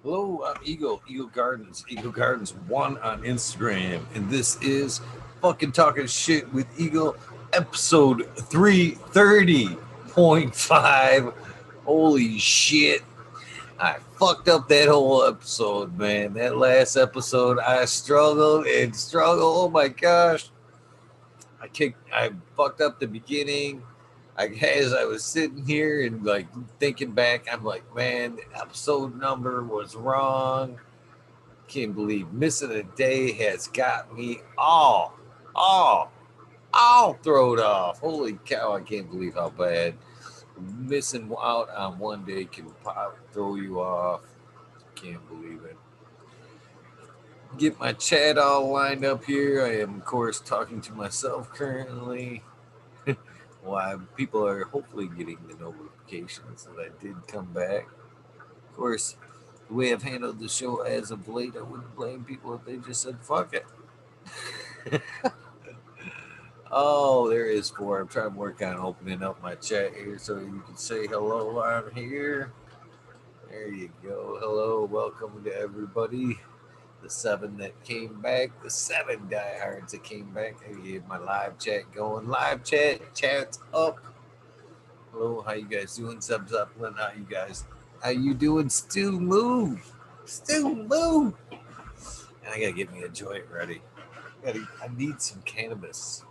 Hello, I'm Eagle Gardens 1 on Instagram, and this is fucking Talking Shit with Eagle, episode 330.5. Holy shit. I fucked up that whole episode, man. That last episode, I struggled and struggled. Oh my gosh. I fucked up the beginning. As I was sitting here and like thinking back, I'm like, man, the episode number was wrong. Can't believe missing a day has got me all, all thrown off. Holy cow, I can't believe how bad missing out on one day can throw you off. Can't believe it. Get my chat all lined up here. I am, of course, talking to myself currently. Why people are hopefully getting the notifications that I did come back. Of course, the way I've handled the show as of late, I wouldn't blame people if they just said fuck it. Oh, there is four. I'm trying to work on opening up my chat here so you can say hello on here. There you go. Hello, welcome to everybody. The seven that came back, the seven diehards that came back. I get my live chat going. Live chat's up. Hello, how you guys doing? Zeb Zeppelin, how you guys? How you doing? Stu move, Stu move. And I gotta get me a joint ready. I need some cannabis.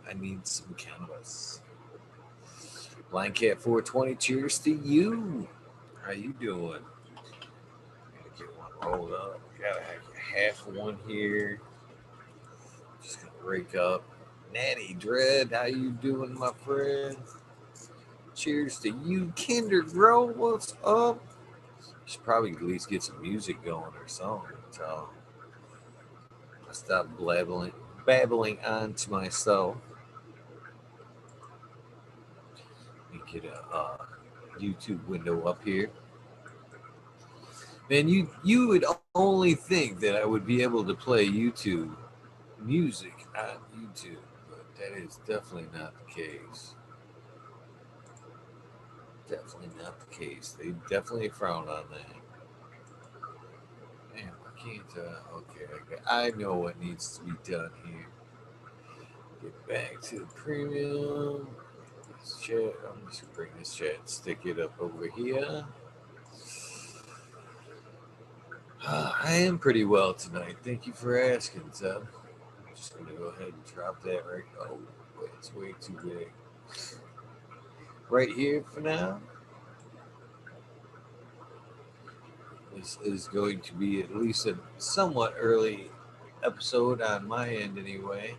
I need some cannabis. Blind Cat 420, cheers to you. How you doing? Gotta get one rolled up. Got a half one here. Just gonna rake up. Natty Dread, how you doing, my friend? Cheers to you, Kinder Grow. What's up? Should probably at least get some music going or something. So I stop babbling on to myself. Let me get a YouTube window up here. Man, you would only think that I would be able to play YouTube music on YouTube, but that is definitely not the case. Definitely not the case. They definitely frown on that. Man, I can't. Okay, I know what needs to be done here. Get back to the premium. This chat. I'm just gonna bring this chat and stick it up over here. I am pretty well tonight. Thank you for asking, Zeb. I'm just gonna go ahead and drop that right. Oh, wait, it's way too big. Right here for now. This is going to be at least a somewhat early episode on my end, anyway.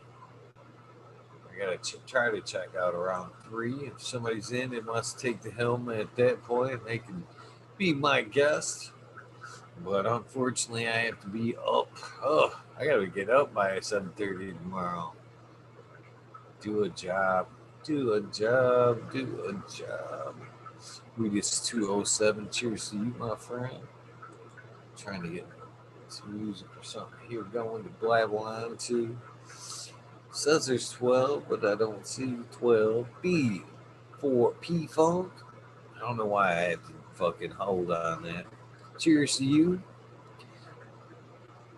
I gotta try to check out around 3. If somebody's in and wants to take the helm at that point, they can be my guest. But unfortunately, I have to be up. Oh, I gotta get up by 7:30 tomorrow. Do a job. Do a job. Do a job. We just 207. Cheers to you, my friend. Trying to get some music or something here going to blabble on to. Says there's 12, but I don't see 12. B for P Funk. I don't know why I have to fucking hold on that. Cheers to you.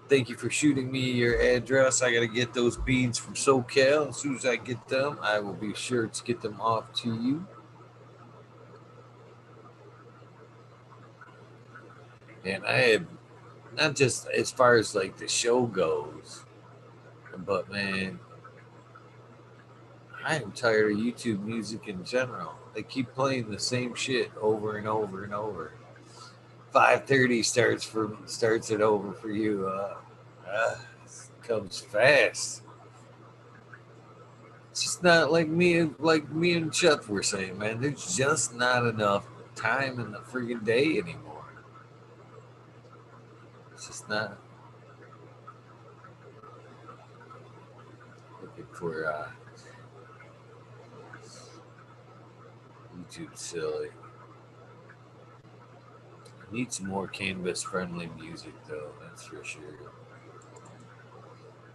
Thank you for shooting me your address. I got to get those beads from SoCal. As soon as I get them, I will be sure to get them off to you. And I have, not just as far as like the show goes, but man, I am tired of YouTube music in general. They keep playing the same shit over and over and over. 5:30 starts it over for you. Comes fast. It's just not like me and Chuck were saying, man. There's just not enough time in the friggin' day anymore. It's just not. Looking for YouTube silly. I need some more cannabis friendly music though. That's for sure.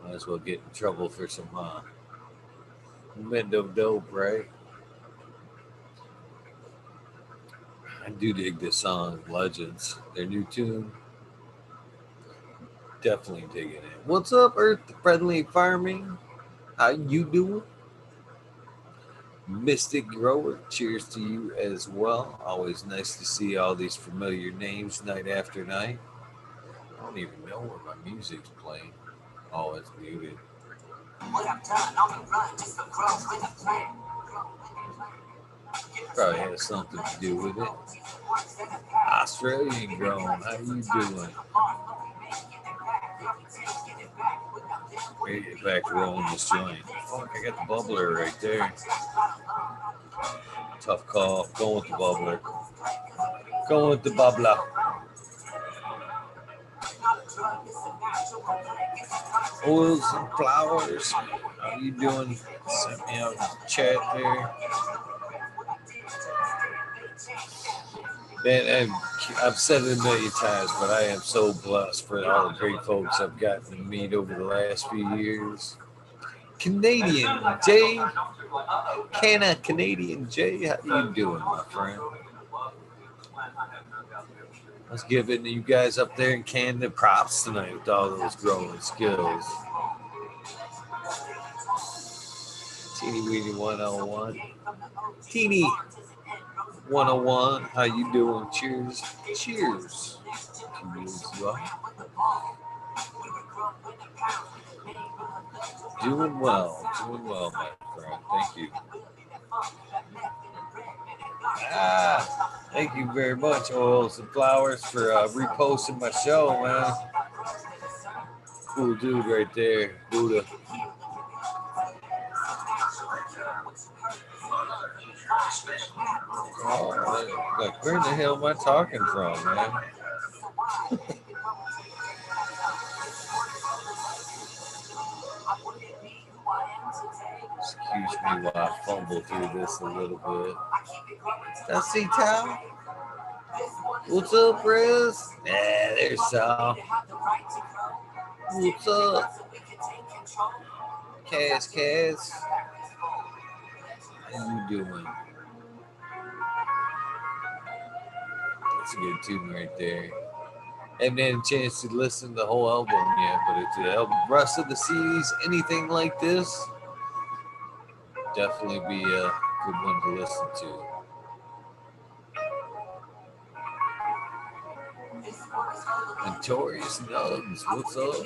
Might as well get in trouble for some Mendo dope, right? I do dig this song, Legends. Their new tune. Definitely digging it. What's up, Earth Friendly Farming? How you doing? Mystic Grower, cheers to you as well. Always nice to see all these familiar names night after night. I don't even know where my music's playing. Oh, it's muted. Probably has something to do with it. Australian grown, how you doing? Ready to get back to rolling this joint. Fuck, I got the bubbler right there. Tough call. Going with the bubbler. Going with the bubbler. Oils and flowers. How you doing? Sent me out in the chat there. Man, I've said it a million times, but I am so blessed for all the great folks I've gotten to meet over the last few years. Canadian Jay, Canna Canadian Jay, how you doing, my friend? Let's give it to you guys up there in Canada props tonight with all those growing skills. Teeny Weeny 101. Teeny 101, how you doing? Cheers. Cheers. Doing well, my friend. Thank you. Thank you very much, Oils and Flowers, for reposting my show, man. Cool dude right there, Buddha. Oh, like, where the hell am I talking from, man? Excuse me while I fumble through this a little bit. I see Tal. What's up, Riz? Yeah, there's Sal. What's up? Cass. How you doing? That's a good tune right there. Haven't had a chance to listen to the whole album yet, but if the rest of the CDs, anything like this, definitely be a good one to listen to. Notorious Nugs, what's up?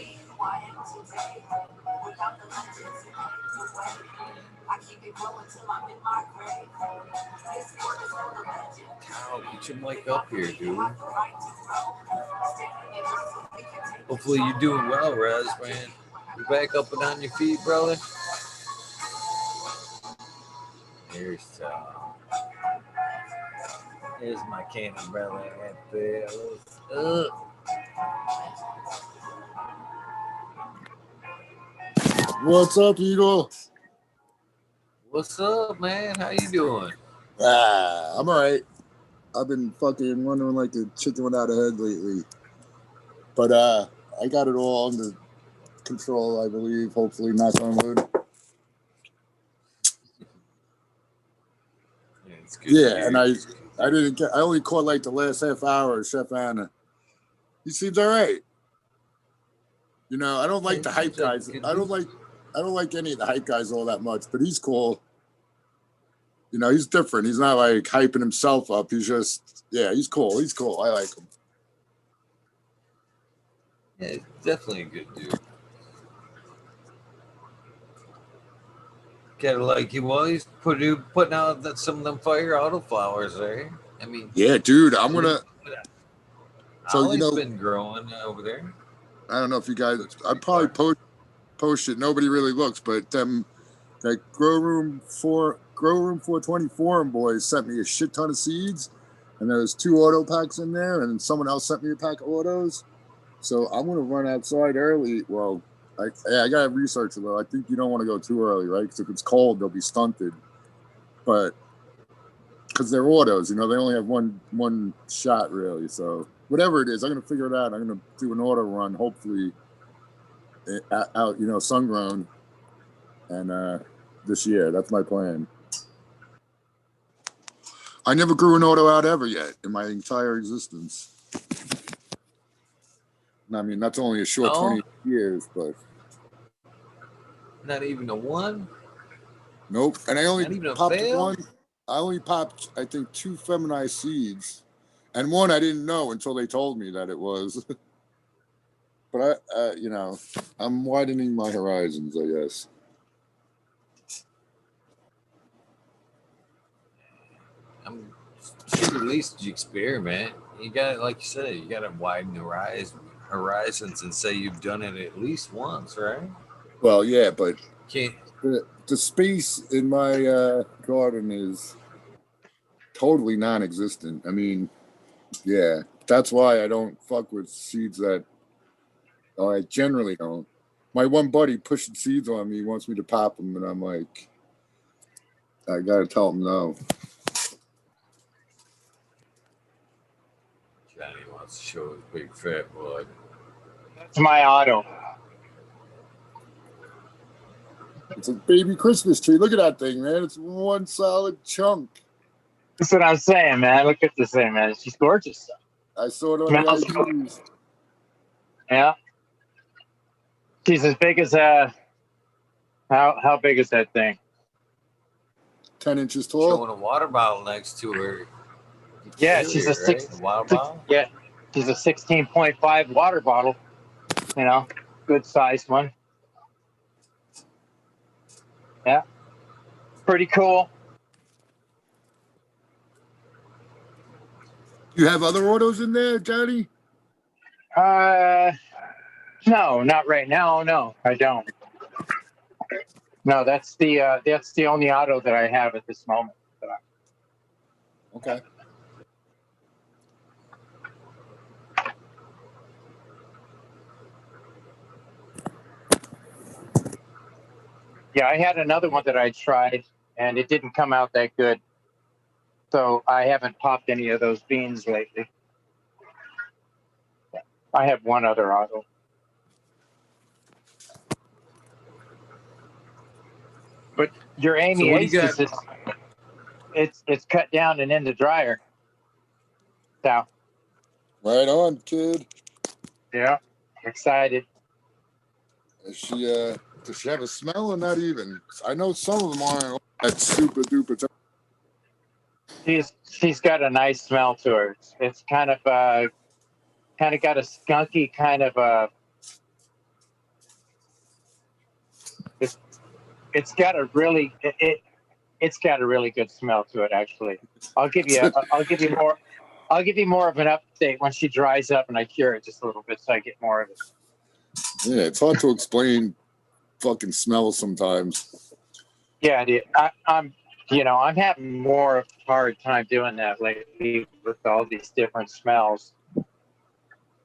Kyle, get your mic up here, dude. Hopefully you're doing well, Rez, man. You back up and on your feet, brother? Here's Tal. Here's my Canna brother right there. What's up? What's up, Eagle? What's up, man? How you doing? I'm all right. I've been fucking wondering like a chicken without a head lately. But I got it all under control, I believe. Hopefully, knock on wood. Yeah, and I only caught like the last half hour of Chef Anna. He seems all right. You know, I don't like the hype guys. I don't like any of the hype guys all that much, but he's cool. You know, he's different. He's not like hyping himself up. He's just, he's cool. He's cool. I like him. Yeah, definitely a good dude. Kind of like you. Well, he's putting out some of them fire autoflowers there. I mean, yeah, dude. I'm gonna. So been growing over there. I don't know if you guys. I'd probably post it. Nobody really looks, but that Grow Room 424 boys sent me a shit ton of seeds, and there's 2 auto packs in there, and someone else sent me a pack of autos. So I'm gonna run outside early. Well, I gotta research it though. I think you don't want to go too early, right? Because if it's cold, they'll be stunted. But because they're autos, you know, they only have one shot really. So whatever it is, I'm gonna figure it out. I'm gonna do an auto run, hopefully out, you know, sun grown, and this year. That's my plan. I never grew an auto out ever yet in my entire existence. I mean, that's only a short No? 20 years, but Not even a one? nope. And I only Not even a popped fail? one. I only popped, I think, 2 feminized seeds, and one I didn't know until they told me that it was. But I'm widening my horizons, I guess. I'm shoot, at least you experiment. You got, like you said, you got to widen the horizons and say you've done it at least once, right? Well, yeah, but Can't. the space in my garden is totally non-existent. I mean, yeah, that's why I don't fuck with seeds that I generally don't. My one buddy pushing seeds on me, wants me to pop them, and I'm like, I gotta tell him no. Johnny wants to show his big fat bud. That's my auto. It's a baby Christmas tree. Look at that thing, man. It's one solid chunk. That's what I'm saying, man. Look at this thing, man. She's gorgeous. I saw it on Smells the IDs. Yeah. She's as big as how big is that thing? 10 inches tall. Showing a water bottle next to her. Yeah, she's a right? A water bottle? Yeah, she's a 16.5 water bottle. You know, good sized one. Yeah. Pretty cool. You have other autos in there, Johnny? No, not right now. No, I don't. No, that's the only auto that I have at this moment. Okay. Yeah, I had another one that I tried, and it didn't come out that good. So I haven't popped any of those beans lately. I have one other auto. But your Amy So what do you Ace it's cut down and in the dryer. So Right on, kid. yeah, excited. Does she have a smell or not even? I know some of them aren't that super duper. She's got a nice smell to her. It's kind of got a skunky kind of it's got a really it's got a really good smell to it, actually. I'll give you more of an update when she dries up and I cure it just a little bit so I get more of it. Yeah, it's hard to explain fucking smells sometimes. Yeah, dude. I'm having more of a hard time doing that lately with all these different smells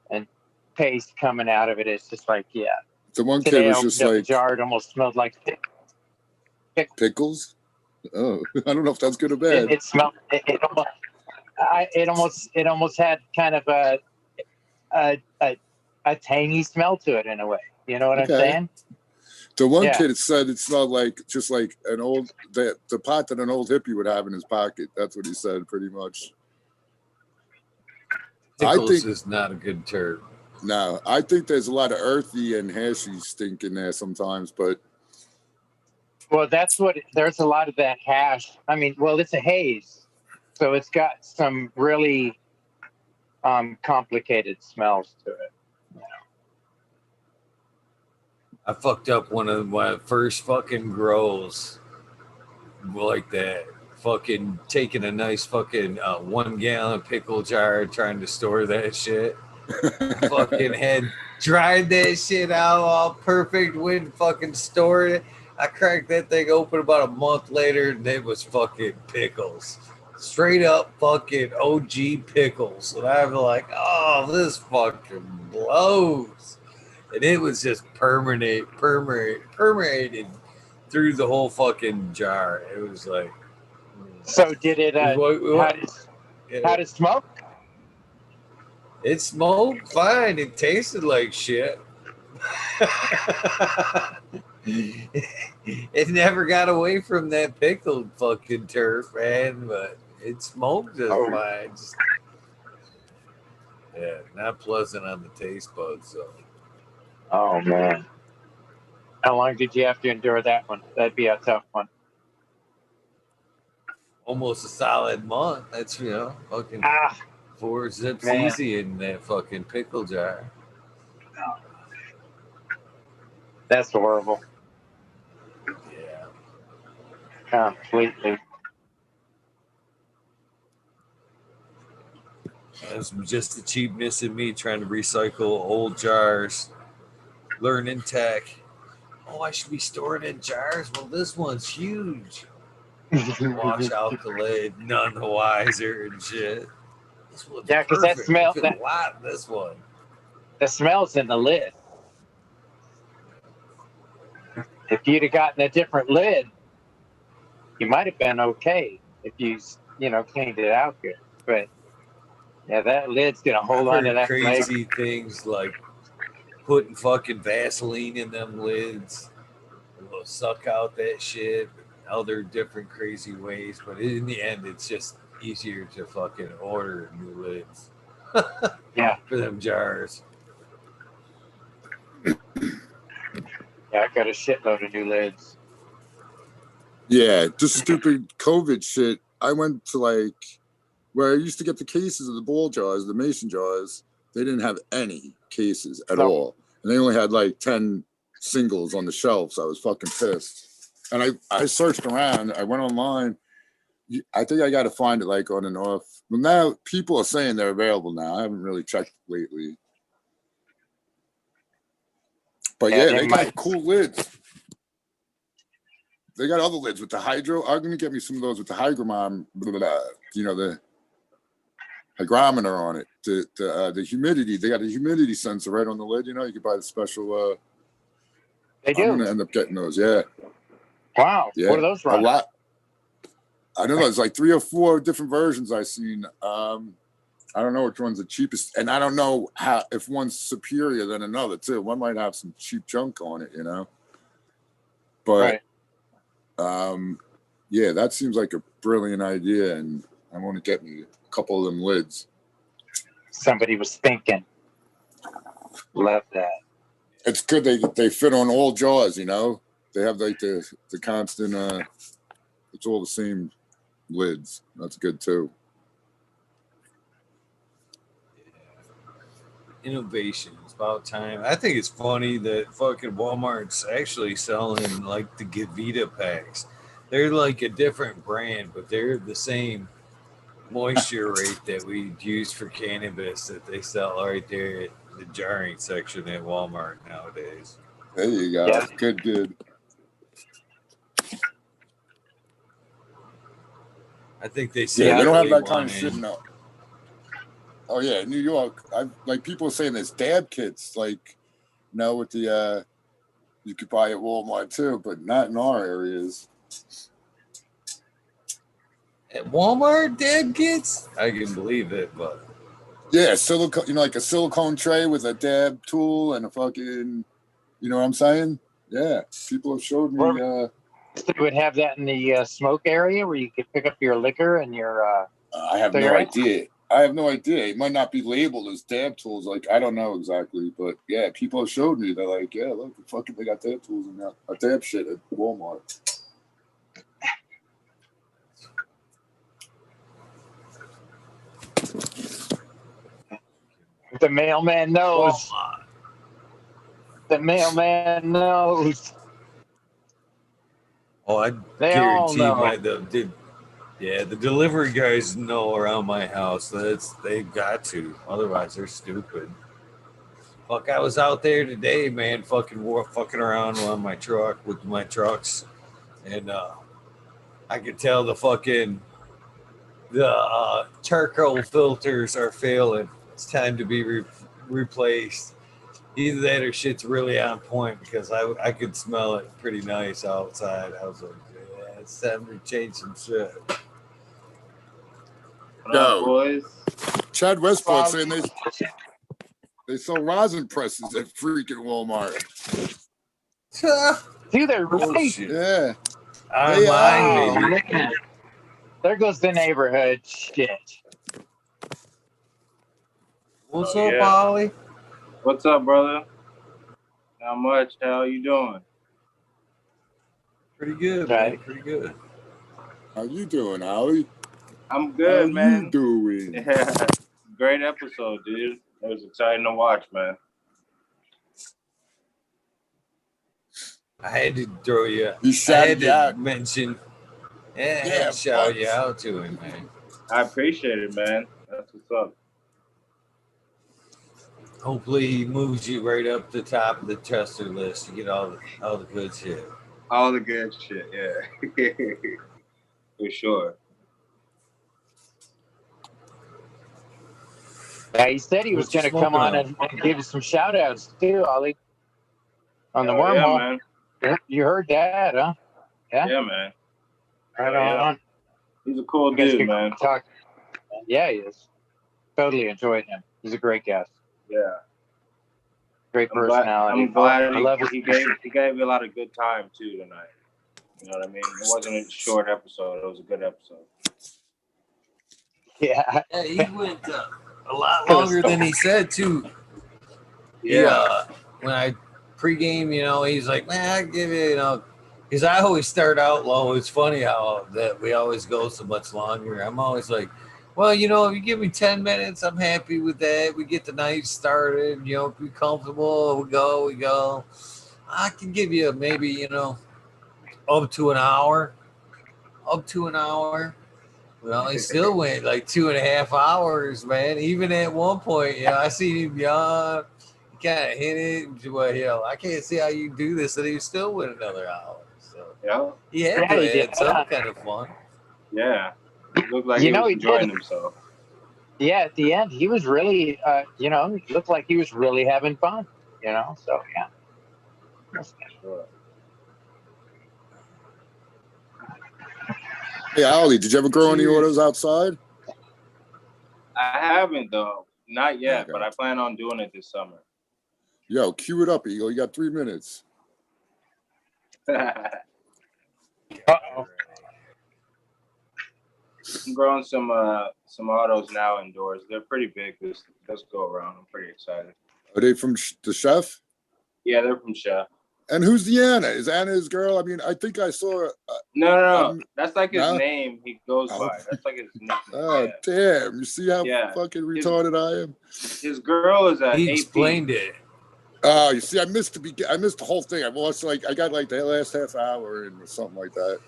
and taste coming out of it. It's just like, yeah. The one Today kid was I just opened up like, the jar. It almost smelled like pickles? Oh, I don't know if that's good or bad. it smelled. It almost had kind of a tangy smell to it in a way. You know what I'm saying? The one kid said it smelled like just like the pot that an old hippie would have in his pocket. That's what he said, pretty much. Pickles is not a good term. No, I think there's a lot of earthy and hashy stink in there sometimes, but. Well, there's a lot of that hash. I mean, well, it's a haze, so it's got some really complicated smells to it. I fucked up one of my first fucking grows like that. Fucking taking a nice fucking 1 gallon pickle jar, trying to store that shit. Fucking had dried that shit out all perfect, went fucking stored it. I cracked that thing open about a month later and it was fucking pickles. Straight up fucking OG pickles. And I'm like, oh, this fucking blows. And it was just permeated through the whole fucking jar. It was like. So did it? How did it smoke? It smoked fine. It tasted like shit. It never got away from that pickled fucking turf, man. But it smoked just fine. Yeah, not pleasant on the taste buds. So Oh man, how long did you have to endure that one? That'd be a tough one. almost a solid month. That's fucking Ah, 4 zips man, easy in that fucking pickle jar. that's horrible. Yeah. Completely. That's just the cheapness in me trying to recycle old jars, learning tech. Oh, I should be storing in jars. Well, this one's huge. Wash out the lid, none the wiser and shit. This one's Yeah, because that perfect. You smell, fit that a lot in this one. the smell's in the lid. If you'd have gotten a different lid, you might have been okay if you cleaned it out good. But yeah, that lid's gonna I've hold on to heard that flavor. crazy things like putting fucking Vaseline in them lids. It'll suck out that shit. Other different crazy ways, but in the end, it's just easier to fucking order new lids Yeah, for them jars. yeah, I got a shitload of new lids. Yeah, just stupid COVID shit. I went to where I used to get the cases of the ball jars, the mason jars. They didn't have any cases at No. all, and they only had 10 singles on the shelf. So I was fucking pissed. And I searched around. I went online. I think I got to find it on and off. Well, now people are saying they're available now. I haven't really checked lately. But yeah, they got cool lids. They got other lids with the hydro. I'm gonna get me some of those with the hygromom, the hygrometer on it. The humidity. They got a humidity sensor right on the lid. You can buy the special. They do. I'm gonna end up getting those. Yeah. Wow. Yeah. What are those running? A lot. I don't know. There's 3 or 4 different versions I've seen. I don't know which one's the cheapest, and I don't know if one's superior than another too. One might have some cheap junk on it, But yeah, that seems like a brilliant idea, and I want to get me a couple of them lids. Somebody was thinking. Love that. It's good they fit on all jars, They have the constant. It's all the same lids. That's good too. Innovation. It's about time. I think it's funny that fucking Walmart's actually selling the Gavita packs. They're like a different brand, but they're the same moisture rate that we use for cannabis that they sell right there at the jarring section at Walmart nowadays. There you go. Yeah. Good. I think they They don't have that kind of shit. No. Oh yeah, New York. People saying there's dab kits, with the you could buy at Walmart too, but not in our areas. At Walmart, dab kits? I can believe it, but yeah, silicone. Like a silicone tray with a dab tool and a fucking. You know what I'm saying? Yeah, people have showed me. They would have that in the smoke area where you could pick up your liquor and your. I have no idea. I have no idea. It might not be labeled as dab tools. I don't know exactly, but yeah, people have showed me. They're like, yeah, look, fucking, they got dab tools in there. A dab shit at Walmart. The mailman knows. The mailman knows. Oh, I They all know. the delivery guys know around my house. They've got to. Otherwise, they're stupid. Fuck, I was out there today, man, fucking around on my truck with my trucks, and I could tell the charcoal filters are failing. It's time to be replaced. Either that or shit's really on point because I could smell it pretty nice outside. I was like, yeah, it's time to change some shit. What up, boys? Chad Westport saying they sell rosin presses at freaking Walmart. Do they really? Yeah. Online, maybe. There goes the neighborhood shit. What's Oh, up, yeah. Ollie? What's up, brother? Not much. How you doing? Pretty good, Right. man. Pretty good. How you doing, Ollie? I'm good, How man. you doing? Yeah. Great episode, dude. It was exciting to watch, man. I had to throw you. He I shouted had you to out. mention. Yeah, I Yeah, had to shout fuck. you out to him, man. I appreciate it, man. That's what's up. Hopefully, he moves you right up the top of the tester list. You get all the good shit. All the good shit, yeah. For sure. Yeah, he said he was What you going to come smoking on on? and give us some shout outs too, Ollie. On the Hell yeah, wormhole. man. You heard that, huh? Yeah. Yeah, man. Right Yeah. on. He's a cool You guys dude, could man. talk. Yeah, he is. Totally enjoyed him. He's a great guest. Yeah. Great I'm personality. glad I love he gave me a lot of good time too tonight. You know what I mean? It wasn't a short episode. It was a good episode. Yeah. Yeah, he went a lot longer than he said too. Yeah. When I pregame, he's like, man, I give you, because I always start out low. It's funny how that we always go so much longer. I'm always like, well, if you give me 10 minutes, I'm happy with that. We get the night started, be comfortable. We go. I can give you maybe, up to an hour. Well, he still went like 2.5 hours, man. Even at one point, I seen him yawn. He kind of hit it. Well, I can't see how you do this, and he still went another hour. So Yeah. he had to add some kind of fun. Yeah. It looked like he was enjoying himself. Yeah, at the end, he was really, it looked like he was really having fun, so yeah. Sure. Hey, Ollie, did you ever grow any autos outside? I haven't though, not yet, Okay. but I plan on doing it this summer. Yo, cue it up, Eagle. You got 3 minutes. Uh-oh. I'm growing some autos now indoors. They're pretty big. This go around. I'm pretty excited. Are they from the chef? Yeah, they're from Chef. And who's the Anna? Is Anna his girl? I mean, I think I saw. No. That's like his no? name he goes by. That's like his nickname. Oh, damn. You see how fucking retarded I am? His girl is a He AP. explained it. Oh, you see, I missed the whole thing. I watched I got like the last half hour and something like that.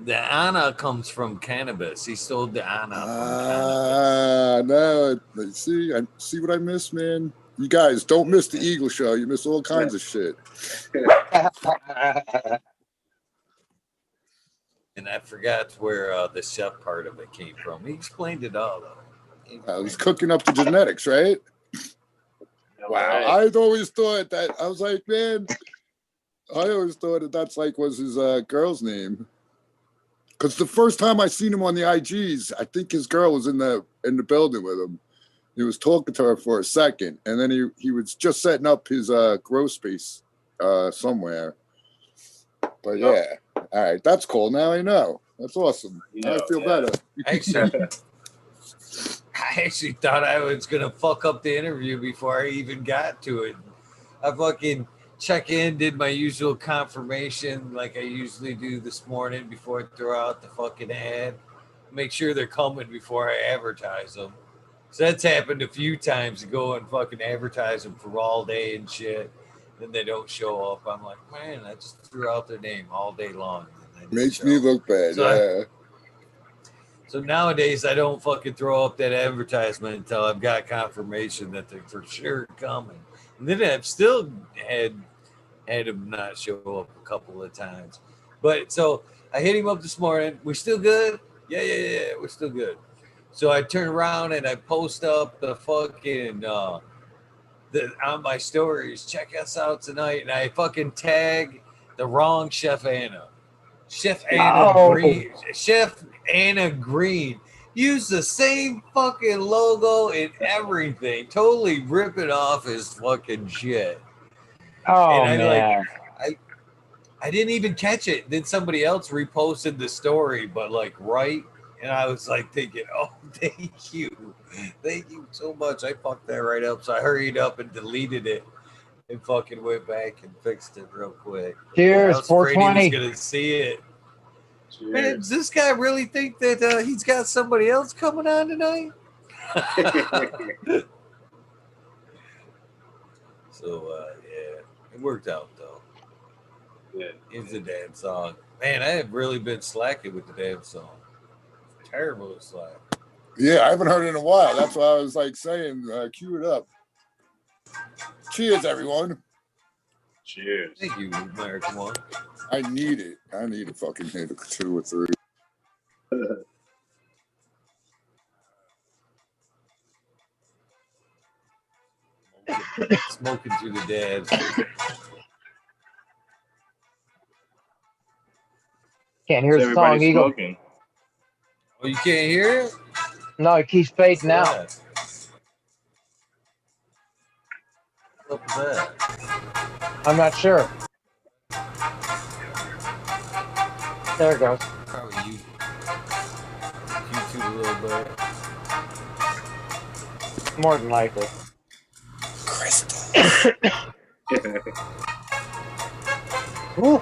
The Anna comes from cannabis. He stole the Anna from cannabis. No. See what I missed, man? You guys don't miss the Eagle Show. You miss all kinds of shit. And I forgot where the chef part of it came from. He explained it all, though. He's cooking up the genetics, right? Wow. Right. I always thought that. I was like, man, I always thought that's was his girl's name. Because the first time I seen him on the IGs, I think his girl was in the building with him. He was talking to her for a second, and then he was just setting up his grow space somewhere. But yeah, all right, that's cool. Now I know. That's awesome. I feel better. I actually thought I was gonna fuck up the interview before I even got to it. I fucking check in, did my usual confirmation like I usually do this morning before I throw out the fucking ad. Make sure they're coming before I advertise them. So that's happened a few times to go and fucking advertise them for all day and shit. Then they don't show up. I'm like, man, I just threw out their name all day long. Makes me look bad, yeah. So nowadays, I don't fucking throw up that advertisement until I've got confirmation that they're for sure coming. And then I've still had him not show up a couple of times. But so I hit him up this morning. We're still good? Yeah, we're still good. So I turn around and I post up the fucking on my stories, check us out tonight. And I fucking tag the wrong Chef Anna. Chef Anna Green used the same fucking logo and everything, totally ripping off his fucking shit. Oh, and man. I didn't even catch it. Then somebody else reposted the story, but right And I was like thinking, oh, thank you so much. I fucked that right up, so I hurried up and deleted it and fucking went back and fixed it real quick. I Cheers, was afraid he was 420. gonna see it. Man, Cheers. does this guy really think that he's got somebody else coming on tonight? So yeah, it worked out though. Good. It's a damn song. Man, I have really been slacking with the damn song. Terrible at slack. Yeah, I haven't heard it in a while. That's why I was like saying, cue it up. Cheers, everyone. Cheers. Thank you, American One. I need it. I need a fucking hit, 2 or 3. Smoking through the dabs. Can't hear Is the song, everybody Eagle. smoking? Oh, you can't hear it? No, it keeps fading out. Yeah. What was that? I'm not sure. There it goes. Probably you. YouTube a little bit. More than likely. Ooh.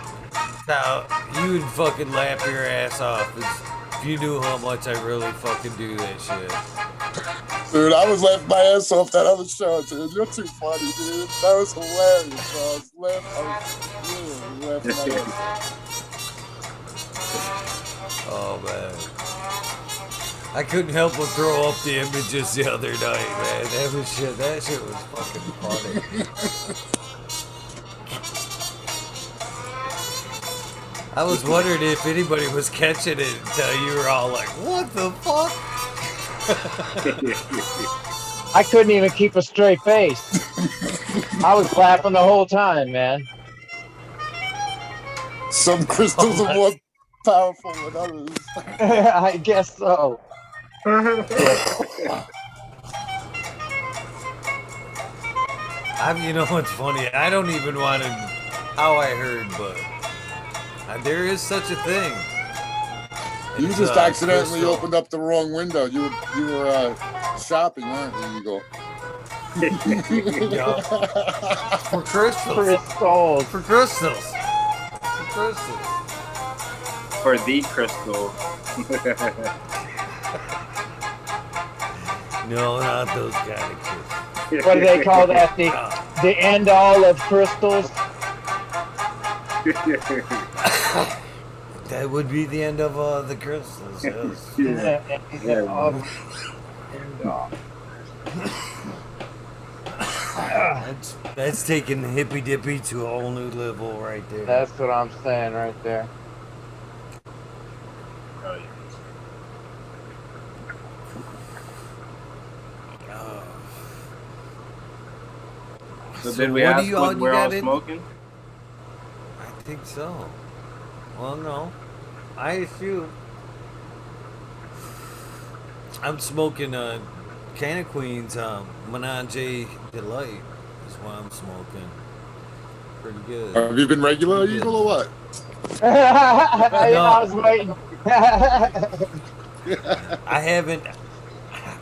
Now, you would fucking laugh your ass off if you knew how much I really fucking do that shit. Dude, I was laughing my ass off that other show, dude. You're too funny, dude. That was hilarious. So I was really laughing my ass off. Oh, man. I couldn't help but throw up the images the other night, man. That shit was fucking funny. I was wondering if anybody was catching it until you were all like, what the fuck? I couldn't even keep a straight face. I was laughing the whole time, man. Some crystals are more powerful than others. I guess so. You know what's funny? I don't even want to how I heard, but there is such a thing. You It's, just accidentally crystal. opened up the wrong window. You were shopping, weren't you, Eagle? Yeah. For crystals. Crystals. For crystals. For crystals. For the crystal. No, not those kind of crystals. What do they call that? The end all of crystals? That would be the end of the crystals. Yes. That's taking hippy dippy to a whole new level right there. That's what I'm saying right there. Oh, yeah. So did we ask what we're all smoking? I think so. Well, no. I assume. I'm smoking Canna Queen's Menage Delight is what I'm smoking. Pretty good. Have you been regular, Eagle, or what? I was waiting.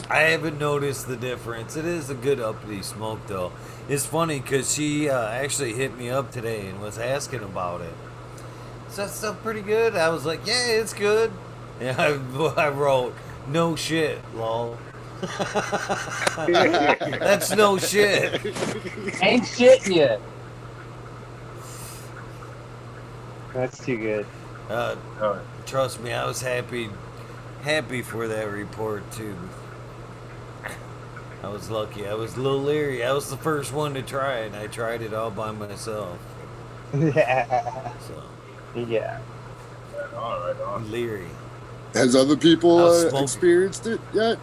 I haven't noticed the difference. It is a good uppity smoke though. It's funny because she actually hit me up today and was asking about it. Is that stuff pretty good? I was like, yeah, it's good. And I wrote, no shit, lol. That's no shit. Ain't shitting yet. That's too good. Trust me, I was happy for that report too. I was lucky. I was a little leery. I was the first one to try it, and I tried it all by myself. Yeah. So. Yeah. Right on. Leery. Has other people smoking. experienced it yet?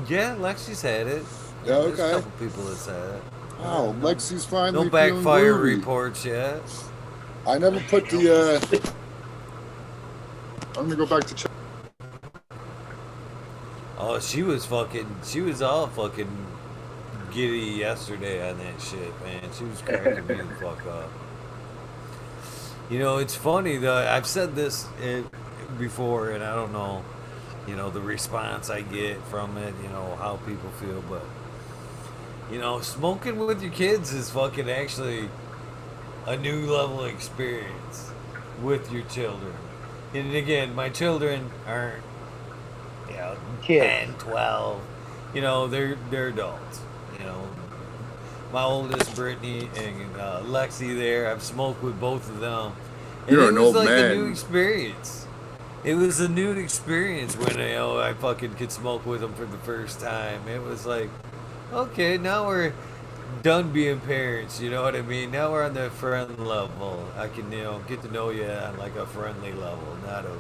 Yeah, Lexi's had it. Yeah, okay. There's a couple people that's had it. Oh, Lexi's finally No backfire feeling groovy. reports yet. I never put the. I'm gonna go back to check. Oh, she was all fucking giddy yesterday on that shit, man. She was cracking me the fuck up. You know, it's funny though. I've said this before, and I don't know, the response I get from it, how people feel, but smoking with your kids is fucking actually a new level of experience with your children. And again, my children aren't, Kids. 10, 12. They're adults. My oldest, Brittany, and Lexi there, I've smoked with both of them. And You're it an was old like a new man. experience. It was a new experience when I fucking could smoke with them for the first time. It was like, okay, now we're done being parents, you know what I mean? Now we're on the friend level. I can, get to know you on like a friendly level, not a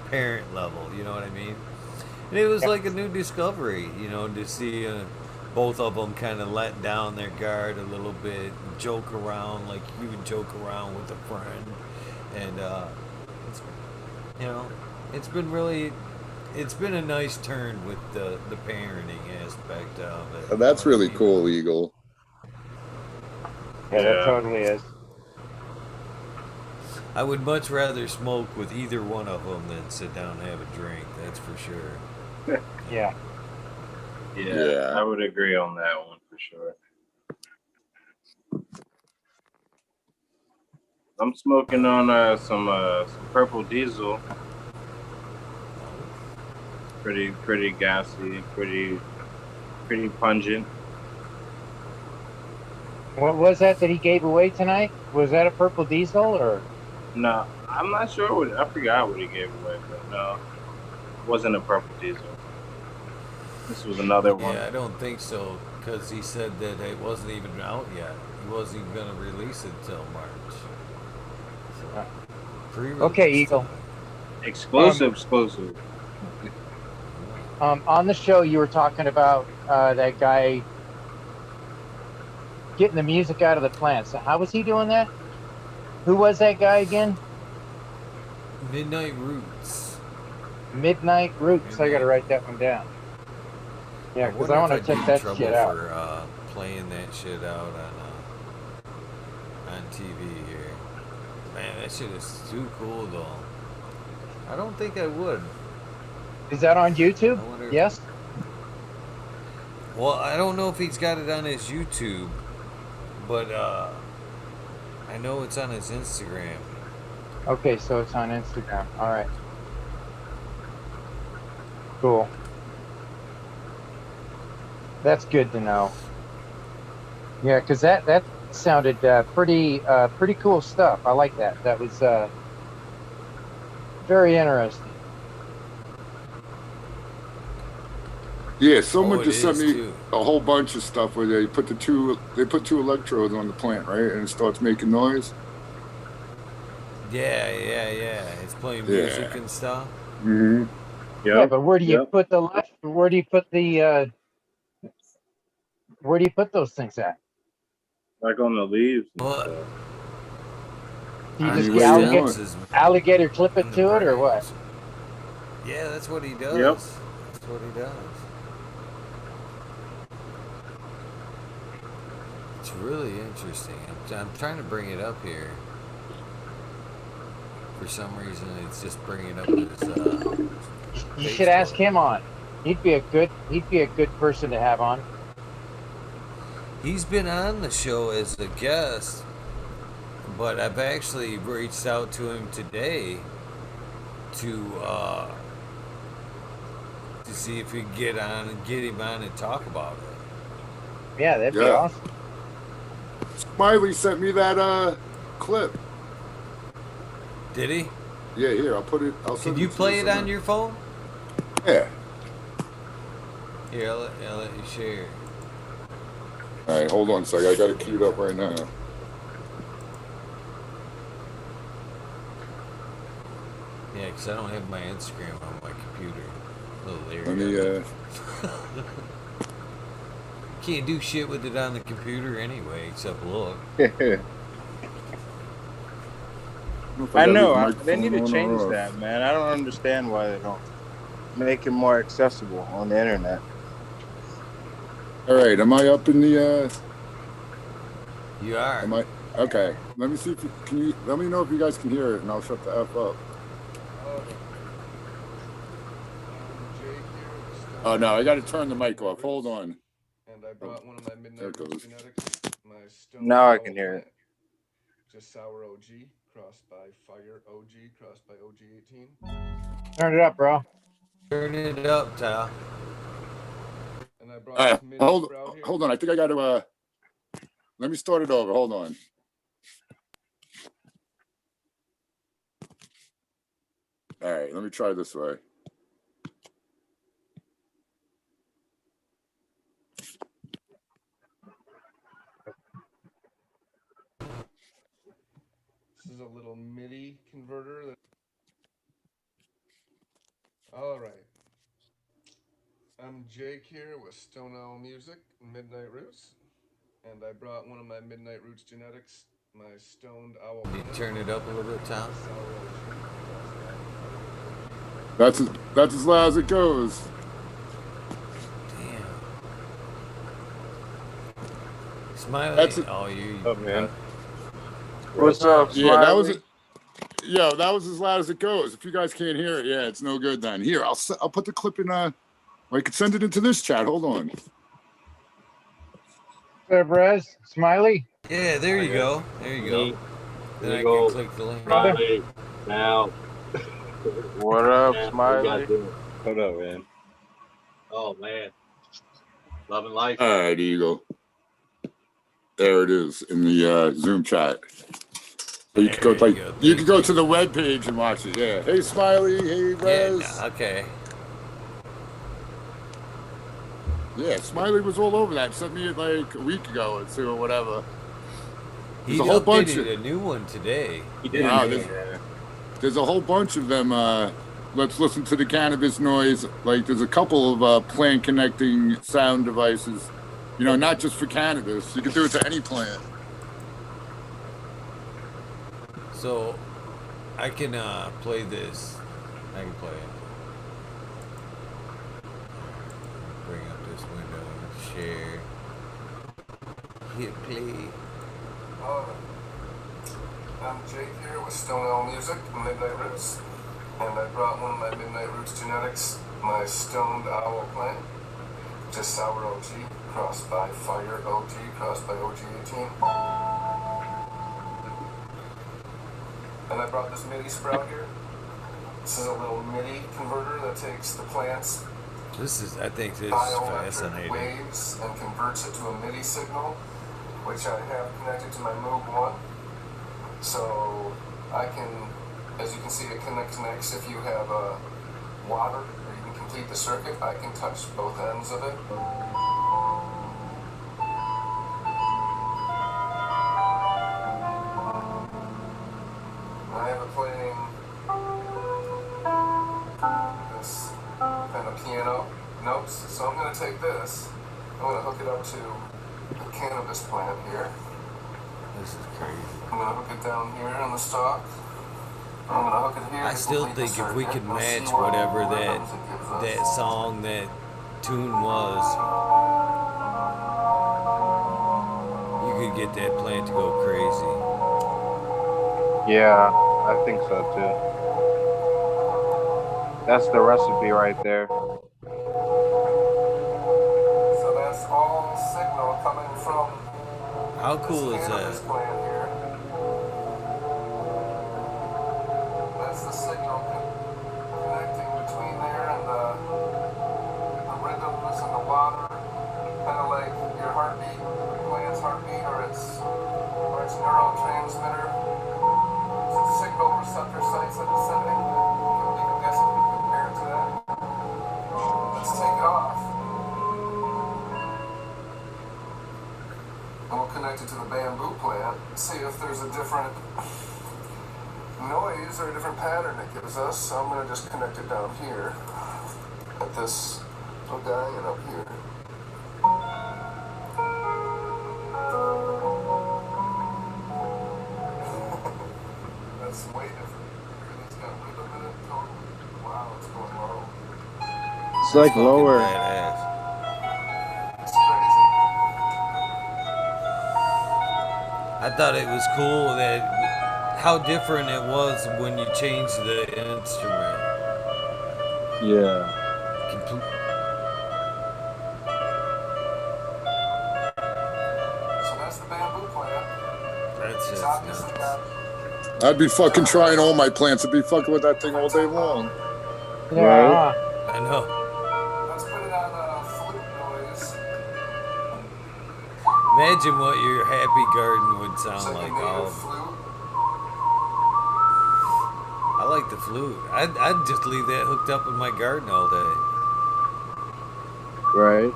parent level, you know what I mean? And it was like a new discovery, to see both of them kind of let down their guard a little bit, joke around like you would joke around with a friend. And, it's, it's been really, it's been a nice turn with the parenting aspect of it. Oh, that's really cool, Eagle. Yeah, that totally is. I would much rather smoke with either one of them than sit down and have a drink. That's for sure. Yeah. Yeah, I would agree on that one for sure. I'm smoking on some purple diesel. Pretty gassy, pretty pungent. What was that he gave away tonight? Was that a purple diesel or? No, I'm not sure I forgot what he gave away, but no, it wasn't a purple diesel. This was another one. Yeah, I don't think so, because he said that it wasn't even out yet. He wasn't even going to release it till March. So, okay, Eagle. Exclusive. On the show, you were talking about that guy getting the music out of the plants. So how was he doing that? Who was that guy again? Midnight Roots. Midnight Roots. I got to write that one down. Yeah, because I want to check that shit out. For playing that shit out on TV here. Man, that shit is too cool, though. I don't think I would. Is that on YouTube? Yes? Well, I don't know if he's got it on his YouTube, but I know it's on his Instagram. Okay, so it's on Instagram. All right. Cool. That's good to know. Yeah, because that sounded pretty cool stuff. I like that. That was very interesting. Yeah, someone just sent me too. a whole bunch of stuff where they put two electrodes on the plant, right, and it starts making noise. Yeah. It's playing music and stuff. Mm-hmm. Yeah, but where do you put the where do you put those things at? Like on the leaves. Well, you just alligator clip it to it or what? Yeah, that's what he does. Yep. That's what he does. It's really interesting. I'm trying to bring it up here. For some reason, it's just bringing up his. You should ask him on. He'd be a good person to have on. He's been on the show as a guest, but I've actually reached out to him today to see if we can get him on and talk about it. Yeah, that'd be awesome. Smiley sent me that clip. Did he? Yeah, here, I'll put it. Can you play it on your phone? Yeah. Here, I'll let you share. All right, hold on a second. I got it queued up right now. Yeah, because I don't have my Instagram on my computer. Let me, Can't do shit with it on the computer anyway, except look. I know. They need to change that, man. I don't understand why they don't make it more accessible on the internet. All right, am I up in the? You are. Am I? Okay. Let me see if let me know if you guys can hear it, and I'll shut the F up. Oh no, I got to turn the mic off. Hold on. And I brought one of my midnight roots genetics, my stone Now I can hear it. Just sour OG crossed by fire OG crossed by OG 18. Turn it up, bro. Turn it up, Tal. And I brought this mini sprout here. Hold on. I think I got to. Let me start it over. Hold on. All right, let me try this way. This is a little MIDI converter. All right. I'm Jake here with Stone Owl Music, Midnight Roots, and I brought one of my Midnight Roots genetics, my Stoned Owl. Can you turn it up a little bit, Tal? That's as loud as it goes. Damn. Smiley. Oh man. What's up, Smiley? Yeah, that was it. Yeah, that was as loud as it goes. If you guys can't hear it, yeah, it's no good then. Here, I'll put the clip in. I could send it into this chat. Hold on. There, Brez. Smiley. Yeah, there you go. There you go. Then I can click the link. Smiley. Now. What up, Smiley? Hold up, man. Oh man. Loving life. All right, there you go. There it is in the Zoom chat. So you can go you can go to the web page and watch it. Yeah. Hey, Smiley. Hey, Rez. Yeah, okay. Yeah, Smiley was all over that. Sent me it like a week ago or two or whatever. He There's a whole bunch updated a new one today. He did. Wow, there's a whole bunch of them. Let's listen to the cannabis noise. Like, there's a couple of plant connecting sound devices. You know, not just for cannabis. You can do it to any plant. So, I can play this. I can play it. Bring up this window and share. Hit play. I'm Jake here with Stone Owl Music, Midnight Roots, and I brought one of my Midnight Roots genetics, my Stoned Owl plant, just sour OG, crossed by fire OG, crossed by OG 18. And I brought this MIDI sprout here. This is a little MIDI converter that takes the plant's I think this is bioelectric fascinating. waves and converts it to a MIDI signal, which I have connected to my Moog 1. So I can, as you can see, it connects if you have water, or you can complete the circuit. I can touch both ends of it. I have it playing this kind of piano notes. So I'm going to take this, I'm going to hook it up to the cannabis plant here. This is crazy. I'm going to hook it down here on the stalk. I'm going to hook it here. I still think if we could match whatever that song, that tune was, you could get that plant to go crazy. Yeah, I think so too. That's the recipe right there. So that's all signal coming from. How cool is that? That's the signal connecting between there and the rhythms and the water, kind of like your heartbeat, your plant's heartbeat, or its neurotransmitter. It's a signal receptor sites that it's sending. You can guess if you compare it to that. Let's take it off. And we'll connect it to the bamboo plant, see if there's a different noise or a different pattern it gives us. So I'm going to just connect it down here at this little guy and up here. That's way different. It's got rhythm in it totally. Wow, it's going low. It's like lower. Badass. It's crazy. I thought it was cool that how different it was when you changed the instrument. Yeah. That's nuts. I'd be fucking trying all my plants. I'd be fucking with that thing all day long. Yeah. Right. I know. Let's put it on flute noise. Imagine what your happy garden would It's sound like like. a native All flute. I like the flute. I'd just leave that hooked up in my garden all day. Right.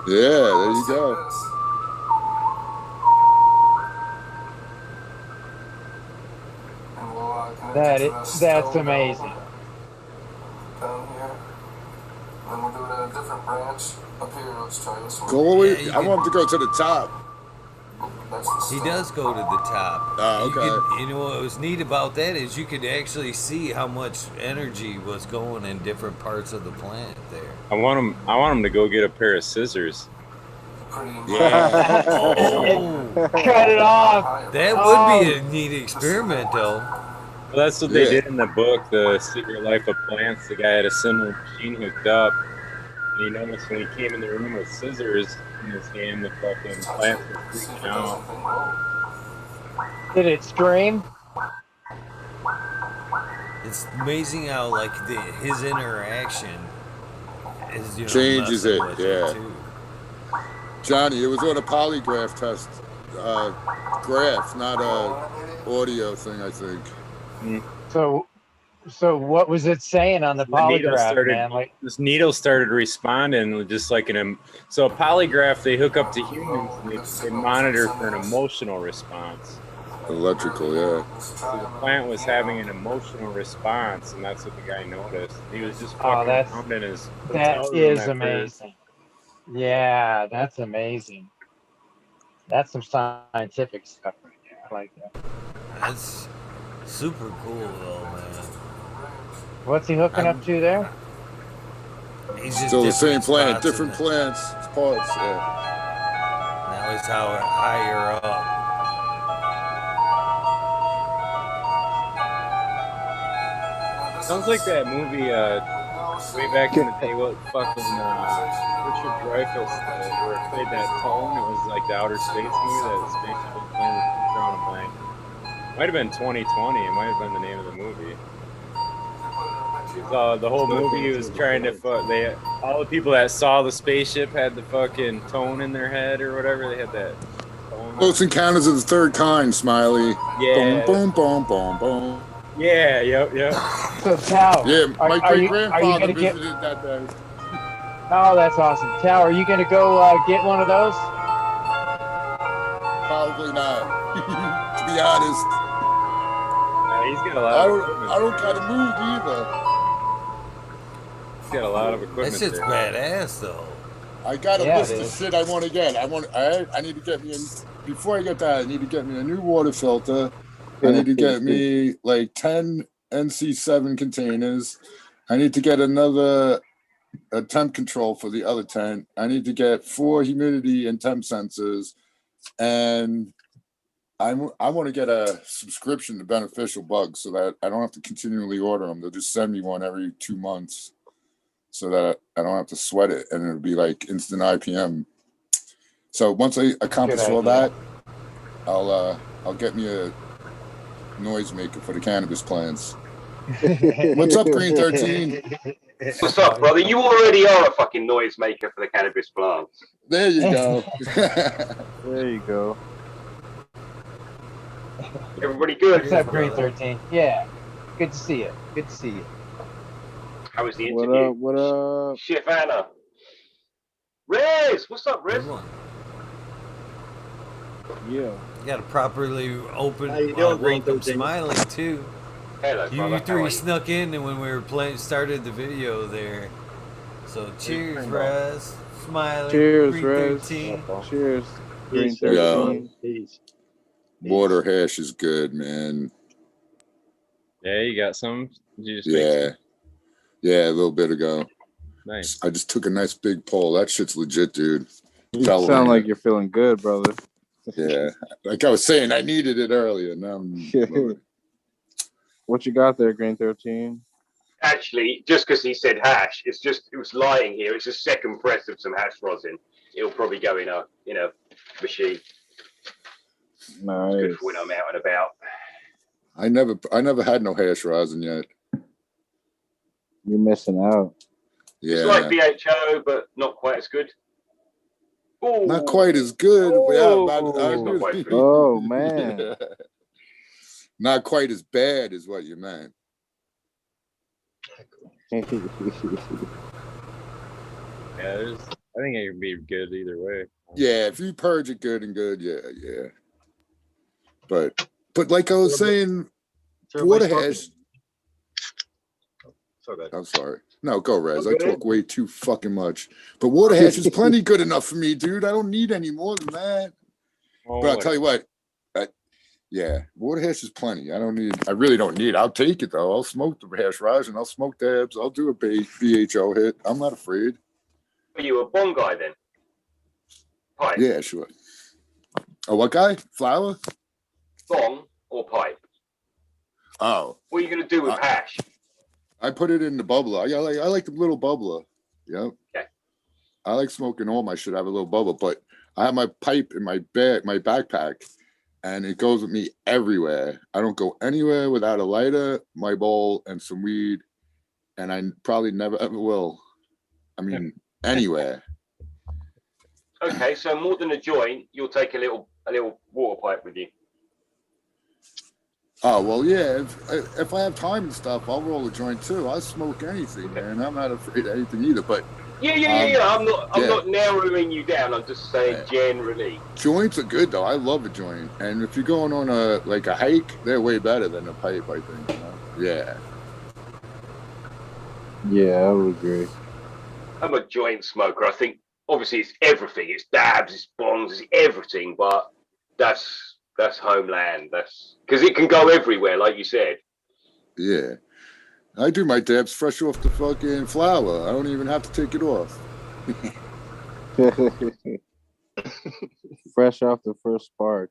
Yeah, there you go. That's amazing. Down here. Then we'll do it at a different branch. Up here, let's try this one. Go away. Yeah, I want him to go to the top. That's the He stem. does go to the top. Oh, okay. You know what was neat about that is you could actually see how much energy was going in different parts of the plant there. I want him to go get a pair of scissors. Pretty Yeah. Oh, Cut it off. that would be a neat experiment, though. Well, that's what they did in the book, The Secret Life of Plants. The guy had a similar machine hooked up, and he noticed when he came in the room with scissors in his hand, the fucking plants were freaking out. Did it scream? It's amazing how like his interaction is Changes messing it, with yeah. too. Johnny, it was on a polygraph test. Graph, not a audio thing, I think. So what was it saying on the polygraph, man? Like, this needle started responding just like so a polygraph they hook up to humans and they monitor for an emotional response. Electrical, yeah. So the plant was having an emotional response, and that's what the guy noticed. He was just fucking pounding his. That is amazing. Yeah, that's amazing. That's some scientific stuff right there. I like that. That's super cool, though, man. What's he hooking up to there? He's just Still the same plant, spots in different it. plants, parts, yeah. Now he's higher up. Sounds like that movie way back in the day. What fucking Richard Dreyfuss where it played that tone. It was like the outer space movie that spaceship was playing. Drawing a blank. Might have been 2020. It might have been the name of the movie. The whole movie was trying to all the people that saw the spaceship had the fucking tone in their head or whatever. They had that tone. Close Encounters of the Third Kind, Smiley. Yeah. Boom, boom, boom, boom, boom. Yeah, yep. So Tao, Yeah, my are you great-grandfather gonna get? visited that day. Oh, that's awesome. Tao, are you gonna go get one of those? Probably not, to be honest. He's got a lot of equipment. I don't gotta move either. He's got a lot of equipment. That shit's badass, though. I got a list of shit I want to get. I need to get me before I get that, I need to get me a new water filter. I need to get me like 10 NC7 containers. I need to get a temp control for the other tent. I need to get 4 humidity and temp sensors. And I want to get a subscription to Beneficial Bugs so that I don't have to continually order them. They'll just send me one every 2 months so that I don't have to sweat it, and it'll be like instant IPM. So once I accomplish all that, I'll get me a noisemaker for the cannabis plants. What's up, Green 13? What's up, brother? You already are a fucking noisemaker for the cannabis plants. There you go. There you go. Everybody good? What's up, Green 13? Yeah, good to see you. Good to see you. How was the interview? What up? Shivana. Riz! What's up, Riz? Yeah. You gotta properly open. How you doing, Green welcome 13? Smiley too. Hello, You brother. three snuck in and when we were started the video there. So cheers, Raz, Smiley, Cheers, Green Raz. 13. Cheers, Green Peace, 13. Peace. Water hash is good, man. Yeah, you got some? Did you just make some? Yeah, a little bit ago. Nice. I just took a nice big pull. That shit's legit, dude. You sound like you're feeling good, brother. Yeah, like I was saying, I needed it earlier. Now I'm What you got there, Green 13? Actually, just because he said hash, it was lying here. It's a second press of some hash rosin. It'll probably go in a machine. Nice. It's good for when I'm out and about. I never had no hash rosin yet. You're missing out. Yeah. It's like BHO, but not quite as good. Ooh. Not quite as good. Oh, man. Yeah. Not quite as bad is what you meant. Yeah, I think it can be good either way. Yeah, if you purge it good and good, yeah. But like I was saying, water hash. I'm sorry. No, go, Rez. I talk way too fucking much. But water hash is plenty good enough for me, dude. I don't need any more than that. Oh, but I'll tell you what. Yeah, water hash is plenty. I really don't need. I'll take it though. I'll smoke the hash rosin. I'll smoke dabs. I'll do a BHO hit. I'm not afraid. Are you a bong guy then? Pipe. Yeah, sure. Oh, what guy? Flower? Bong or pipe? Oh. What are you gonna do with hash? I put it in the bubbler. I like the little bubbler. Yep. Okay. I like smoking all my shit. I have a little bubble, but I have my pipe in my backpack. And it goes with me everywhere. I don't go anywhere without a lighter, my bowl, and some weed. And I probably never ever will. I mean, anywhere. Okay, so more than a joint, you'll take a little water pipe with you. Oh, well, yeah. If I have time and stuff, I'll roll a joint too. I'll smoke anything, man. I'm not afraid of anything either. But yeah. I'm not narrowing you down. I'm just saying generally. Joints are good though. I love a joint, and if you're going on a hike, they're way better than a pipe. I think. You know? Yeah. Yeah, I would agree. I'm a joint smoker. I think obviously it's everything. It's dabs, it's bongs, it's everything. But that's homeland. That's because it can go everywhere, like you said. Yeah. I do my dabs fresh off the fucking flower. I don't even have to take it off. Fresh off the first spark.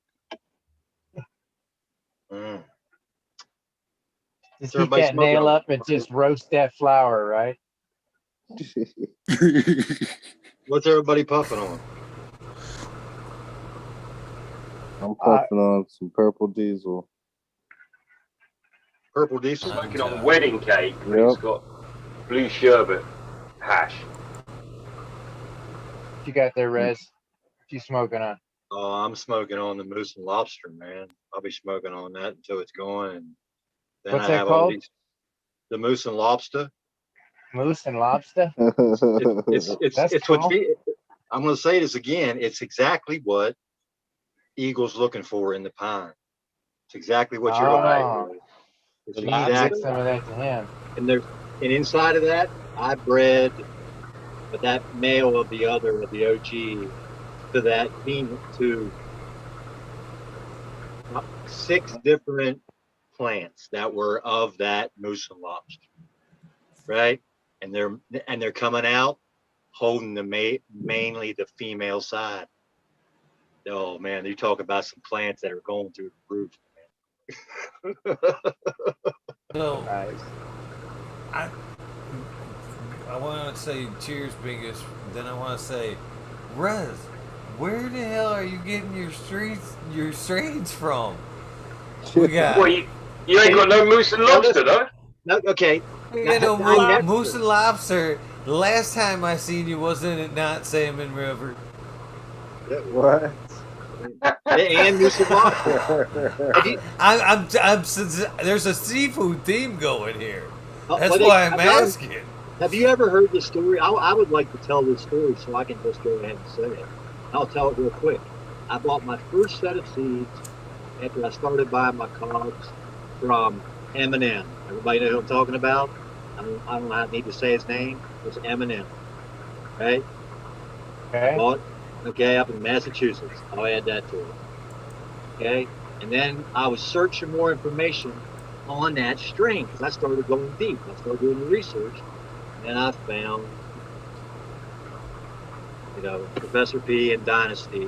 Just heat that nail up and just roast that flower, right? What's everybody puffing on? I'm puffing on some purple diesel. Purple diesel? Smoking on wedding cake. Yep. It's got blue sherbet hash. What you got there, Rez? What you smoking on? Oh, I'm smoking on the moose and lobster, man. I'll be smoking on that until it's gone. And then what's that called? The moose and lobster. Moose and lobster? It's cool. I'm going to say this again. It's exactly what Eagle's looking for in the pine. It's exactly what you're looking for. I'll some of that to him. And inside of that, I bred that male of the other, of the OG, to that to 6 different plants that were of that moose and lobster, right? And they're coming out holding mainly the female side. Oh man, you talk about some plants that are going through the roof. So, I want to say cheers, Bingus. Then I want to say, Rez, where the hell are you getting your strains from? We got. Well, you ain't got no moose and lobster, though. No, okay. We got no moose and lobster. The last time I seen you wasn't it not Salmon River? What? And moose and lobster. There's a seafood theme going here. Oh, That's why I'm asking. Have you ever heard this story? I would like to tell this story so I can just go ahead and say it. I'll tell it real quick. I bought my first set of seeds after I started buying my cogs from M&M. Everybody know who I'm talking about? I don't know how I need to say his name. It's M&M. Right? Okay. Bought, up in Massachusetts. I'll add that to it. Okay? And then I was searching more information on that strain because I started going deep. I started doing the research. And I found, Professor P and Dynasty.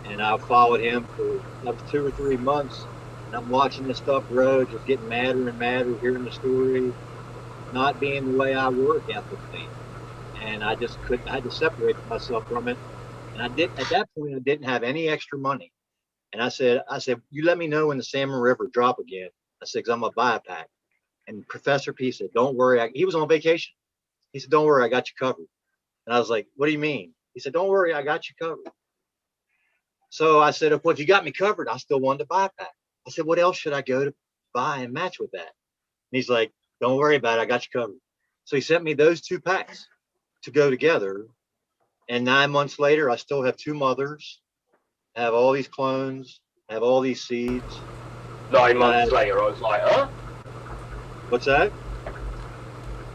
And I followed him for up to 2 or 3 months. And I'm watching this stuff grow, just getting madder and madder, hearing the story, not being the way I work ethically. And I just couldn't, I had to separate myself from it. And at that point, I didn't have any extra money. And I said, you let me know when the Salmon River drop again. I said, because I'm going to buy a pack. And Professor P said, don't worry. He was on vacation. He said, don't worry, I got you covered. And I was like, what do you mean? He said, don't worry, I got you covered. So I said, well, if you got me covered, I still wanted to buy a pack. I said, what else should I go to buy and match with that? And he's like, don't worry about it, I got you covered. So he sent me those 2 packs to go together. And 9 months later, I still have 2 mothers, have all these clones, have all these seeds. 9 months later, I was like, huh? What's that?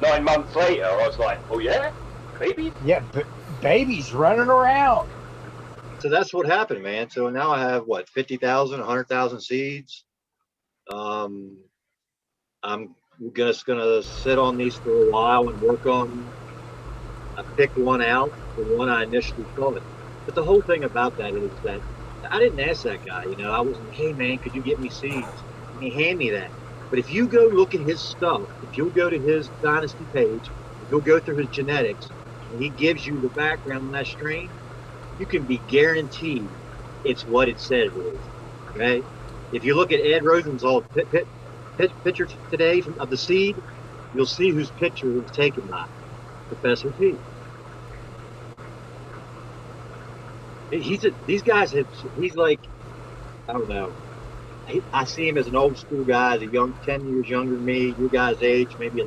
9 months later, I was like, oh yeah, babies? Yeah, babies running around. So that's what happened, man. So now I have what, 50,000, 100,000 seeds. I'm gonna sit on these for a while and work on. I picked one out, the one I initially thought. But the whole thing about that is that I didn't ask that guy. I wasn't, hey man, could you get me seeds? And he hand me that. But if you go look at his stuff, if you'll go to his Dynasty page, if you'll go through his genetics, and he gives you the background on that strain, you can be guaranteed it's what it says it is. Okay? If you look at Ed Rosenthal's picture today of the seed, you'll see whose picture was taken by Professor P. These guys he's like, I don't know. I see him as an old school guy, as 10 years younger than me, your guys' age, maybe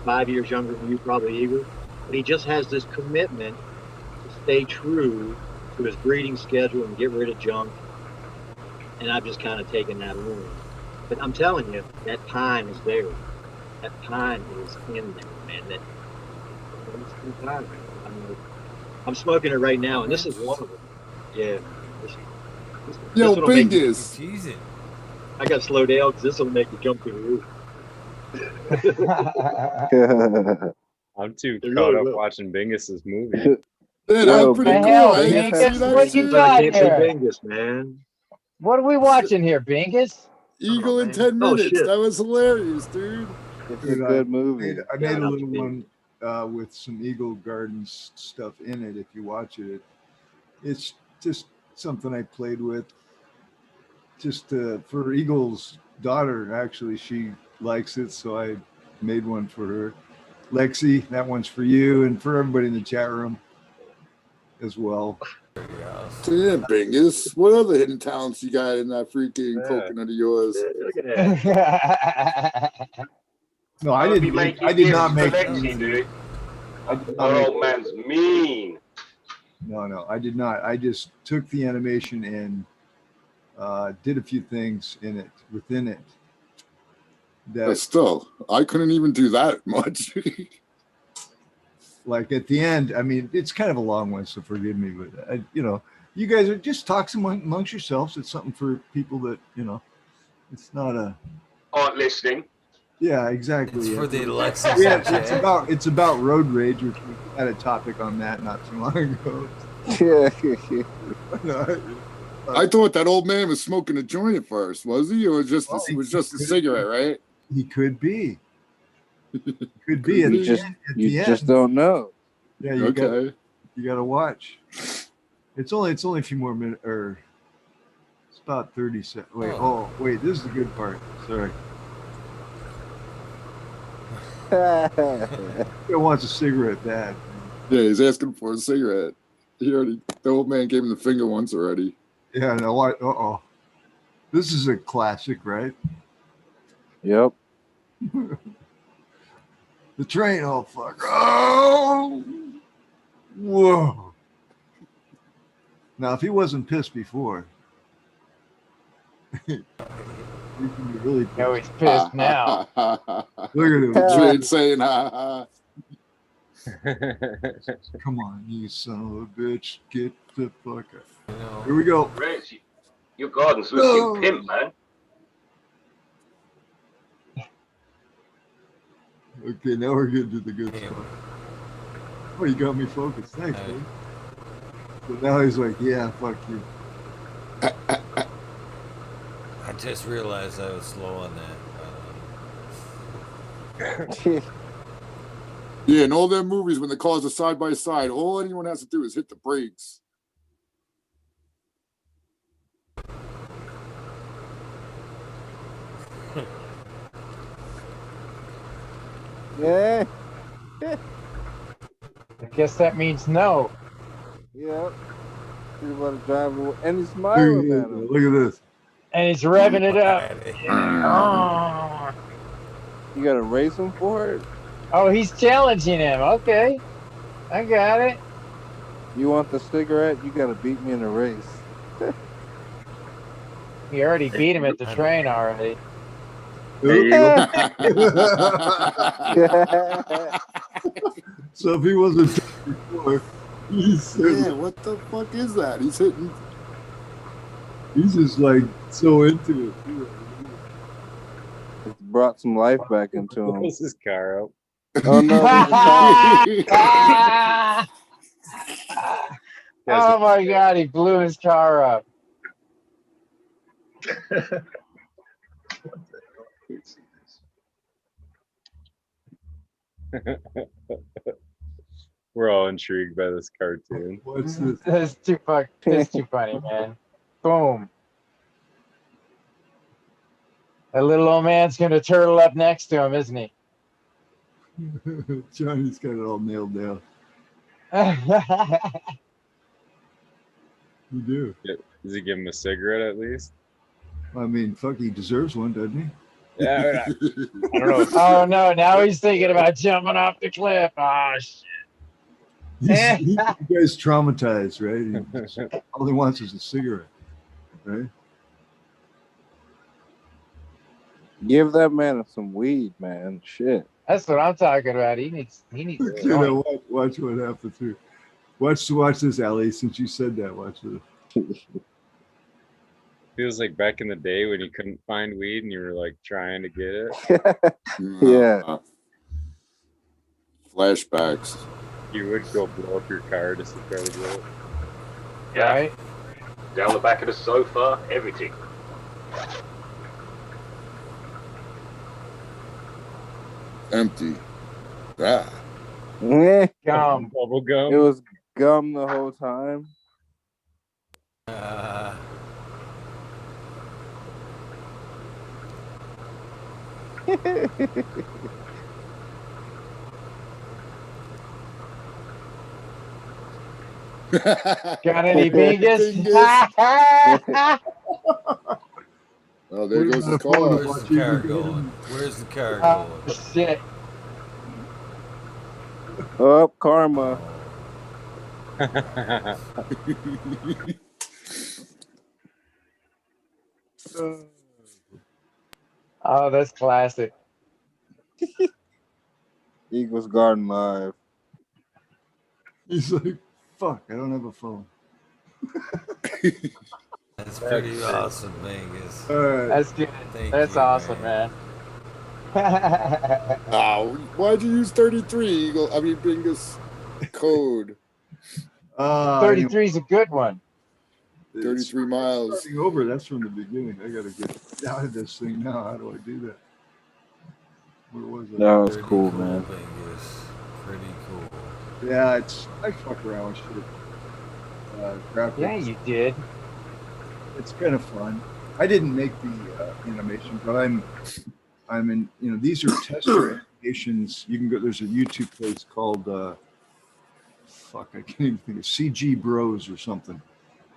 5 years younger than you, probably Eagle. But he just has this commitment to stay true to his breeding schedule and get rid of junk. And I've just kind of taken that on. But I'm telling you, that time is there. That time is in there, man. I'm smoking it right now, and this is one of them. Yeah. Yo, bingus. Cheesing. I got to slow down because this will make you jump through the roof. I'm too caught up watching Bingus's movie. Yeah, that was pretty cool. I didn't see that. What you got here? Bingus, man. What are we watching here, Bingus? Eagle in 10 minutes. That was hilarious, dude. It's a good movie. I made a little one with some Eagle Gardens stuff in it. If you watch it, it's just something I played with. Just for Eagle's daughter, actually, she likes it, so I made one for her. Lexi, that one's for you and for everybody in the chat room as well. Damn, Bingus. What other hidden talents you got in that freaking coconut of yours? Look at that. No, I did not make Lexi, dude. Our old man's mean. No, I did not. I just took the animation and did a few things within it. But still, I couldn't even do that much. Like at the end, I mean, it's kind of a long one, so forgive me, but you guys are just talking amongst yourselves. It's something for people that, it's not aren't listening. Yeah, exactly. It's for the Alexis. Yeah, it's about road rage, which we had a topic on that not too long ago. I thought that old man was smoking a joint at first, was he? Or it was just a cigarette, right? He could be. Could be. You just don't know. Yeah, you got to watch. It's only a few more minutes, or it's about 30 seconds. Wait, this is the good part. Sorry. He wants a cigarette, Dad. Yeah, he's asking for a cigarette. The old man gave him the finger once already. Yeah, no, what? This is a classic, right? Yep. The train, oh fuck. Oh, whoa. Now, if he wasn't pissed before, he can be really pissed. No, he's pissed now. Look at him. Train saying, ha ha. Come on, you son of a bitch. Get the fuck up. Here we go. Reg, your garden's looking pimp, man. Okay, now we're getting to the good stuff. Oh, you got me focused. Thanks, man. So now he's like, yeah, fuck you. I just realized I was slow on that. Yeah, in all their movies, when the cars are side by side, all anyone has to do is hit the brakes. Yeah. I guess that means no. Yep. He's about to drive away. And he's smiling at him. Look at this. And he's revving it up. You got to race him for it? Oh, he's challenging him. Okay. I got it. You want the cigarette? You got to beat me in a race. He already beat him at the train already. There you go. So if he wasn't before, he's what the fuck is that? He's hitting. He's just like so into it. It's brought some life back into him. Pulls his car up. Oh no! Oh my God! He blew his car up. We're all intrigued by this cartoon. What's this? That's too funny, man. Boom. That little old man's gonna turtle up next to him, isn't he? Johnny's got it all nailed down. You do. Does he give him a cigarette at least? I mean, fuck, he deserves one, doesn't he? Yeah, I don't know. Oh no! Now he's thinking about jumping off the cliff. Oh shit! You guys traumatized, right? All he wants is a cigarette, right? Give that man some weed, man. Shit. That's what I'm talking about. He needs. You know, watch what happens here. Watch this, Ali. Since you said that, watch this. Feels like back in the day when you couldn't find weed and you were like trying to get it. Yeah. Flashbacks. You would go blow up your car just to try to get it. Yeah. Right? Down the back of the sofa, everything. Empty. Ah. Gum. Bubble gum. It was gum the whole time. Got any bingus? Oh, there goes the car. Where's the car going? Where's the car Oh going? shit! Oh, karma. Oh, that's classic. Eagles Garden Live. He's like, fuck, I don't have a phone. That's pretty awesome, Vegas. All right. That's good. That's awesome, man. Oh, why'd you use 33 Eagle? I mean, Bingus code. 33 is a good one. 33 miles. Starting over, that's from the beginning. I gotta get out of this thing now. How do I do that? Where was it? That was cool, man. Vegas. Pretty cool. Yeah, I fuck around with shit. Graphics. Yeah, you did. It's kind of fun. I didn't make the animation, but I'm in. You know, these are tester animations. You can go. There's a YouTube place called fuck. I can't even think of CG Bros or something,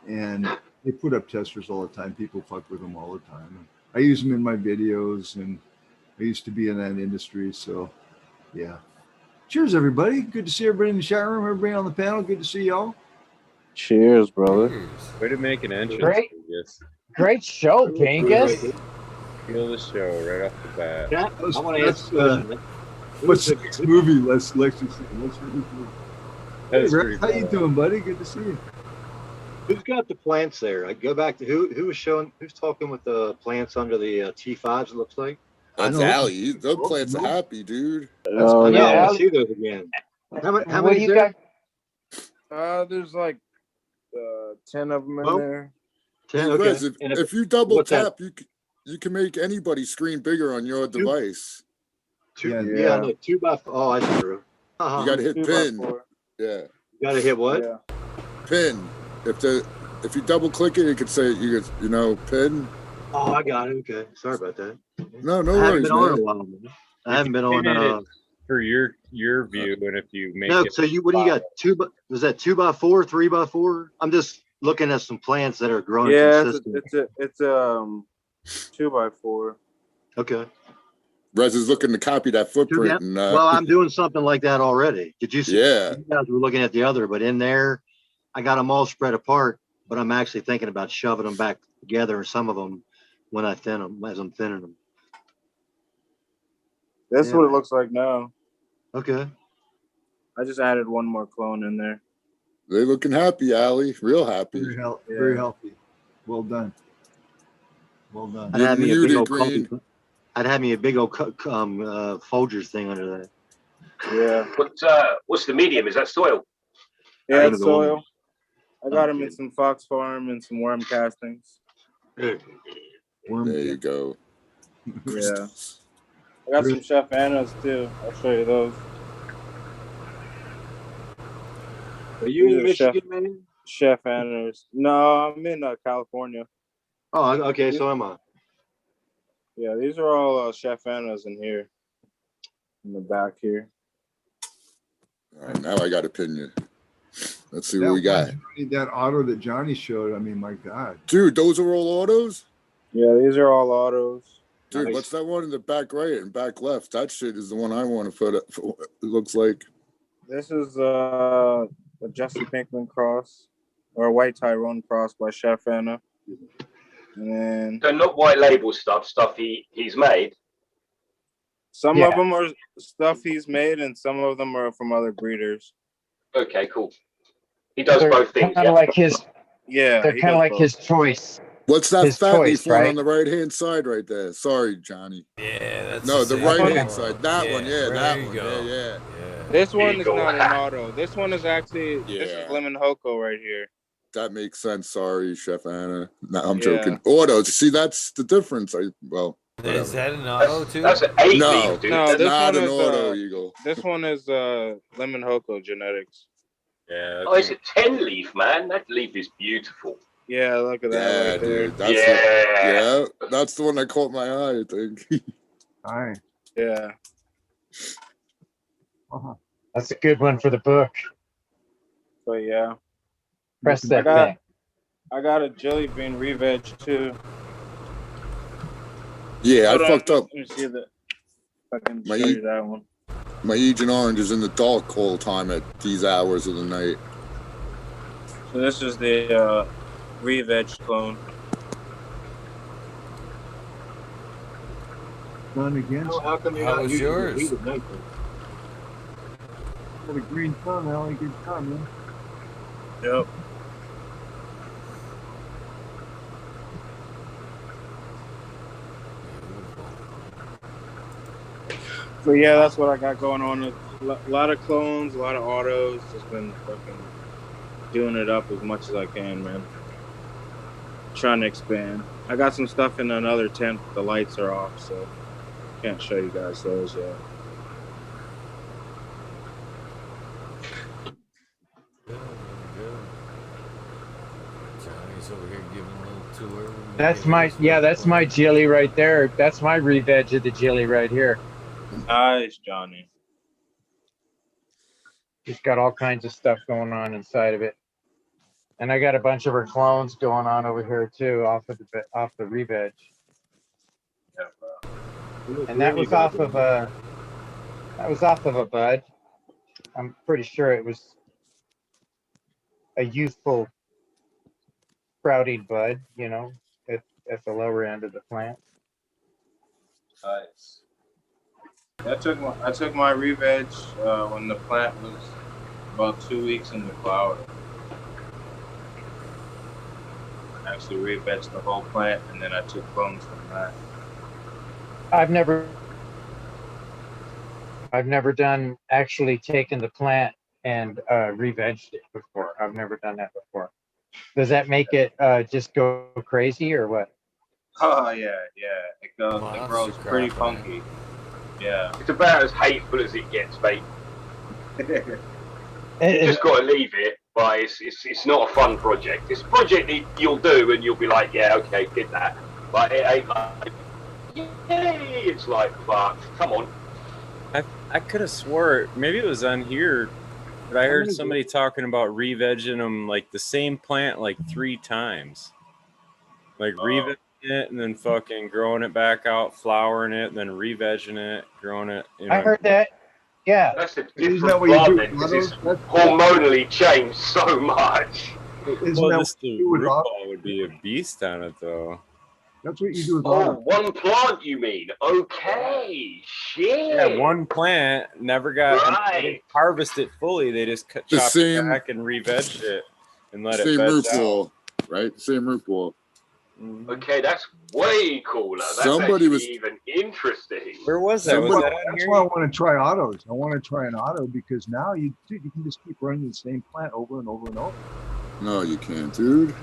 and they put up testers all the time. People fuck with them all the time. I use them in my videos, and I used to be in that industry. So, yeah. Cheers, everybody. Good to see everybody in the chat room. Everybody on the panel. Good to see y'all. Cheers, brother. Way to make an entrance. Great. Great show, Bingus. Feel the show right off the bat. Yeah, I want to ask. What's the next movie? Let's see. Hey, Rex, how you doing, buddy? Good to see you. Who's got the plants there? I go back to who's talking with the plants under the T5s. It looks like. That's Allie. Those plants are happy, dude. Oh, I know. yeah. I see those again. How What many do you there? got? There's like 10 of them in Oh. there. 10. Hey, Okay. Rez, if you double what's that? tap, you can make anybody's screen bigger on your device. Yeah. Yeah, no, 2x4. Oh, that's true. You got to hit 2 by pin. 4. Yeah, You got to hit what? Yeah. pin. If you double click it, it could say pin. Oh, I got it. Okay. Sorry about that. No I haven't worries, been on in man. a while, man. I haven't been on. for your view, and if you make No, it. so what do you got? Was that 2x4, 3x4? I'm just looking at some plants that are growing consistent. It's a 2x4. Okay. Rez is looking to copy that footprint. And, well, I'm doing something like that already. Did you see? Yeah. You guys were looking at the other, but in there, I got them all spread apart, but I'm actually thinking about shoving them back together, and some of them when I thin them, as I'm thinning them. That's what it looks like now. Okay. I just added one more clone in there. They're looking happy, Allie. Real happy. Very healthy. Well done. Well done. I'd have me a big old I'd have me a big old Folgers thing under that. Yeah. What's the medium? Is that soil? Yeah, it's soil. I got them in some Fox Farm and some worm castings. There you go. Yeah. I got some Chef Anna's too. I'll show you those. Are you in Michigan, man? Chef Anna's. No, I'm in California. Oh, okay. So am I. Yeah, these are all Chef Anna's in here. In the back here. All right, now I got to pin you. Let's see what we got. That auto that Johnny showed, I mean, my God. Dude, those are all autos? Yeah, these are all autos. Dude, Nice. what's that one in the back right and back left? That shit is the one I want to put up. It looks like. This is a Jesse Pinkman cross or a White Tyrone cross by Chef Anna. And then So not white label stuff he's made. some of them are stuff he's made and some of them are from other breeders. Okay, cool. He does both things. Kind of like his. Yeah. They're kind of like his choice. What's that His fat choice, leaf one right? on the right-hand side right there? Sorry, Johnny. Yeah, that's No, the same right-hand one. side. That one, yeah, there that you one. go. Yeah. This one is Eagle. not an auto. This one is actually this Yeah. is Lemon Hoko right here. That makes sense. Sorry, Chef Anna. No, I'm Yeah. joking. Autos. See, that's the difference. Is Whatever. that an auto too? That's an 8 No. leaf, dude. No, That's this not one an is auto, Eagle. This one is Lemon Hoko genetics. Yeah. Oh, it's a 10 leaf, man. That leaf is beautiful. Yeah, look at that Yeah, right there. dude. That's Yeah. that's the one that caught my eye, I think. All right. Yeah. That's a good one for the book. So yeah. Press that I got- thing. I got a jelly bean re-veg too. Yeah, Hold I on, fucked up. Let me see that. If I can My show you that one. My Agent Orange is in the dark all the time at these hours of the night. So this is the re-veg clone. Done again. How come you're How not was using yours? the heat at night, then? Got a green thumb, Allie. Good job, man. Yep. So yeah, that's what I got going on. A lot of clones, a lot of autos. Just been fucking doing it up as much as I can, man. Trying to expand. I got some stuff in another tent. The lights are off, so can't show you guys those yet. Johnny's over here giving a little tour. That's my jelly right there. That's my re-veg of the jelly right here. Nice, Johnny. She's got all kinds of stuff going on inside of it. And I got a bunch of her clones going on over here too, off the re-veg. And that was off of a bud. I'm pretty sure it was a youthful sprouting bud, you know, at the lower end of the plant. Nice. I took my re-veg when the plant was about 2 weeks in the flower. Actually re-vegged the whole plant, and then I took clones from that. I've never done actually taken the plant and re-vegged it before. I've never done that before. Does that make it just go crazy or what? Oh yeah. It grows pretty funky. Yeah. It's about as hateful as it gets, mate. You It- just got to leave it, but it's not a fun project. It's a project that you'll do and you'll be like, yeah, okay, did that. But it ain't like, yay! It's like, fuck, come on. I could have swore maybe it was on here, but I heard many somebody talking about re-vegging them like the same plant like 3 times. Like re-vegging it and then fucking growing it back out, flowering it, and then re-vegging it, growing it. You know, I heard that. Yeah. That's a Isn't different that what you plant do then, with because it's autos? hormonally changed so much. Isn't well, that this what you the do with root autos? ball would be a beast on it though. That's what you do with Oh, autos. one plant you mean? Okay, shit. Yeah, one plant never got they didn't Right. harvest it fully. They just The chopped it same back and re-vegged it and let it same veg root out. ball, right? Same root ball. Okay, that's way cooler. That's Somebody actually was- even interesting. Where was that? Was Somebody- that on That's here? why I want to try autos. I want to try an auto because now you can just keep running the same plant over and over and over. No, you can't, dude. It's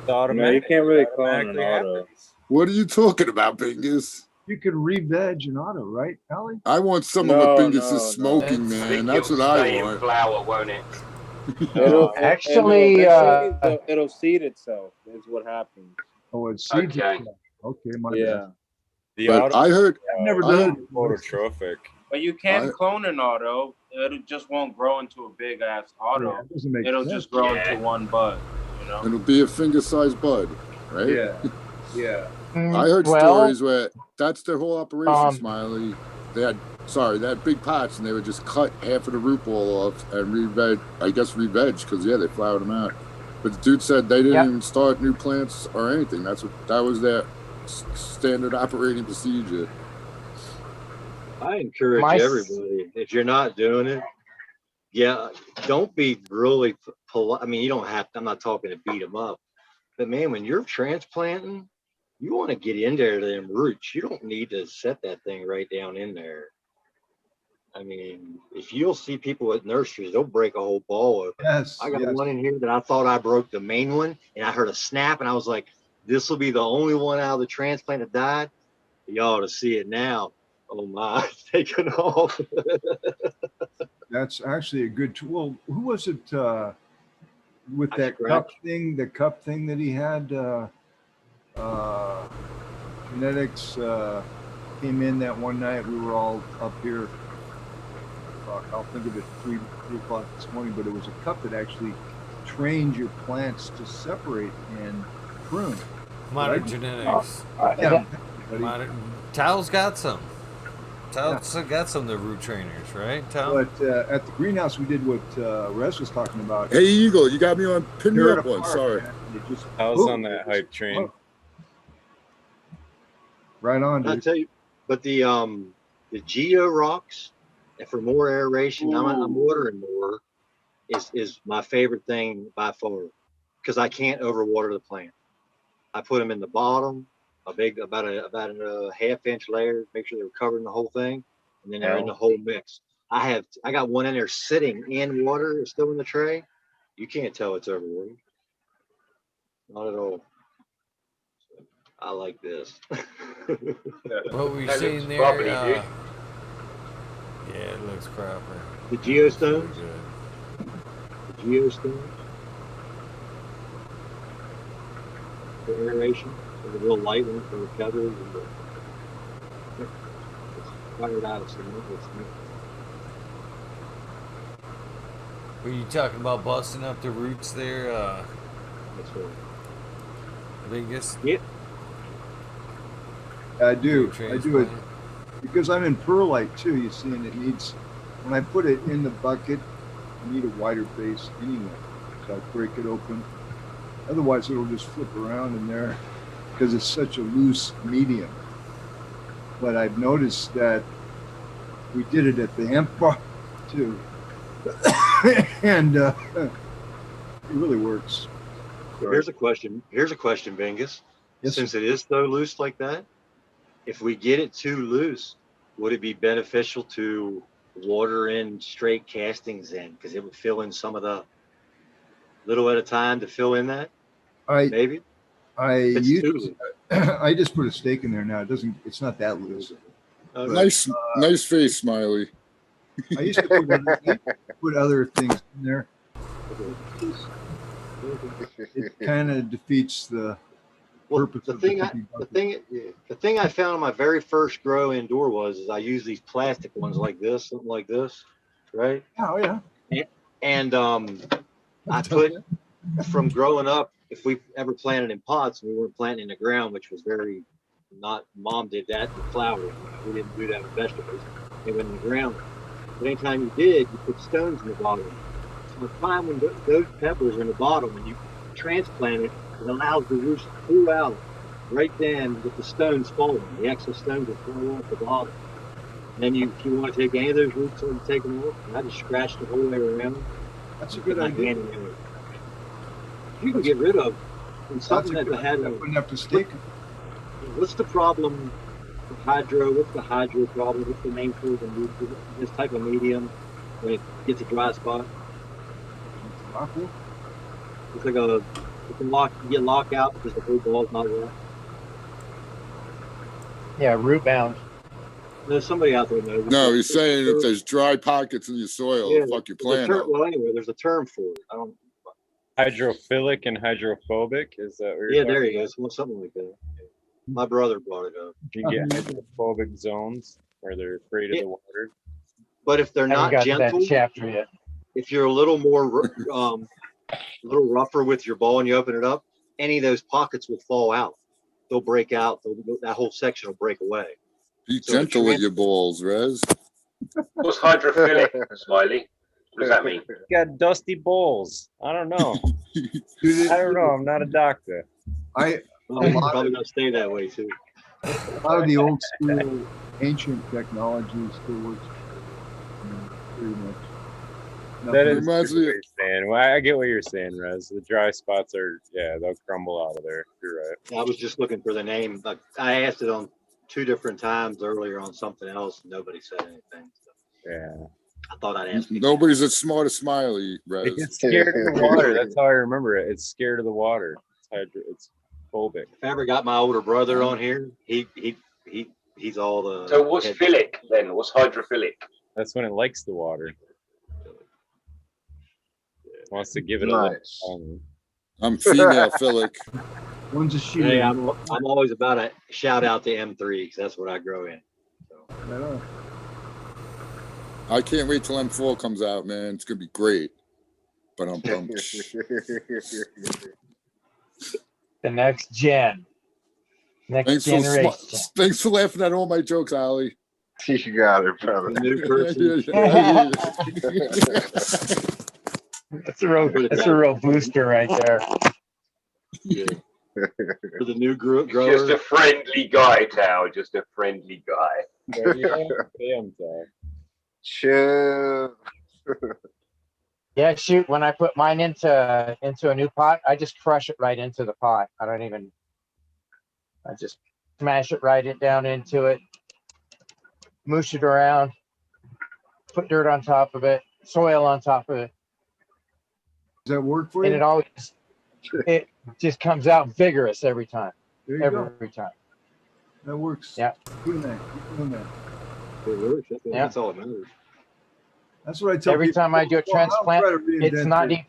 No, you automatic. can't really It clone an automatically auto. happens. What are you talking about, Bingus? You could re-veg an auto, right, Allie? I want some No, of what Bingus no, is smoking, no. I man. think That's it'll what stay I in want. flower, won't it? Actually, it'll seed itself. Is what happens. Oh, it's seeds. Okay. Okay, my Yeah, bad. The But auto I heard I've never I done heard- it. phototrophic. but you can I- clone an auto. It just won't grow into a big ass auto. Yeah, it doesn't make It'll sense. just grow Yeah. into one bud. You know. it'll be a finger-sized bud, right? Yeah, yeah. I heard well, stories where that's their whole operation, Um, Smiley. They had big pots and they would just cut half of the root ball off and re-veg because they flowered them out. But the dude said they didn't Yep. even start new plants or anything. That was their standard operating procedure. I encourage My- everybody, if you're not doing it, yeah, don't be really polite. I mean, you don't have to, I'm not talking to beat them up, but man, when you're transplanting, you want to get in there to them roots. You don't need to set that thing right down in there. I mean, if you'll see people at nurseries, they'll break a whole ball open. Yes. I got yes. one in here that I thought I broke the main one, and I heard a snap, and I was like, this will be the only one out of the transplant that died. Y'all ought to see it now. Oh my, it's taken off. That's actually a good tool. Who was it with I that scratched. cup thing? The cup thing that he had. Genetics came in that one night. We were all up here. Fuck, I'll think of it 3 o'clock this morning. But it was a cup that actually trained your plants to separate and prune. Modern Right. genetics. Yeah, Tal's got some. Tal's got some of the root trainers, right, Tal? but at the greenhouse, we did what Rez was talking about. Hey, Eagle, you got me on pin me Tear it up one. apart, Sorry. man. It just- I was on that hype train. Right on, I dude. tell you, but the Geo rocks, and for more aeration, I'm watering more, is my favorite thing by far, because I can't overwater the plant. I put them in the bottom, about a half-inch layer, make sure they're covering the whole thing, and then they're in the whole mix. I got one in there sitting in water, it's still in the tray. You can't tell it's overwatered. Not at all. I like this. What we That seeing looks there? bubbly, dude. Yeah, it looks proper. The Pretty geostones, good. the geostones, for aeration, the real light one for the feathers, and it's fired out of cement. Were you talking about busting up the roots there, That's what. Vegas? I do. I Transplant? do it because I'm in perlite too, you see, and it needs, when I put it in the bucket, I need a wider base anyway. So I break it open. Otherwise, it'll just flip around in there because it's such a loose medium. But I've noticed that we did it at the hemp bar too. And it really works. Here's a question, Bingus. Yes, Since it is so loose like that, if we get it too loose, would it be beneficial to water in straight castings in? Because it would fill in some of the little at a time to fill in that, maybe? It's too loose. I just put a steak in there now. It's not that loose. Okay. Nice face, Smiley. I used to put other things in there. It kind of defeats the Well, purpose the of thing cookie bucket. the thing I found on my very first grow indoor was I use these plastic ones like this, something like this, right? Oh yeah. And I put from growing up, if we ever planted in pots, we weren't planting in the ground, which was very not. Mom did that with flowers. We didn't do that with vegetables. They went in the ground. But anytime you did, you put stones in the bottom. So the time when those peppers are in the bottom and you transplant it, it allows the roots to pull out right then with the stones falling. The excess stones will fall off the bottom. And then if you want to take any of those roots and take them off, and I just scratch the whole way around. That's a good idea. You can get rid of something that had I wouldn't have to stake. What's the problem with hydro? What's the hydro problem? What's the name for this type of medium when it gets a dry spot? It's like you can get lock out because the whole ball's not wet. Yeah, root bound. There's somebody out there knows. No, he's saying if there's dry pockets in your soil, fuck your plant up. Well, anyway, there's a term for it. I don't. Hydrophilic and hydrophobic, is that what you're there he is. Well, something like that. My brother brought it up. You can get hydrophobic zones where they're afraid of the water. But if they're not gentle, chapter yet. If you're a little more a little rougher with your ball and you open it up, any of those pockets will fall out. They'll break out. That whole section will break away. Be gentle with your balls, Rez. What's hydrophilic, Smiley? What does that mean? You got dusty balls. I don't know. I don't know. I'm not a doctor. I'm probably gonna stay that way too. A lot of the old school, ancient technology still works. Pretty much. That is what you're saying. Well, I get what you're saying, Rez. The dry spots are, they'll crumble out of there. You're right. I was just looking for the name, but I asked it on 2 different times earlier on something else. And nobody said anything. So. Yeah. I thought I'd ask. Nobody's as smart as Smiley, Rez. It gets scared of the water. That's how I remember it. It's scared of the water. It's phobic. If I ever got my older brother on here, he's all the. So what's philic then? What's hydrophilic? That's when it likes the water. Wants to give it a little. I'm female philic. One's a shoe. Hey, I'm always about a shout out to M3 because that's what I grow in. So. I can't wait till M4 comes out, man. It's gonna be great. But I'm pumped. The next gen. Next generation. Thanks for laughing at all my jokes, Ali. You got it, brother. The new person. That's a real booster right there. Yeah. For the new grower. Just a friendly guy, Tao. Just a friendly guy. There you go. Damn, Tao. Chill. Yeah, shoot. When I put mine into a new pot, I just crush it right into the pot. I just smash it right down into it, moosh it around, put dirt on top of it, soil on top of it. Does that work for you? And it just comes out vigorous every time. Every time. That works. Yeah. Keep doing that. It works. That's all that matters. That's what I tell every people. time I do a transplant, it's not even.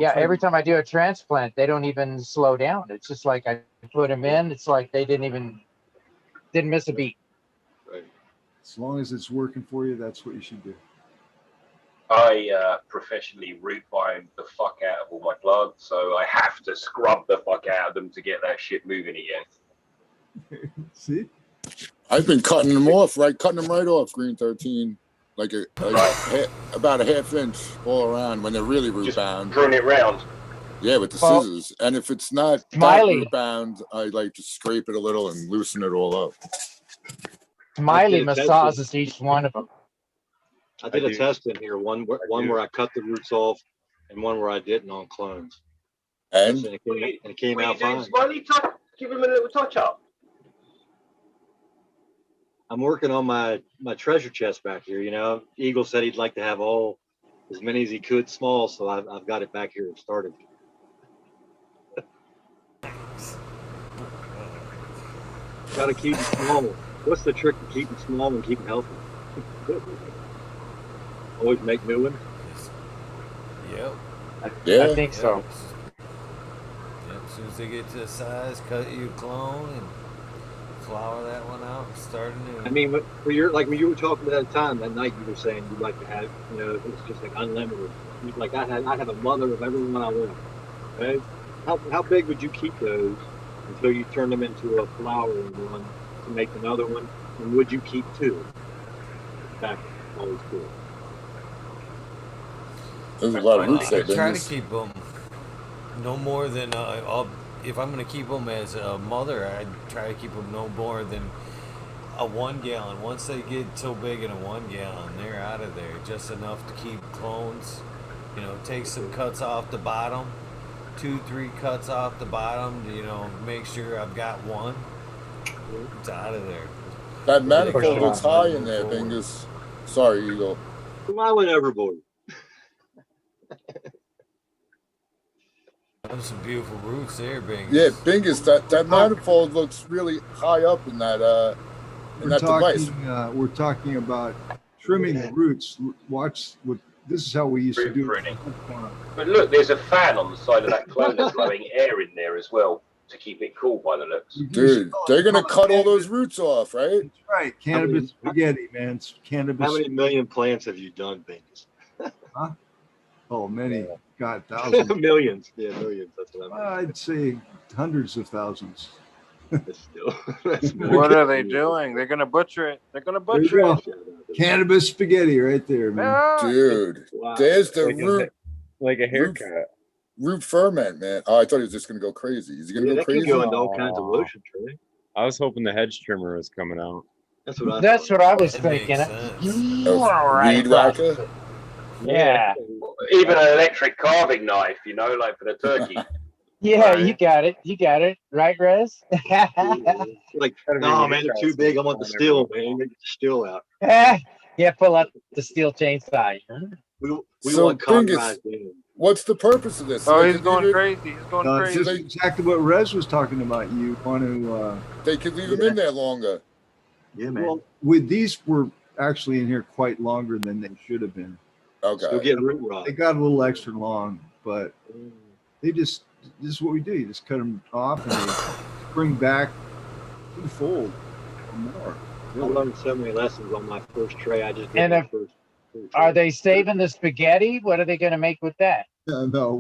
Every time I do a transplant, they don't even slow down. It's just like I put them in. It's like they didn't miss a beat. Right. As long as it's working for you, that's what you should do. I professionally root bind the fuck out of all my plants, so I have to scrub the fuck out of them to get that shit moving again. See? I've been cutting them off, cutting them right off, Green 13. About a half inch all around when they're really root bound. Prune it round. Yeah, with the scissors. And if it's not root bound, I like to scrape it a little and loosen it all up. Smiley massages each one of them. I did a test in here, one where I cut the roots off and one where I didn't on clones. And it came out fine. Smiley, give him a little touch up. I'm working on my treasure chest back here. You know, Eagle said he'd like to have as many as he could small, so I've got it back here started. Got to keep them small. What's the trick to keep them small and keep them healthy? Always make new ones. Yep. I think so. As soon as they get to the size, cut you a clone and flower that one out and start anew. I mean, when you're like when you were talking at the time that night, you were saying you'd like to have, it's just like unlimited. You're like I have a mother of everyone I want. Okay, how big would you keep those until you turn them into a flowering one to make another one? And would you keep two? Back always cool. There's a lot of roots I there. try to keep them no more than if I'm going to keep them as a mother, I try to keep them no more than a 1 gallon. Once they get so big in a 1 gallon, they're out of there. Just enough to keep clones. Take some cuts off the bottom, 2-3 cuts off the bottom. Make sure I've got one. It's out of there. That manifold looks high in there, Bingus. Sorry, Eagle. I went overboard. Some beautiful roots there, Bingus. Yeah, Bingus. That manifold looks really high up in that device. We're talking about trimming the roots. Watch what. This is how we used to do pruning. But look, there's a fan on the side of that clone that's blowing air in there as well to keep it cool by the looks. Dude, they're gonna cut all those roots off, right? That's right. Cannabis spaghetti, man. It's cannabis. How many million plants have you done, Bingus? Huh? Oh, many. God, thousands. Millions. Yeah, millions. That's what I mean. I'd say hundreds of thousands. What are they doing? They're gonna butcher it. They're gonna butcher it. Cannabis spaghetti right there, man. Dude, there's the root. Like a haircut. Root ferment, man. Oh, I thought he was just gonna go crazy. Is he gonna go crazy? Can go into all kinds of lotion, Trey. I was hoping the hedge trimmer was coming out. That's what I was thinking. Weed whacker. Yeah. Even an electric carving knife, like for the turkey. Yeah, right. You got it. Right, Rez? Like, no, man, they're too big. I want the steel, man. Get the steel out. Yeah, pull out the steel chainsaw. We want Bingus, what's the purpose of this? Oh, he's going crazy. He's going crazy. This is exactly what Rez was talking about. You want to... they could leave them in there longer. Yeah, man. Well, with these, we're actually in here quite longer than they should have been. Okay. Still getting root rot. They got a little extra long, but they just... This is what we do. You just cut them off and they spring back to the fold or more. Really. I learned so many lessons on my first tray. I just did and my first tray. Are they saving the spaghetti? What are they going to make with that? No,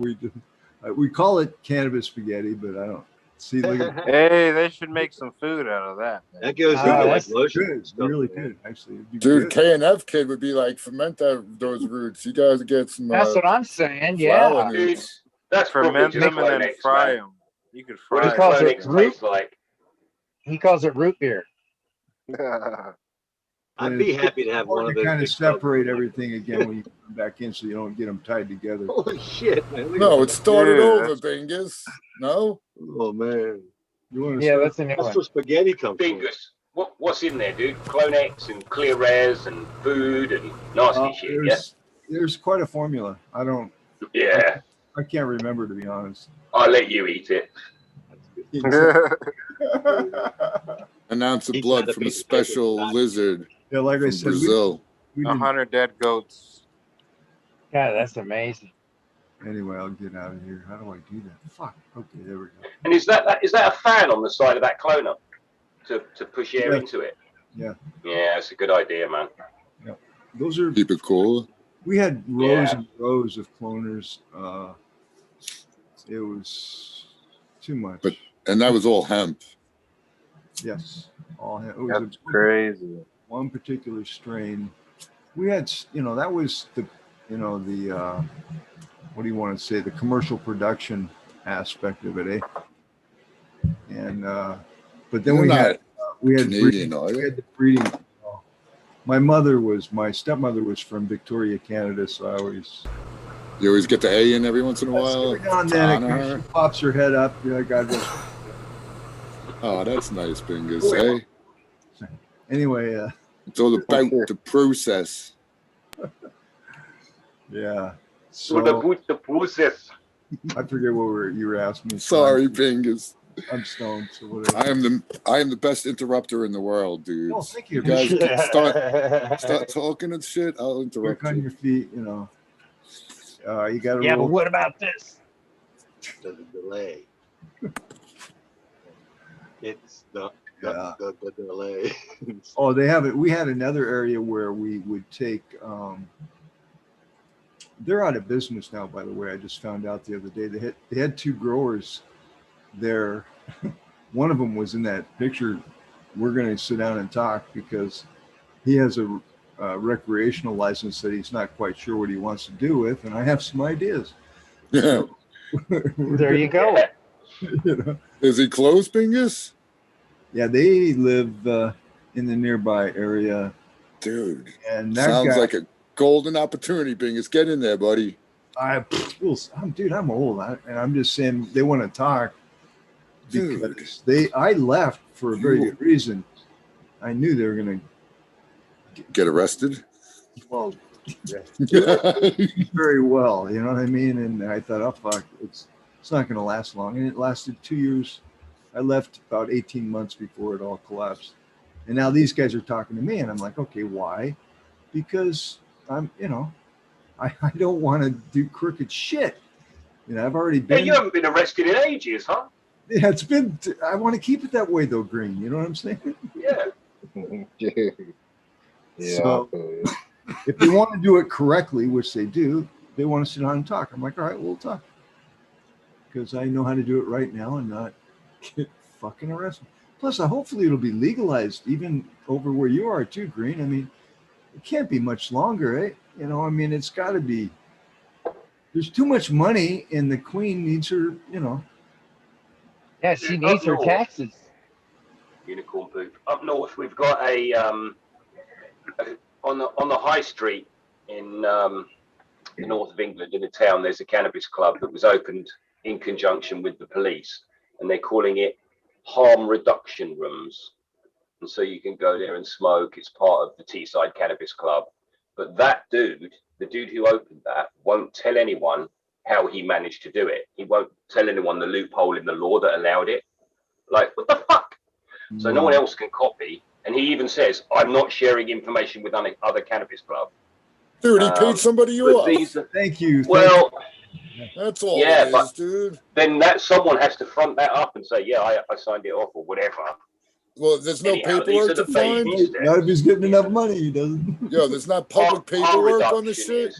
we call it cannabis spaghetti, but I don't see. Hey, they should make some food out of that. Man. That goes into like lotion. Good. Stuff, really good, actually. Dude, K&F kid would be like, ferment those roots. You guys get some. That's what I'm saying. Yeah. Dude, that's ferment them and then fry them. You could fry he calls it root. Like. He calls it root beer. I'd be happy to have one of those. Kind of separate everything again when you come back in, so you don't get them tied together. Holy shit, man! No, it started over, Bingus. No. Oh man. That's a new one. That's where spaghetti comes Bingus. What's in there, dude? Clonex and clear rares and food and nasty shit. Yeah. There's quite a formula. I don't. Yeah. I can't remember, to be honest. I'll let you eat it. An ounce of blood from a special lizard. Yeah, like I said, Brazil. 100 dead goats. God, that's amazing. Anyway, I'll get out of here. How do I do that? Fuck. Okay, there we go. And is that a fan on the side of that cloner to push air into it? Yeah. Yeah, it's a good idea, man. Yeah. Those are keep it cool. We had rows and rows of cloners. It was too much. And that was all hemp. Yes, all hemp. It was That's crazy. One particular strain. We had, that was the, what do you want to say? The commercial production aspect of it, eh? And but then we had Canadian, we had the breeding. My stepmother was from Victoria, Canada, so you always get the A in every once in a while. Every now and then, she pops her head up. Yeah, God bless. Oh, that's nice, Bingus. Hey. Anyway, it's all about the process. Yeah. So the process. I forget what you were asking me. Sorry, Bingus. I'm stoned. So whatever. I am the best interrupter in the world, dude. Oh, thank you. You guys can start talking and shit. I'll interrupt on your feet, You got to. Yeah, but what about this? There's a delay. It's the Yeah. the delay. Oh, they have it. We had another area where we would take. They're out of business now, by the way. I just found out the other day. They had two growers there. One of them was in that picture. We're going to sit down and talk because he has a recreational license that he's not quite sure what he wants to do with, and I have some ideas. Yeah. There you go. You know? Is he close, Bingus? Yeah, they live in the nearby area. Dude, and that sounds guy, like a golden opportunity, Bingus. Get in there, buddy. Dude, I'm old, and I'm just saying they want to talk because Dude. I left for a very good reason. I knew they were going to get arrested. Well, very well, you know what I mean? And I thought, oh fuck, it's not going to last long, and it lasted 2 years. I left about 18 months before it all collapsed, and now these guys are talking to me, and I'm like, okay, why? Because I'm, I don't want to do crooked shit. I've already been. Yeah, you haven't been arrested in ages, huh? Yeah, it's been. I want to keep it that way, though, Green. You know what I'm saying? Yeah. Yeah. So, if they want to do it correctly, which they do, they want to sit down and talk. I'm like, all right, we'll talk, because I know how to do it right now and not get fucking arrested. Plus, hopefully, it'll be legalized even over where you are too, Green. I mean, it can't be much longer, eh? It's got to be. There's too much money, and the Queen needs her. Yeah, she needs her taxes. Unicorn poop. Up north, we've got a on the high street in the north of England, in a town. There's a cannabis club that was opened in conjunction with the police, and they're calling it harm reduction rooms. And so you can go there and smoke. It's part of the Teesside Cannabis Club. But that dude, the dude who opened that, won't tell anyone how he managed to do it. He won't tell anyone the loophole in the law that allowed it. Like, what the fuck? So no one else can copy. And he even says, I'm not sharing information with other cannabis clubs. Dude, he paid somebody off. Thank you. Well, that's all yeah, it is, but dude. Then someone has to front that up and say, yeah, I signed it off or whatever. Well, there's no paperwork to find. Not if he's getting enough money, he doesn't. Yo, there's not public paperwork on this shit.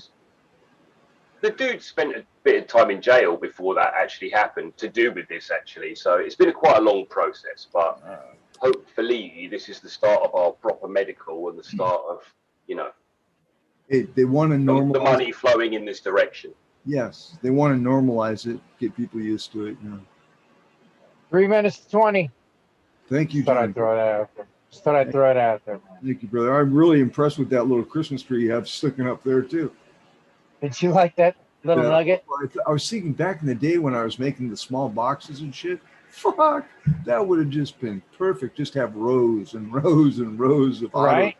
The dude spent a bit of time in jail before that actually happened to do with this, actually. So it's been quite a long process, but hopefully this is the start of our proper medical and the start of, They want to normalize the money flowing in this direction. Yes, they want to normalize it, get people used to it. 3 minutes 20. Thank you, Thought John. I'd throw it out there. Just thought I'd throw it out there. Thank you, brother. I'm really impressed with that little Christmas tree you have sticking up there too. Did you like that little nugget? I was thinking back in the day when I was making the small boxes and shit. Fuck, that would have just been perfect. Just have rows and rows and rows of right.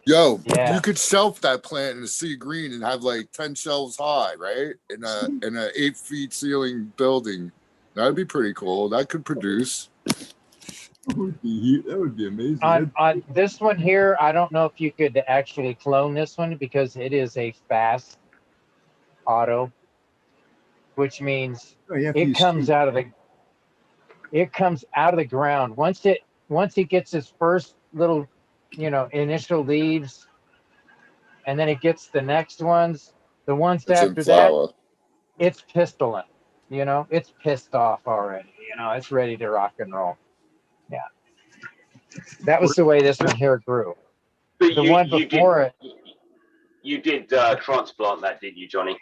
Yo, yeah. you could shelf that plant in a sea green and have like 10 shelves high, right? In a 8 feet ceiling building. That'd be pretty cool. That could produce. That would be amazing. On this one here, I don't know if you could actually clone this one because it is a fast auto, which means it comes out of the ground. Once it gets its first little, initial leaves, and then it gets the next ones, the ones after that, it's pistoling. It's pissed off already. It's ready to rock and roll. Yeah. That was the way this one here grew. But the one before it. You did transplant that, didn't you, Johnny?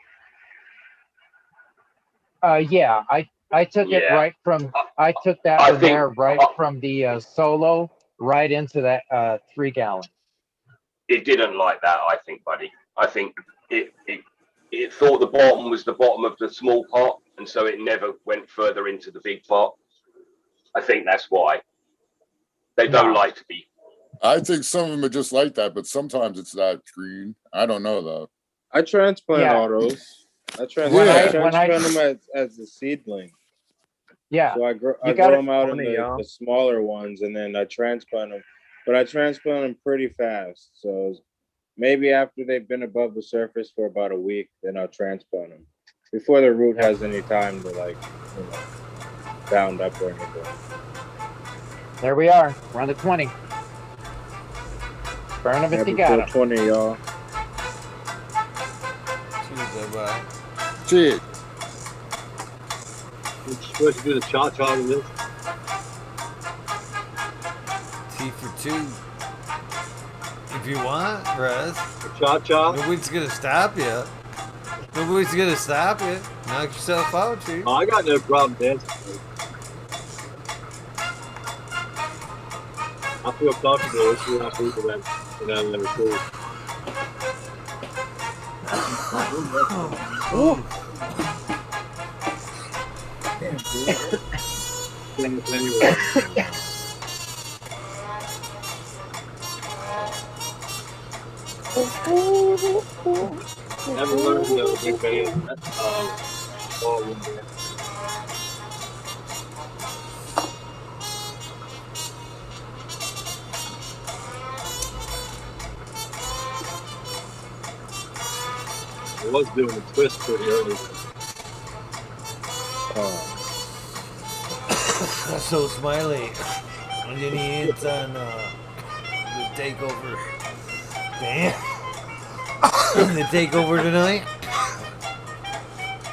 Yeah, I took it right from. I took that one there right from the solo right into that 3 gallon. It didn't like that, I think, buddy. I think it thought the bottom was the bottom of the small pot, and so it never went further into the big pot. I think that's why. They don't like to be. I think some of them are just like that, but sometimes it's that green. I don't know, though. I transplant autos. I transplant them as a seedling. Yeah. So I grow them out in the smaller ones, and then I transplant them. But I transplant them pretty fast. So maybe after they've been above the surface for about a week, then I'll transplant them. before the root has any time to like, you know, bound up or anything. There we are. We're on the 20. Burn them if you got them. 420, y'all. Shit. You're supposed to do the cha-cha with this. T for 2. If you want, Rez. Cha-cha. Nobody's gonna stop you. Nobody's gonna stop you. Knock yourself out, Chief. Oh, I got no problem dancing. I feel comfortable with you. I feel that, you know, never cool. Anyway. Never learned the big band. That's ballroom dance. I was doing a twist pretty early. So Smiley, any hints on the takeover? Damn. The takeover tonight?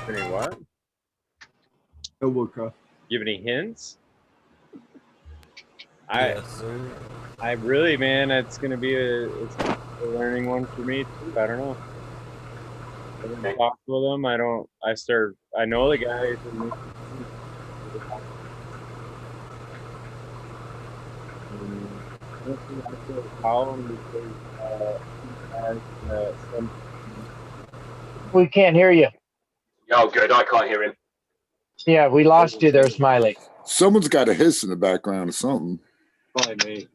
Any what? Elbow cuff. You have any hints? Yes, sir. I really, man, it's gonna be a learning one for me too. I don't know. I haven't talked with him. I know the guy. We can't hear you. Oh, good. I can't hear him. Yeah, we lost you there, Smiley. Someone's got a hiss in the background or something. Probably me.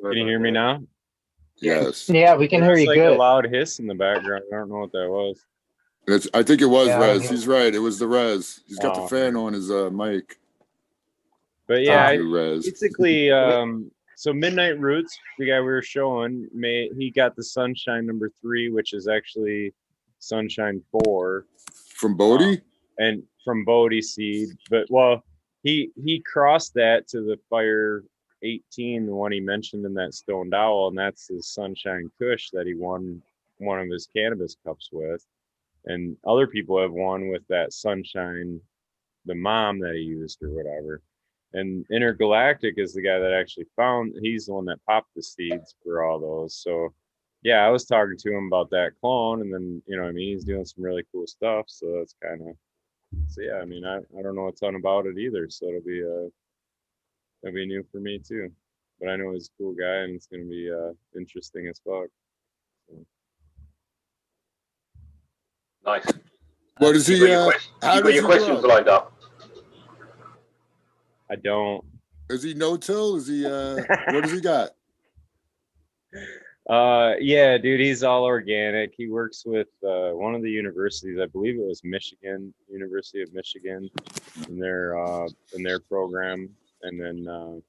Can you hear me now? Yes. Yeah, we can hear you like good. a loud hiss in the background. I don't know what that was. I think it was Yeah, Rez. yeah. He's right. It was the Rez. He's got the Oh. fan on his mic. But yeah, Thank you, Rez. basically, so Midnight Roots, the guy we were showing, he got the Sunshine number 3, which is actually Sunshine 4 From Bodie? and from Bodie seed. But well, he crossed that to the Fire 18, the one he mentioned in that Stoned Owl, and that's his Sunshine Kush that he won one of his cannabis cups with. And other people have won with that Sunshine, the mom that he used or whatever. And Intergalactic is the guy that actually he's the one that popped the seeds for all those. So yeah, I was talking to him about that clone, and then, you know what I mean, he's doing some really cool stuff. So that's kind of, so yeah, I mean, I don't know a ton about it either. So it'll be new for me too. But I know he's a cool guy, and it's going to be interesting as fuck. So. Nice. What is he? You got your questions lined up. I don't. Is he no-till? Is he? What does he got? Yeah, dude, he's all organic. He works with one of the universities, I believe it was University of Michigan, in their program, and then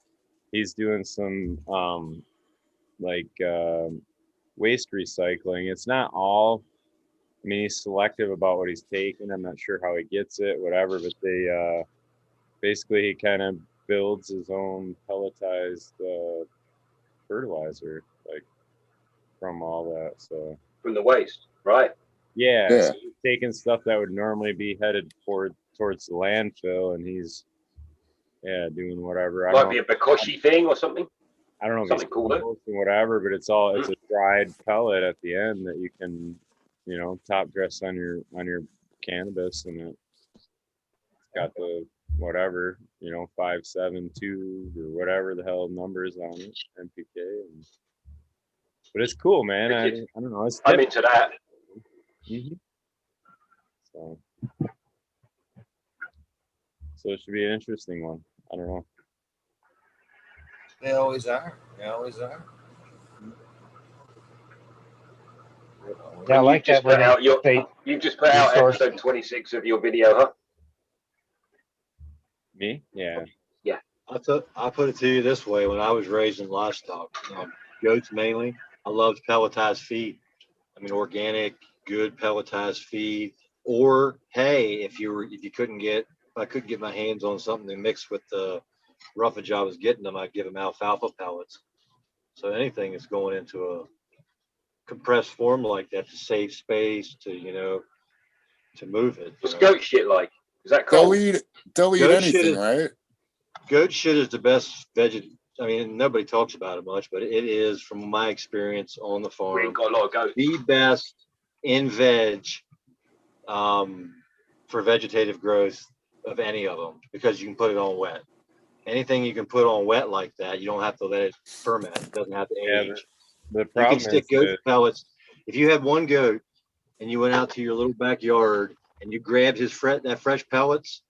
he's doing some waste recycling. It's not all. I mean, he's selective about what he's taking. I'm not sure how he gets it, whatever, but they basically he kind of builds his own pelletized fertilizer, like from all that. So From the waste, right? yeah. Yeah. So he's taking stuff that would normally be headed towards the landfill, and he's doing whatever. Might be a Bakoshi thing or something. I don't know if Something it's cooler. and whatever, but it's a dried pellet at the end that you can, you know, top dress on your cannabis, and it's got the whatever, you know, 572 or whatever the hell numbers on it, MPK, but it's cool, man. I don't know. I'm into that. Mm-hmm. So it should be an interesting one. I don't know. They always are. They always are. Yeah, I like that. You just put out episode 26 of your video, huh? Me? Yeah. Yeah. I put it to you this way: when I was raising livestock, goats mainly, I loved pelletized feed. I mean, organic, good pelletized feed. Or hey, if I couldn't get my hands on something to mix with the roughage I was getting them, I'd give them alfalfa pellets. So anything that's going into a compressed form like that to save space, to move it. What's goat shit like? Is that cold? They'll eat Goat anything, right? Goat shit is the best I mean, nobody talks about it much, but it is, from my experience on the We farm, ain't got a lot of goats. the best in veg for vegetative growth of any of them, because you can put it on wet. Anything you can put on wet like that, you don't have to let it ferment. It doesn't have to age. The You problem can stick is goat that pellets. If you had one goat and you went out to your little backyard and you grabbed that fresh pellets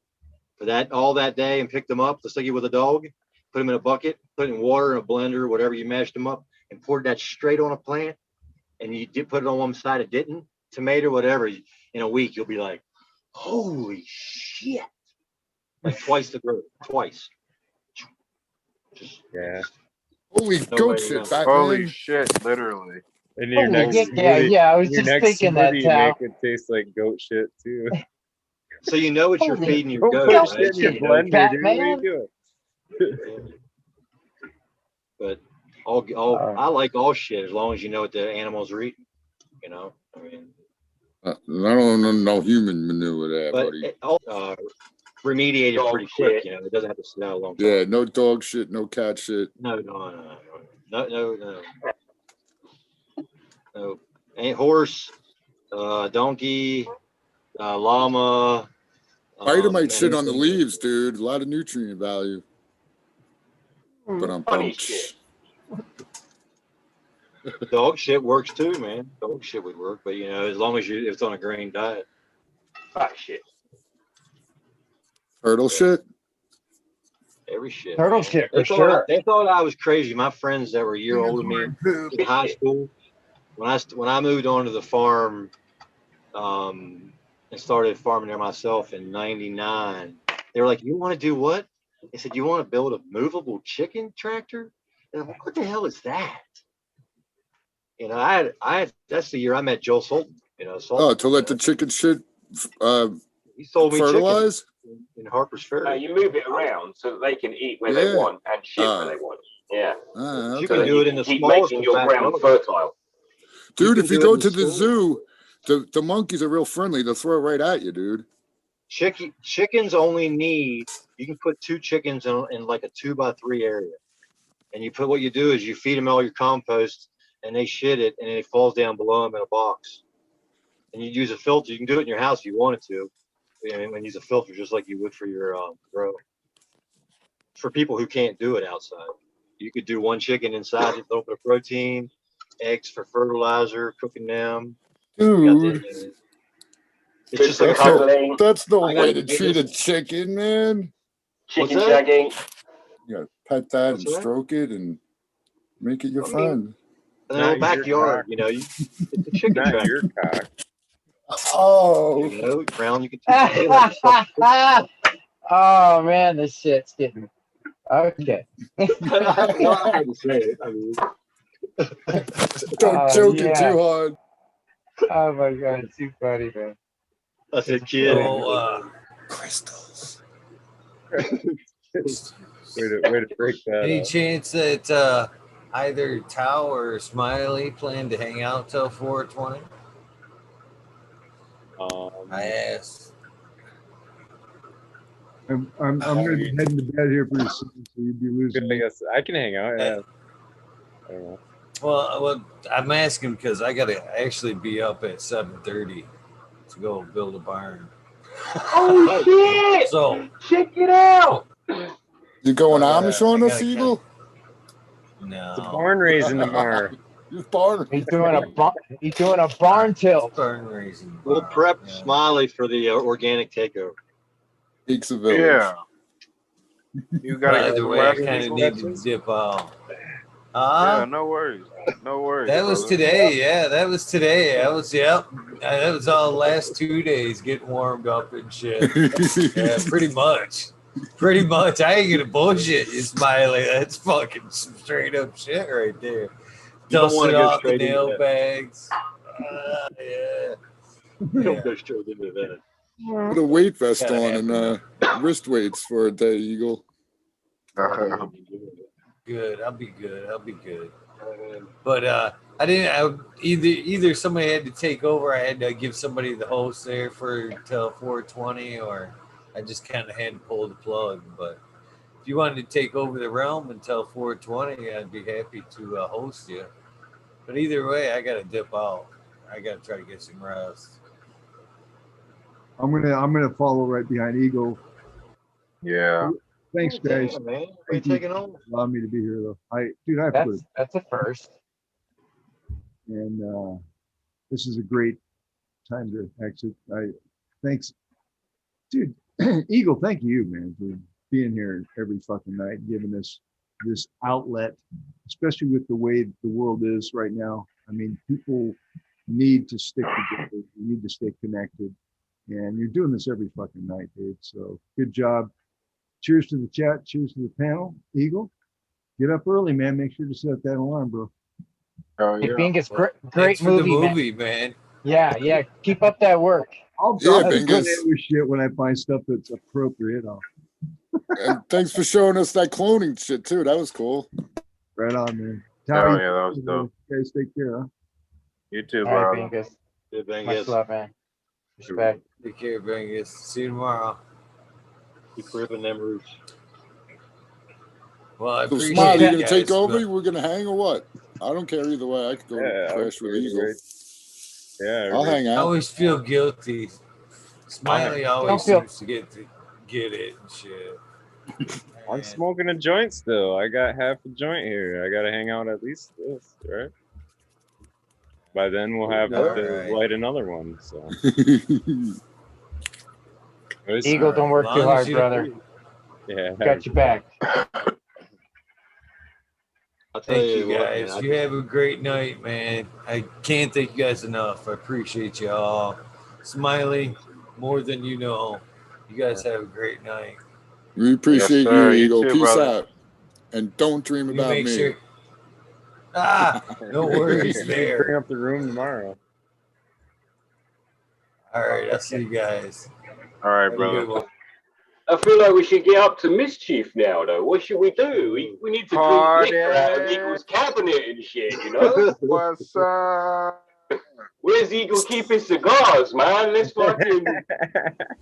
for all that day and picked them up, just like you with a dog, put them in a bucket, put it in water in a blender, whatever, you mashed them up and poured that straight on a plant, and you did put it on one side, it didn't, tomato, whatever, in a week, you'll be like, holy shit. Like twice the growth, twice. yeah. Holy No goat way shit, around it. Batman. Holy shit, literally. And your Holy next shit, smoothie, yeah, I was your just next thinking that, smoothie you Tal. make it taste like goat shit too. So you know what you're Holy feeding your Don't goat, put goat right? shit in your shit, blender, dude. Batman. What are you doing? But I like all shit as long as you know what the animals are eating. I mean, I don't know no human manure with that, but buddy. it all remediated Dog pretty quick. shit. It doesn't have to sit out a long time. Yeah, no dog shit, no cat shit. No. Ain't horse, donkey, llama. Itemite shit on the anything. leaves, dude. A lot of nutrient value. But I'm Funny shit. Dog shit works too, man. Dog shit would work, but as long as it's on a grain diet. Fat shit. Turtle shit. Every shit. Turtle man. shit They for sure. They thought I was crazy. My friends that were a year older than me in high school, when I moved onto the farm, and started farming there myself in '99, they were like, "You want to do what?" They said, "You want to build a movable chicken tractor?" And I'm like, "What the hell is that?" I had that's the year I met Joel Sultan. Oh, to let the chicken shit he sold me fertilize? chicken in Harper's Ferry. You move it around so that they can eat where they want and shit where they want. Yeah. You Okay. can do it in the keep smallest making your ground backyard. fertile. Dude, can if you do it go in to the the zoo, the monkeys are real friendly. They'll throw it right at you, dude. Chickens only need, you can put 2 chickens in like a 2x3 area. And what you do is you feed them all your compost and they shit it and it falls down below them in a box. And you use a filter. You can do it in your house if you wanted to. And use a filter just like you would for your grow. For people who can't do it outside, you could do 1 chicken inside, a little bit of protein, eggs for fertilizer, cooking them. Dude. It's just like a that's no way to treat a chicken, man. Chicken shagging. You gotta pet that and stroke it and make it your friend. In a backyard, it's a chicken Not tractor. your cock. Oh. Brown, you can Oh man, this shit's getting okay. I had to say it. I mean, don't joke it too hard. Oh my god, it's too funny, man. I said, kid. Crystals. Way to break that Any up. chance that either Tao or Smiley plan to hang out till 4:20? I asked. I'm gonna be heading to bed here pretty soon, so you'd be losing. I guess I can hang out. Yeah. I don't know. Well, I'm asking because I gotta actually be up at 7:30 to go build a barn. Oh shit! So check it out. You going Amish on us, Eagle? No. It's a barn raising tomorrow. He's doing a barn tilt. Barn raising. We'll prep Smiley for the organic takeover. Peaks of Village. Yeah. You gotta By get the the way, I last kind of need to dip out. Yeah, no worries. No worries. That was brother. today. Yeah, that was today. That was all the last 2 days getting warmed up and shit. Yeah, pretty much. Pretty much. I ain't gonna bullshit you, Smiley. That's fucking some straight up shit right there. You don't wanna Dusted go off the straight into nail that. bags. Yeah. Don't go straight into that. Put a weight vest Gotta on have and wrist weights for a day, Eagle. Good. I'll be good. I'll be good. But I didn't. Either somebody had to take over. I had to give somebody the host there for till 4:20, or I just kind of had to pull the plug. But if you wanted to take over the realm until 4:20, I'd be happy to host you. But either way, I gotta dip out. I gotta try to get some rest. I'm gonna follow right behind Eagle. Yeah. Thanks, guys. Damn, man. Thank You you taking on? for allowing me to be here, though. I That's a first. and this is a great time to exit. Thanks, dude. Eagle, thank you, man, for being here every fucking night, giving us this outlet, especially with the way the world is right now. I mean, people need to stick together. You need to stay connected, and you're doing this every fucking night, dude. So good job. Cheers to the chat. Cheers to the panel. Eagle, get up early, man. Make sure to set that alarm, bro. Oh Hey, yeah. Bingus, great Thanks for the movie, movie, man. Yeah. Keep up that work. I'll Yeah, put Bingus. in with shit when I find stuff that's appropriate. And thanks for showing us that cloning shit too. That was cool. Right on, man. Oh Tommy, yeah, that was dope. you guys take care, huh? You too, All right, bro. Bingus. Good, Much Bingus. love, man. Respect. Take care, Bingus. See you tomorrow. Keep ripping them roots. Well, I So appreciate Smiley, you it, gonna take guys, over? but- We're gonna hang or what? I don't care either way. I could go Yeah, to crash with Eagle. Yeah, I'll hang I out. always feel guilty. Smiley always Don't feel- seems to get it and shit. I'm Man. smoking a joint still. I got half a joint here. I gotta hang out at least this, right? By then we'll have All to right. light another one. So Eagle, don't work Long too as hard, you- brother. yeah, Got your back. I'll tell Thank you you, what, guys. man, You have a great night, man. I can't thank you guys enough. I appreciate you all. Smiley, more than you know. You guys have a great night. We appreciate Yes, sir. you, You Eagle. too, Peace brother. out. And don't dream You about make me. sure. No worries Bring there. up the room tomorrow. All right, I'll see you guys. All right, Have a good brother. one. I feel like we should get up to mischief now, though. What should we do? We need to Party. drink liquor out of Eagle's cabinet and shit, you know? What's up? Where's Eagle keeping cigars, man? Let's fucking,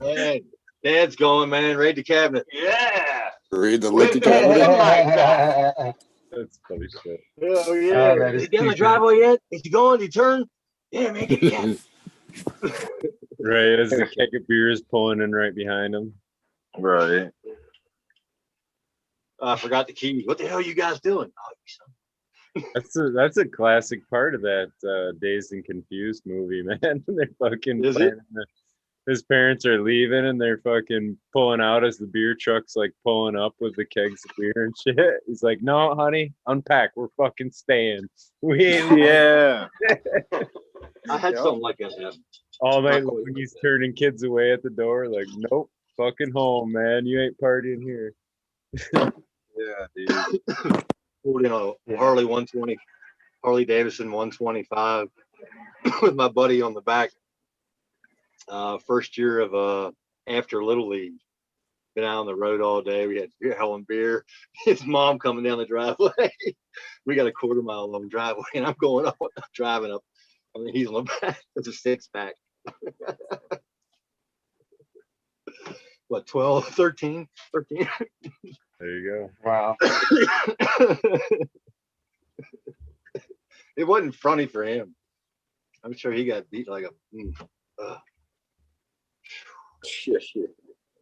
Man, Dad's going, man. Raid the cabinet. yeah. Read the Where's liquor the cabinet. ring light at? That's funny shit. Oh, yeah. that is Is he down the too driveway yet? Is he going? Did he turn? Yeah, man, get the cabinet. Right as the keg of beer is pulling in right behind him. Right. I forgot the keys. What the hell are you guys doing? Oh, you son. That's a classic part of that Dazed and Confused movie, man. They're fucking Is it? planning his parents are leaving and they're fucking pulling out as the beer truck's like pulling up with the kegs of beer and shit. He's like, "No, honey, unpack. We're fucking staying. We ain't Yeah. I had something like that happen. all night Not quite long." like He's that. turning kids away at the door, like, "Nope, fucking home, man. You ain't partying here." Yeah, dude. Pulled in a Harley 120, Harley Davidson 125 with my buddy on the back. First year of after Little League. Been out on the road all day. We had hell and beer. His mom coming down the driveway. We got a 1/4 mile long driveway, and I'm going up, driving up. I mean, he's on the back. It's a 6-pack. What, 12, 13? There you go. Wow. It wasn't funny for him. I'm sure he got beat like a. Shit. Yeah,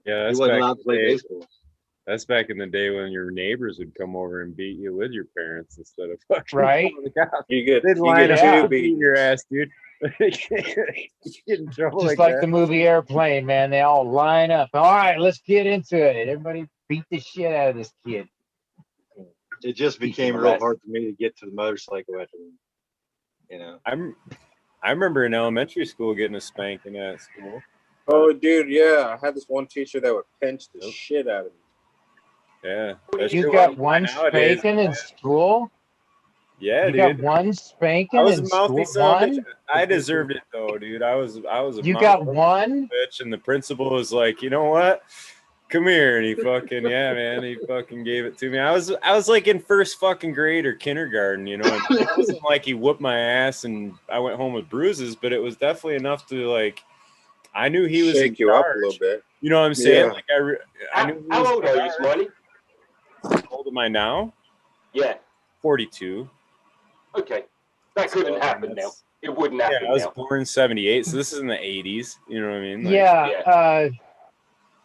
He that's wasn't back allowed in to the play day. baseball. That's back in the day when your neighbors would come over and beat you with your parents instead of fucking Right. calling the cops. You get They'd line up two and beat your ass, dude. You get in trouble Just like like that. the movie Airplane, man. They all line up. All right, let's get into it. Everybody beat the shit out of this kid. It just became the real rest. hard for me to get to the motorcycle after, you know. I remember in elementary school getting a spanking at school. Oh, dude, yeah. I had this one teacher that would pinch the shit out of me. Yeah. that You shit got wouldn't one fly nowadays. spanking in school? Yeah, You dude. got one I spanking was in a mouthy school. son of a bitch. One? I deserved it though, dude. I was a You got one? bitch, and the principal was like, you know what? Come here, and he fucking he fucking gave it to me. I was like in first fucking grade or kindergarten, you know. And it wasn't like he whooped my ass and I went home with bruises, but it was definitely enough to like. I knew he was in Shake you up a charge. little bit. You know what I'm saying? Yeah. Like I knew he How was old in are you, charge. Smiley? How old am I now? Yeah. 42. Okay. That couldn't happen now. It wouldn't happen Yeah, I was now. born in 78, so this is in the 80s. You know what I mean? Like, Yeah.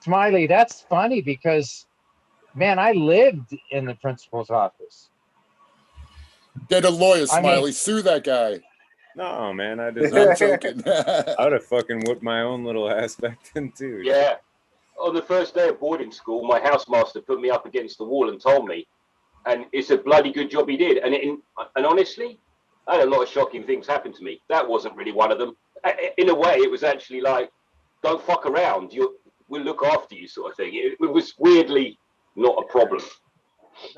Smiley, that's funny because, man, I lived in the principal's office. Get a lawyer, I Smiley. mean- Sue that guy. no, man, I I'm just joking. I would have fucking whipped my own little ass back then too. Yeah. On the first day of boarding school, my housemaster put me up against the wall and told me, and it's a bloody good job he did. And honestly, I had a lot of shocking things happen to me. That wasn't really one of them. In a way, it was actually like, don't fuck around. We'll look after you, sort of thing. It was weirdly not a problem.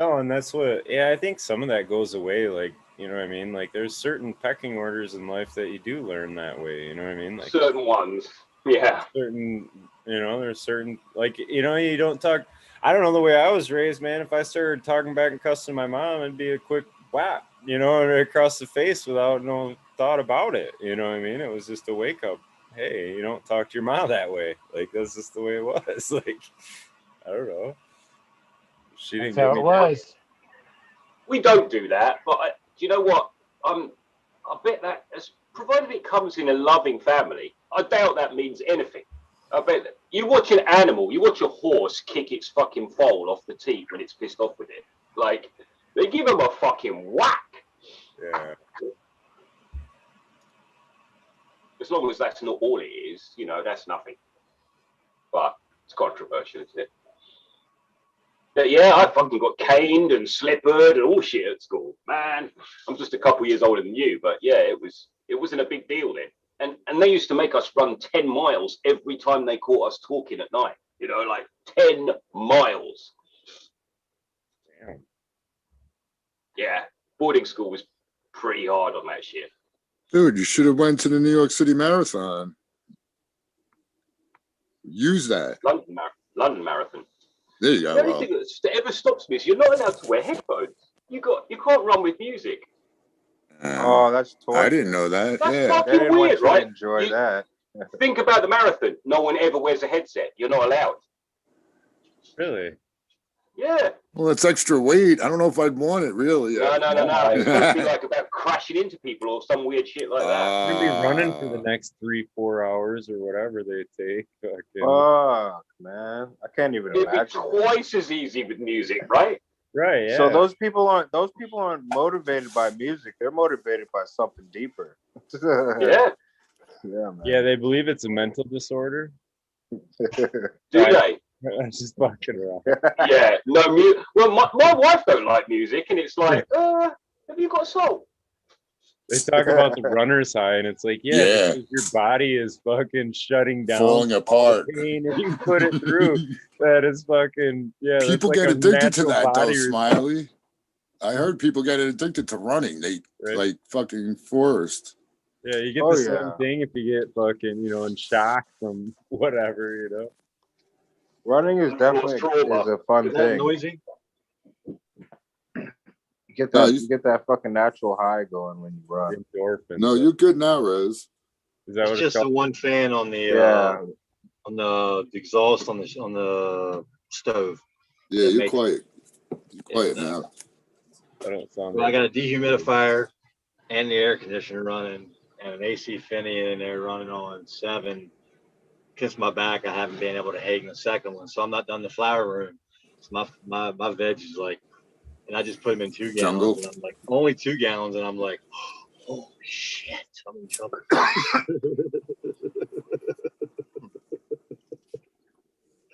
No, and that's what. Yeah, I think some of that goes away. Like, you know what I mean? Like, there's certain pecking orders in life that you do learn that way. You know what I mean? Like certain ones. Yeah. Certain, you know, there's certain, like, you know, you don't talk. I don't know, the way I was raised, man. If I started talking back and cussing my mom, it'd be a quick whap, you know, across the face without no thought about it. You know what I mean? It was just a wake up. Hey, you don't talk to your mom that way. Like, that's just the way it was. Like, I don't know. She didn't That's how give me it was. We don't do that, but do you know what? I bet that, provided it comes in a loving family, I doubt that means anything. I bet that you watch an animal, you watch a horse kick its fucking foal off the teat when it's pissed off with it. Like, they give him a fucking whack. Yeah. As long as that's not all it is, you know, that's nothing. But it's controversial, isn't it? But yeah, I fucking got caned and slippered and all shit at school. Man, I'm just a couple years older than you, but yeah, it wasn't a big deal then. And they used to make us run 10 miles every time they caught us talking at night. You know, like 10 miles. Damn. Yeah, boarding school was pretty hard on that shit. Dude, you should have went to the New York City Marathon. Use that. London Marathon. There you go. The only thing that ever stops me is you're not allowed to wear headphones. You can't run with music. Oh, that's torture. I didn't know that. That's Yeah. fucking They didn't want weird, you to right? enjoy that. Think about the marathon. No one ever wears a headset. You're not allowed. Really? Yeah. Well, it's extra weight. I don't know if I'd want it really. No. It's supposed to be like about crashing into people or some weird shit like that. You're gonna be running for the next 3-4 hours or whatever they take. Fuck, man. I can't even It'd be imagine. twice as easy with music, right? Right. Yeah. So those people aren't motivated by music. They're motivated by something deeper. Yeah. Yeah, man. Yeah, they believe it's a mental disorder. Do they? I'm just fucking around. Yeah. No music. Well, my wife don't like music, and it's like, have you got a soul? They talk about the runner's high, and it's like, yeah, because your body is fucking shutting down, falling apart. Pain, and you put it through. That is fucking People like get a addicted to natural that, though, body Smiley. I heard people get addicted to running. They like fucking forced. Yeah, you get the same thing if you get fucking, you know, in shock from whatever, you know. Running is definitely a fun thing. Noisy? You get that fucking natural high going when you run. Endorphins. No, you're good now, Rose. Is that it's just the one fan on the on the exhaust on the stove. Yeah, you're quiet. You're quiet now. I don't sound. Well, I got a dehumidifier and the air conditioner running, and an AC Finney in there running on 7. Kiss my back, I haven't been able to hang the second one, so I'm not done the flower room. So my veg is like, and I just put them in 2 gallons, and I'm like, only 2 gallons, and I'm like, oh shit, I'm in trouble.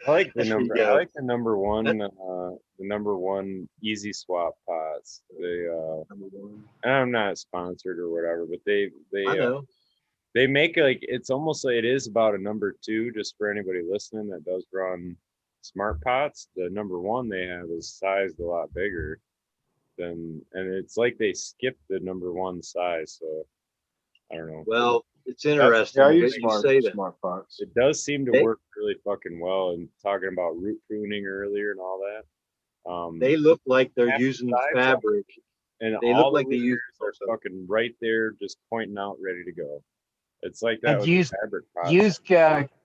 I like the number one easy swap pots. They and I'm not sponsored or whatever, but they they make it's almost like it is about a number 2, just for anybody listening that does run smart pots. The number 1 they have is sized a lot bigger. something, and it's like they skipped the number 1 size. So I don't know. Well, it's interesting. Yeah, I that use you say that. smart pots. It does seem to They- work really fucking well. And talking about root pruning earlier and all that. They look like they're half using size fabric. and They all look like the they use layers are fucking right there, just pointing out, ready to go. It's like that And with use the fabric pots.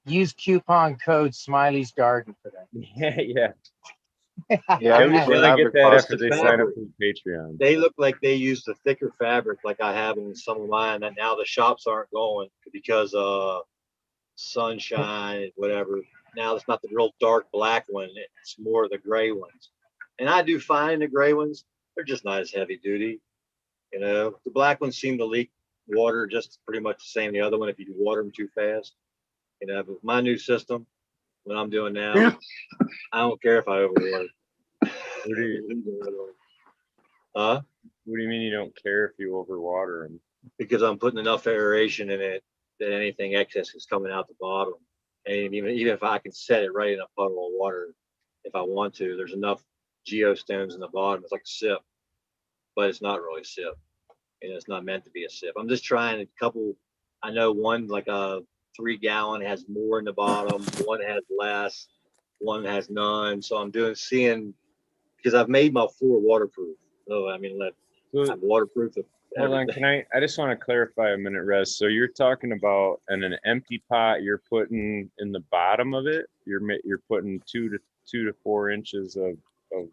use coupon code Smiley's Garden for that. Yeah, yeah. Yeah, I They use usually get fabric that pots after to they sign up fabric. for the Patreon. They look like they use the thicker fabric like I have in some of mine, and now the shops aren't going because sunshine, whatever. Now it's not the real dark black one, it's more the gray ones. And I do fine the gray ones, they're just not as heavy duty. You know, the black ones seem to leak water just pretty much the same the other one if you water them too fast. You know, but my new system, what I'm doing now, I don't care if I overwater. What do you Huh? What do you mean you don't care if you overwater them? Because I'm putting enough aeration in it that anything excess is coming out the bottom. And even if I can set it right in a puddle of water, if I want to, there's enough geostones in the bottom. It's like a sip, but it's not really a sip. And it's not meant to be a sip. I'm just trying a couple. I know one like a 3 gallon has more in the bottom, one has less, one has none. So I'm seeing because I've made my 4 waterproof. So I mean, I'm waterproof. Hold on, I just want to clarify a minute, Rez. So you're talking about in an empty pot, you're putting in the bottom of it, you're putting 2 to 4 inches of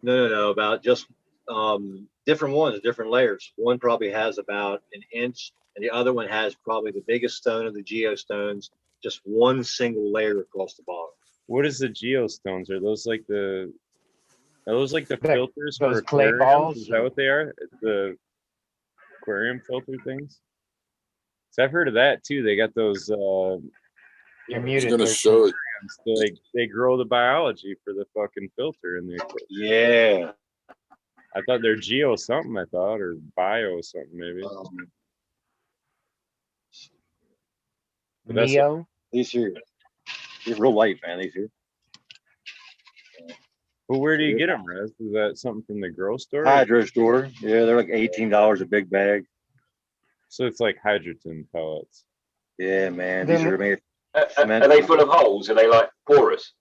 No, about just different ones, different layers. One probably has about an inch, and the other one has probably the biggest stone of the geostones, just one single layer across the bottom. What is the geostones? Are those like the filters for those clay aquariums? balls? Is that what they are? The aquarium filter things? So I've heard of that too. They got those You're muted. gonna Terpene. show it. they grow the biology for the fucking filter in the aquarium. Yeah. I thought they're geo something, I thought, or bio something maybe. But that's Neo. These here, these real light, man. These here. But where do you get them, Rez? Is that something from the grow store? Hydro store. Yeah, they're like $18 a big bag. So it's like hydrogen pellets. Yeah, man. These are made. Are they full of holes? Are they like porous?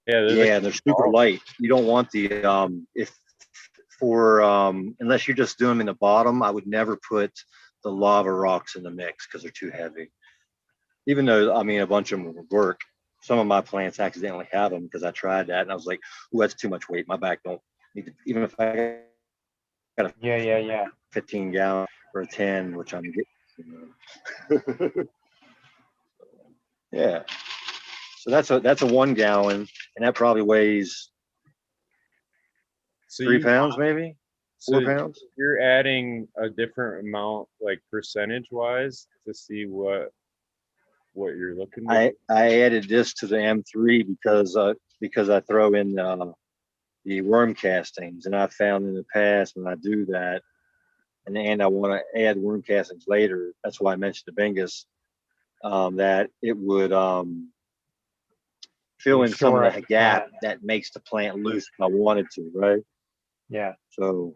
Yeah, Yeah, they're super light. You don't want the unless you're just doing them in the bottom, I would never put the lava rocks in the mix because they're too heavy. Even though I mean a bunch of them would work. Some of my plants accidentally have them because I tried that and I was like, "Ooh, that's too much weight. My back don't need to." Even if I got a 15 gallon or a 10, which I'm getting. Yeah. So that's a 1 gallon, and that probably weighs 3 pounds, maybe 4 pounds. You're adding a different amount, like percentage wise, to see what you're looking at. I added this to the M3 because I throw in the worm castings, and I found in the past when I do that, and I want to add worm castings later. That's why I mentioned the bingus, that it would fill in some of the gap that makes the plant loose if I wanted to, right? Yeah. So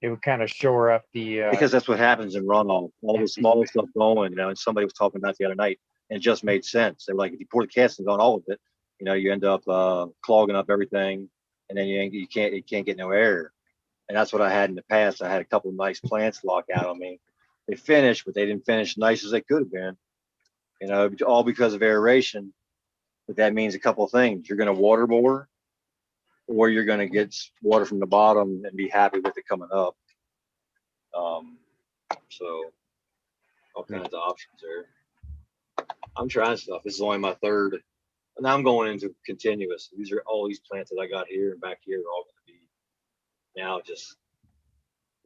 it would kind of shore up the because that's what happens in runoff. All the small stuff going, you know, and somebody was talking about the other night, and it just made sense. They were like, if you pour the castings on all of it, you know, you end up clogging up everything, and then you can't get no air. And that's what I had in the past. I had a couple of nice plants lock out on me. They finished, but they didn't finish nice as they could have been. You know, all because of aeration. But that means a couple of things. You're going to water more, or you're going to get water from the bottom and be happy with it coming up. So all kinds of options there. I'm trying stuff. This is only my 3rd. Now I'm going into continuous. These are all these plants that I got here and back here are all going to be now just.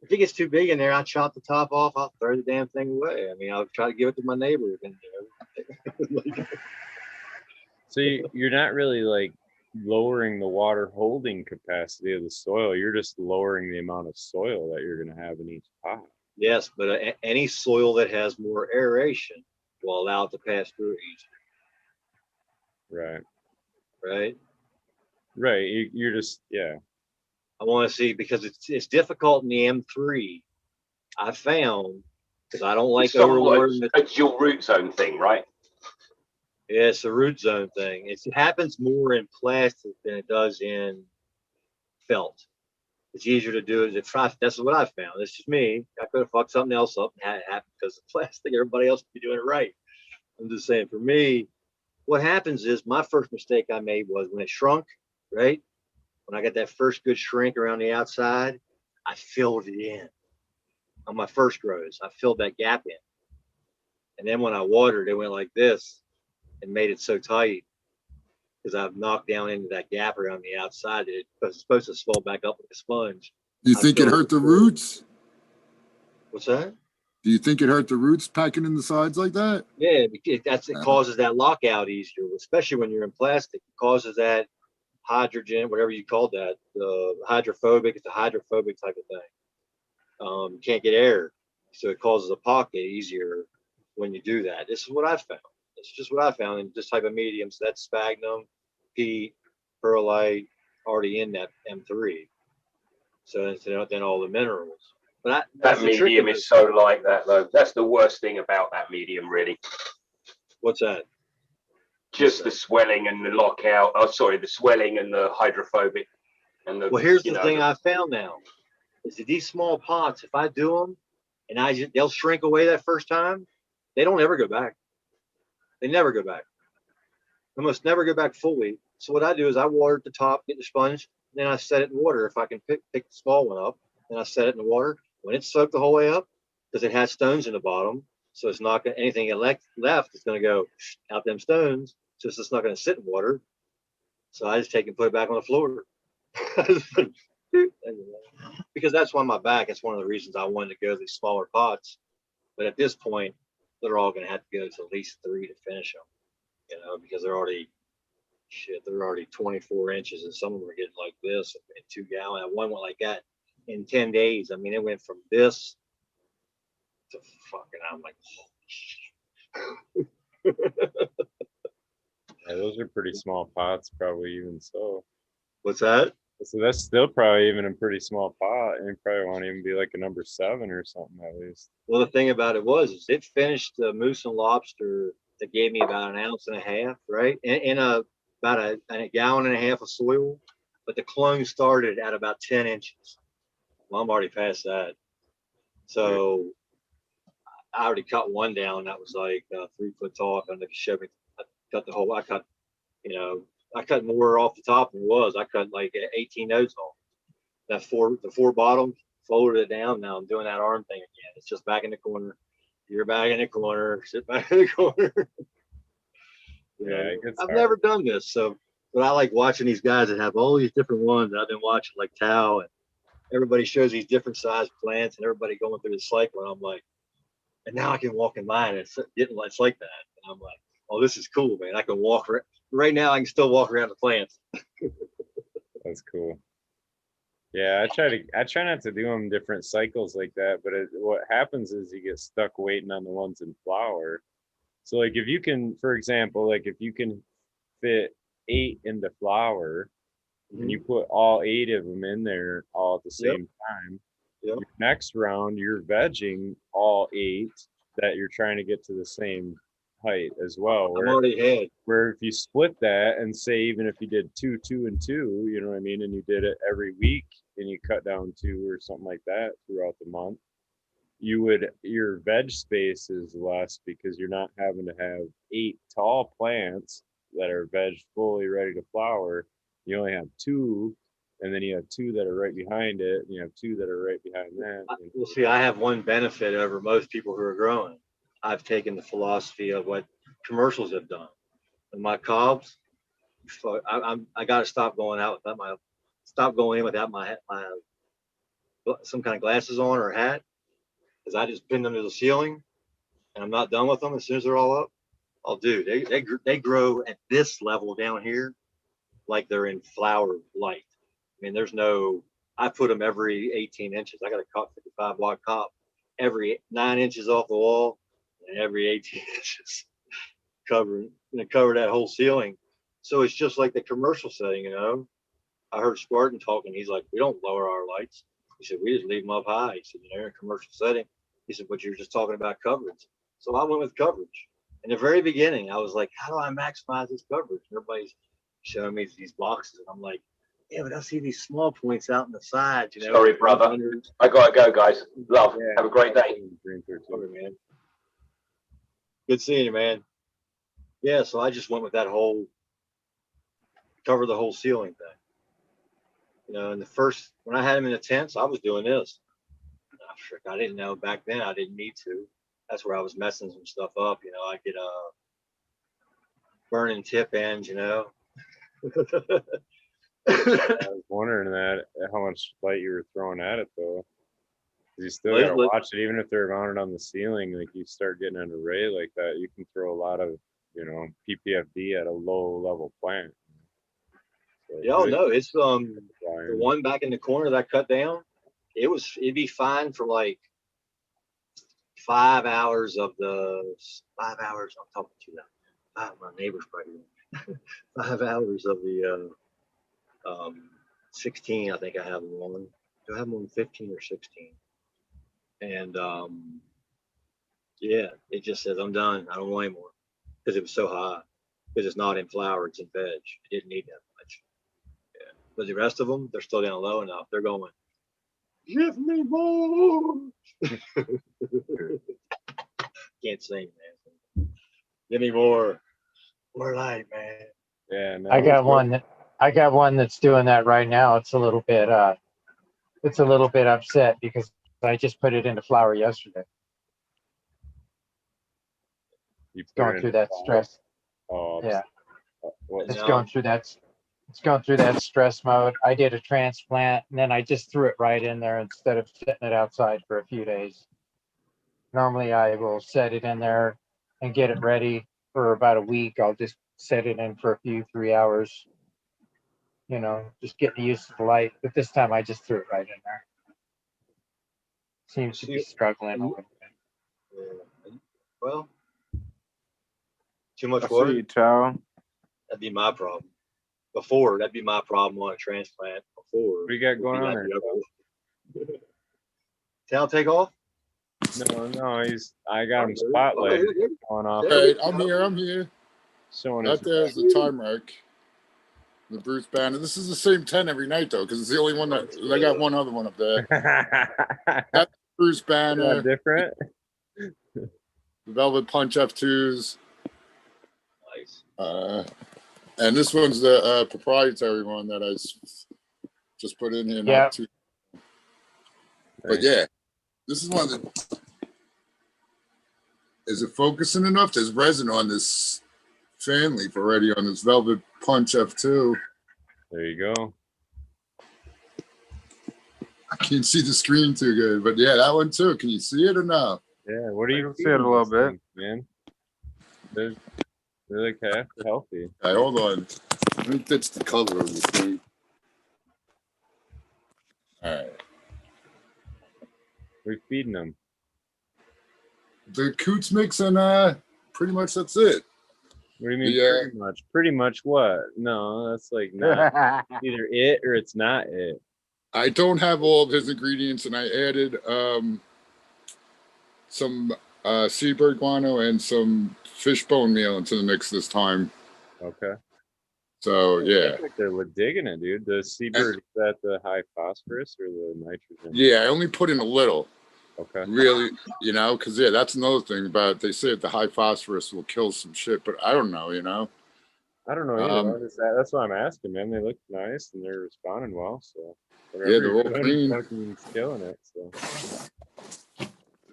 If it gets too big in there, I chop the top off. I'll throw the damn thing away. I mean, I'll try to give it to my neighbor. And, you know. So you're not really like lowering the water holding capacity of the soil. You're just lowering the amount of soil that you're going to have in each pot. Yes, but any soil that has more aeration will allow it to pass through easier. Right. Right. Right. You're just, yeah. I want to see, because it's difficult in the M3. I found, because I don't like It's somewhat overwatering. a dual root zone thing, right? Yeah, it's a root zone thing. It happens more in plastic than it does in felt. It's easier to do it. That's what I found. It's just me. I could have fucked something else up and had it happen because of plastic. Everybody else would be doing it right. I'm just saying, for me, what happens is, my first mistake I made was when it shrunk, right? When I got that first good shrink around the outside, I filled it in. On my first grows, I filled that gap in. And then when I watered, it went like this and made it so tight, because I've knocked down into that gap around the outside that it was supposed to swell back up like a sponge. Do you think it hurt the roots? What's that? Do you think it hurt the roots packing in the sides like that? Yeah, it causes that lockout easier, especially when you're in plastic. It causes that hydrogen, whatever you call that, the hydrophobic. It's a hydrophobic type of thing. You can't get air, so it causes a pocket easier when you do that. This is what I found. It's just what I found in this type of medium. So that's sphagnum, peat, perlite, already in that M3. So then all the minerals. But that medium is so like that, though. That's the worst thing about that medium, really. What's that? Just the swelling and the lockout. Oh, sorry, the swelling and the hydrophobic. And the. Well, here's the thing I found now. Is that these small pots, if I do them and they'll shrink away that first time, they don't ever go back. They never go back. They must never go back fully. So what I do is I water at the top, get the sponge, then I set it in water. If I can pick the small one up, then I set it in the water. When it's soaked the whole way up, because it has stones in the bottom, so it's not going to, anything left is going to go out them stones. So it's just not going to sit in water. So I just take and put it back on the floor. Because that's why my back, it's one of the reasons I wanted to go to these smaller pots. But at this point, they're all going to have to go to at least 3 to finish them, because they're already 24 inches, and some of them are getting like this in 2 gallon. One went like that in 10 days. I mean, it went from this to fucking, I'm like, yeah, those are pretty small pots, probably, even so. What's that? So that's still probably even a pretty small pot, and it probably won't even be like a number 7 or something at least. Well, the thing about it is it finished the moose and lobster that gave me about 1.5 ounces, right? In about a gallon and a half of soil, but the clone started at about 10 inches. Well, I'm already past that. So I already cut one down that was like 3 foot tall. I cut the whole, I cut more off the top than it was. I cut like 18 nodes off. The four bottoms, folded it down. Now I'm doing that arm thing again. It's just back in the corner. You're back in the corner. Sit back in the corner. I've never done this, but I like watching these guys that have all these different ones. I've been watching like Tao, and everybody shows these different sized plants, and everybody going through the cycle. And I'm like, and now I can walk in mine. It's like that. And I'm like, oh, this is cool, man. I can walk right now. I can still walk around the plants. That's cool. Yeah, I try not to do them different cycles like that, but what happens is you get stuck waiting on the ones in flower. So like if you can, for example, like if you can fit 8 into flower, and you put all 8 of them in there all at the same time, your next round you're vegging all 8 that you're trying to get to the same height as well. Where if you split that and say, even if you did 2, 2, and 2, you know what I mean, and you did it every week and you cut down 2 or something like that throughout the month, your veg space is less, because you're not having to have 8 tall plants that are veg fully ready to flower. You only have 2, and then you have 2 that are right behind it, and you have 2 that are right behind that. Well, see, I have one benefit over most people who are growing. I've taken the philosophy of what commercials have done. And my cobs, I got to stop going out without my some kind of glasses on or a hat, because I just pin them to the ceiling, and I'm not done with them. As soon as they're all up, I'll do. They grow at this level down here, like they're in flower light. I mean, I put them every 18 inches. I got a 55 block cop every 9 inches off the wall, and every 18 inches cover that whole ceiling. So it's just like the commercial setting, I heard Spartan talking. He's like, we don't lower our lights. He said, we just leave them up high. He said, in a commercial setting. He said, but you're just talking about coverage. So I went with coverage. In the very beginning, I was like, how do I maximize this coverage? And everybody's showing me these boxes. And I'm like, yeah, but I see these small points out in the side. Sorry, brother. I gotta go, guys. Love. Yeah. Have a great day. Man. Good seeing you, man. Yeah, so I just went with that whole cover the whole ceiling thing. In the first, when I had them in the tents, I was doing this. I didn't know back then. I didn't need to. That's where I was messing some stuff up. I get burning tip ends. I was wondering how much light you were throwing at it though. You still gotta watch it, even if they're mounted on the ceiling. Like you start getting an array like that, you can throw a lot of PPFD at a low level plant. So no, it's the one back in the corner that I cut down. It'd be fine for like 5 hours of the 5 hours. I'm talking to you now. My neighbor's probably 5 hours of the 16. I think I have them on. Do I have them on 15 or 16? And yeah, it just says I'm done. I don't want any more because it was so high. Because it's not in flower, it's in veg. It didn't need that much. Yeah, but the rest of them, they're still down low enough. They're going, give me more. Can't sing, man. Give me more light, man. Yeah, no, I got one that's doing that right now. It's a little bit upset because I just put it into flower yesterday. It's going through that stress. Oh yeah. It's going through that stress mode. I did a transplant and then I just threw it right in there instead of setting it outside for a few days. Normally I will set it in there and get it ready for about a week. I'll just set it in for a few 3 hours, just getting used to the light. But this time I just threw it right in there. Seems to be struggling a little bit. Yeah. Well, too much I water. see you, Chow. That'd be my problem. That'd be my problem on a transplant. What do you got going on there? Tal take off? No, I got him spotlight going off. Hey, I'm here. Showing that there's the time rack. The Bruce Banner. This is the same 10 every night though, because it's the only one that I got one other one up there. That's Bruce Banner. Different. The Velvet Punch F2s. Nice. And this one's the proprietary one that I just put in here. Not too. But yeah, this is one of the. Is it focusing enough? There's resin on this fan leaf already on this Velvet Punch F2. There you go. I can't see the screen too good, but yeah, that one too. Can you see it or no? Yeah, what are you see it a little bit, man? They're like half healthy. All right, hold on. I think that's the color of the thing. All right. We're feeding them. The Coots mix and pretty much that's it. What do you mean pretty much? Pretty much what? No, that's like not either it or it's not it. I don't have all of his ingredients, and I added some seabird guano and some fish bone meal into the mix this time. Okay. So yeah, like they're digging it, dude. The seabird, is that the high phosphorus or the nitrogen? Yeah, I only put in a little. Okay. Really, because that's another thing about it. They say that the high phosphorus will kill some shit, but I don't know, I don't know either. That's why I'm asking, man. They look nice and they're responding well. So yeah, they're all green. Killing it. So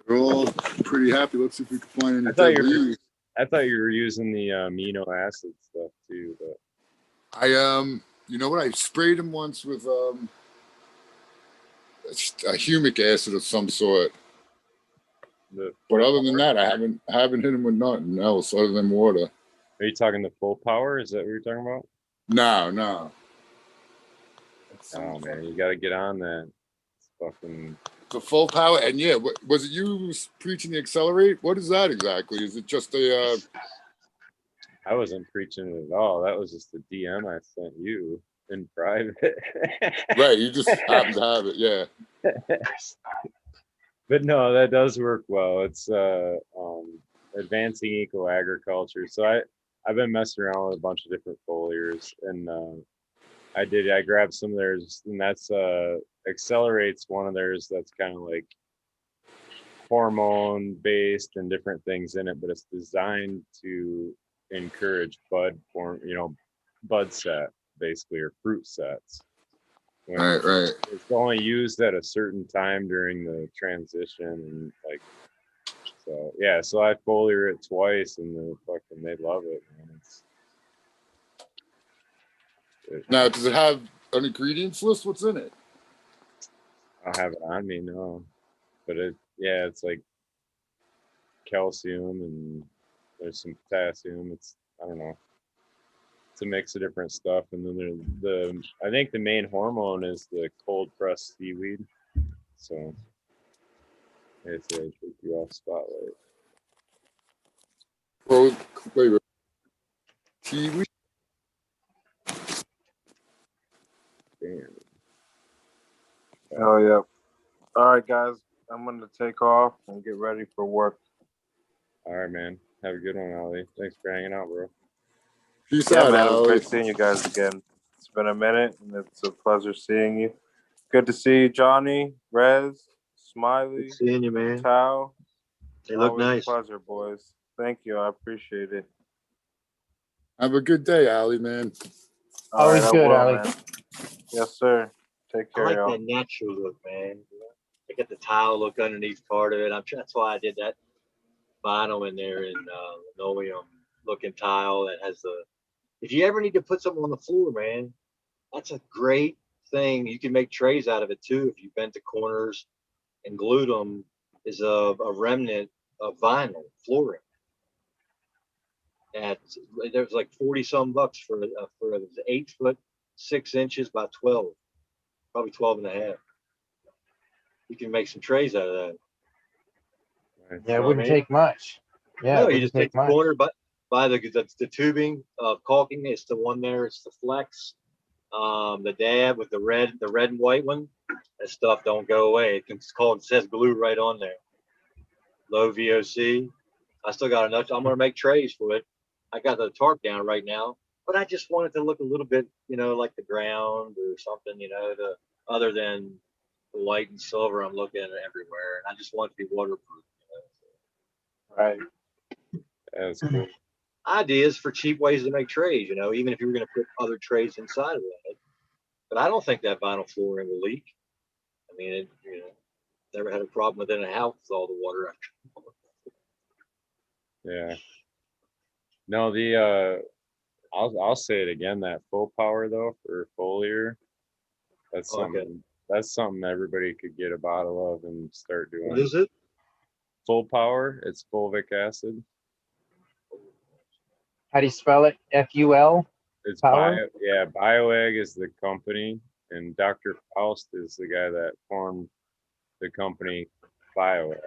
they're all pretty happy. Let's see if we can find any. I thought you were using the amino acid stuff too, but I you know what? I sprayed them once with a humic acid of some sort. But other than that, I haven't hit them with nothing else other than water. Are you talking the full power? Is that what you're talking about? No. Oh man, you got to get on that. It's fucking the full power. And yeah, was it you preaching the accelerate? What is that exactly? Is it just a? I wasn't preaching it at all. That was just the DM I sent you. in private. Right, you just happen to have it, yeah. But no, that does work well. It's advancing eco agriculture. So I've been messing around with a bunch of different foliars, and I grabbed some of theirs, and that's accelerates one of theirs that's kind of like hormone based and different things in it, but it's designed to encourage bud form, bud set basically, or fruit sets. Right. It's only used at a certain time during the transition, and like, so yeah. So I foliar it twice, and they love it, man. Now, does it have an ingredients list? What's in it? I don't have it on me, no, but it's like calcium, and there's some potassium. I don't know. It's a mix of different stuff, and then I think the main hormone is the cold pressed seaweed. So it's a take you off spotlight. Well, wait. Seaweed. Damn. Oh yeah. All right, guys. I'm gonna take off and get ready for work. All right, man. Have a good one, Ali. Thanks for hanging out, bro. Peace Yeah, out, man. It was Ali. great seeing you guys again. It's been a minute, and it's a pleasure seeing you. Good to see you, Johnny, Rez, Smiley, Good seeing you, man. Tao. They look Always nice. a pleasure, boys. Thank you. I appreciate it. Have a good day, Ali, man. All Always right, I good, will, Ali. man. Yes, sir. Take I care, like y'all. that natural look, man. I got the tile look underneath part of it. That's why I did that vinyl in there in linoleum looking tile that has the. If you ever need to put something on the floor, man, that's a great thing. You can make trays out of it too if you bent the corners and glued them. Is a remnant of vinyl flooring. There's like 40 some bucks for an 8 foot 6 inches by 12, probably 12 and a half. You can make some trays out of that. Yeah, it wouldn't take much. Yeah, No, it you just wouldn't take take the corner, but by the tubing of caulking. It's the one there. It's the flex. The dab with the red and white one. That stuff don't go away. It says glue right on there. Low VOC. I still got enough. I'm gonna make trays for it. I got the tarp down right now, but I just want it to look a little bit, like the ground or something, other than the white and silver I'm looking at everywhere. And I just want it to be waterproof. Right. That's cool. Ideas for cheap ways to make trays, even if you were going to put other trays inside of that. But I don't think that vinyl flooring will leak. I mean, never had a problem with it in a house with all the water after. Yeah. No, I'll say it again, that full power though for foliar, that's something everybody could get a bottle of and start doing. What is it? Full power, it's fulvic acid. How do you spell it? FUL? It's Power? BioEgg is the company, and Dr. Faust is the guy that formed the company BioEgg.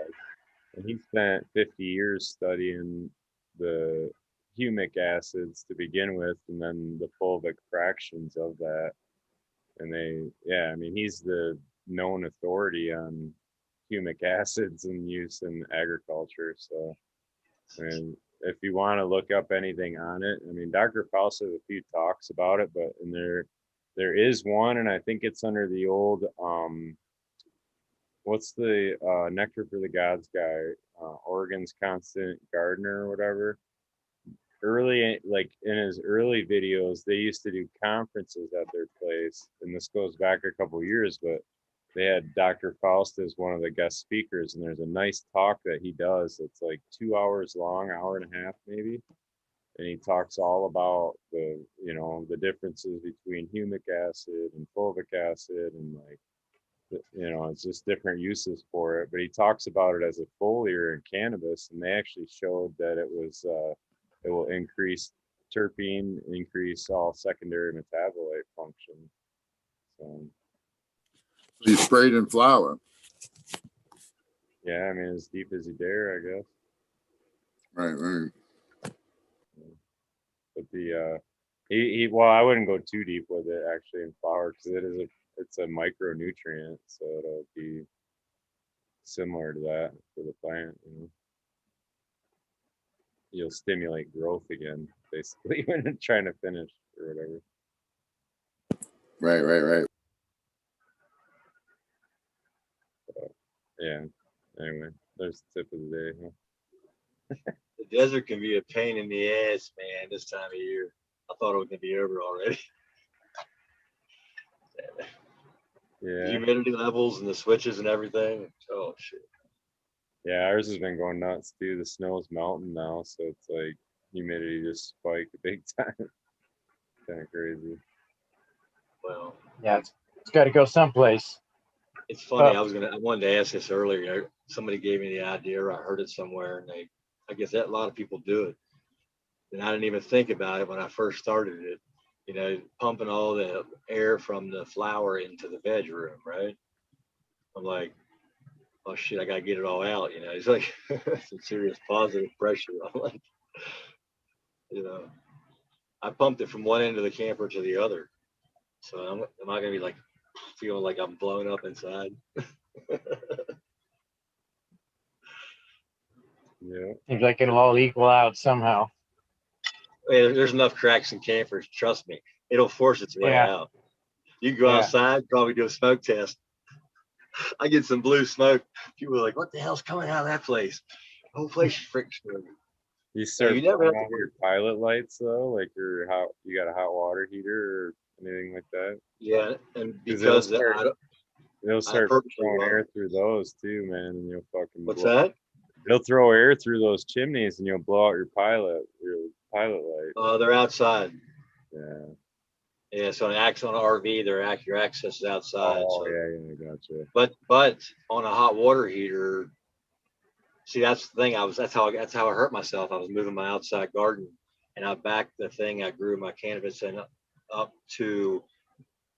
And he spent 50 years studying the humic acids to begin with, and then the fulvic fractions of that. And he's the known authority on humic acids and use in agriculture. So, and if you want to look up anything on it, Dr. Faust has a few talks about it, but there is one, and I think it's under the old what's the Nectar for the Gods guy, Oregon's Constant Gardener or whatever. Like in his early videos, they used to do conferences at their place, and this goes back a couple years, but they had Dr. Faust as one of the guest speakers, and there's a nice talk that he does. It's like 2 hours long, hour and a half maybe, and he talks all about the differences between humic acid and fulvic acid, and it's just different uses for it. But he talks about it as a foliar in cannabis, and they actually showed that it will increase terpene, increase all secondary metabolite function. So You sprayed in flour. yeah, as deep as you dare, I guess. Right. But Well, I wouldn't go too deep with it actually in flour because it's a micronutrient, so it'll be similar to that for the plant. You'll stimulate growth again, basically, when it's trying to finish or whatever. Right. Yeah. Anyway, there's the tip of the day. Huh? The desert can be a pain in the ass, man, this time of year. I thought it was gonna be over already. Yeah. The humidity levels and the switches and everything. Oh shit. Yeah, ours has been going nuts too. The snow's melting now, so it's like humidity just spiked big time. Kind of crazy. Well, Yeah, it's got to go someplace. it's funny. I wanted to ask this earlier. Somebody gave me the idea, or I heard it somewhere, and I guess that a lot of people do it. And I didn't even think about it when I first started it. You know, pumping all the air from the flower into the veg room, right? I'm like, oh shit, I gotta get it all out. You know, it's like some serious positive pressure. I'm like, you know, I pumped it from one end of the camper to the other. So am I gonna be like feeling like I'm blown up inside? Yeah. Seems like it'll all equal out somehow. There's enough cracks in campers. Trust me, it'll force its way out. You can go outside, probably do a smoke test. I get some blue smoke. People are like, "What the hell's coming out of that place?" The whole place is freaking smoky. You start you never have to your pilot lights though, like you got a hot water heater or anything like that. Yeah, and because they'll start throwing air through those too, man, and you'll fucking. What's that? They'll throw air through those chimneys, and you'll blow out your pilot light. Oh, they're outside. Yeah. Yeah, so on an RV, your access is outside. Oh, so. yeah, gotcha. But on a hot water heater, see, that's the thing. That's how I hurt myself. I was moving my outside garden, and I backed the thing I grew my cannabis in up to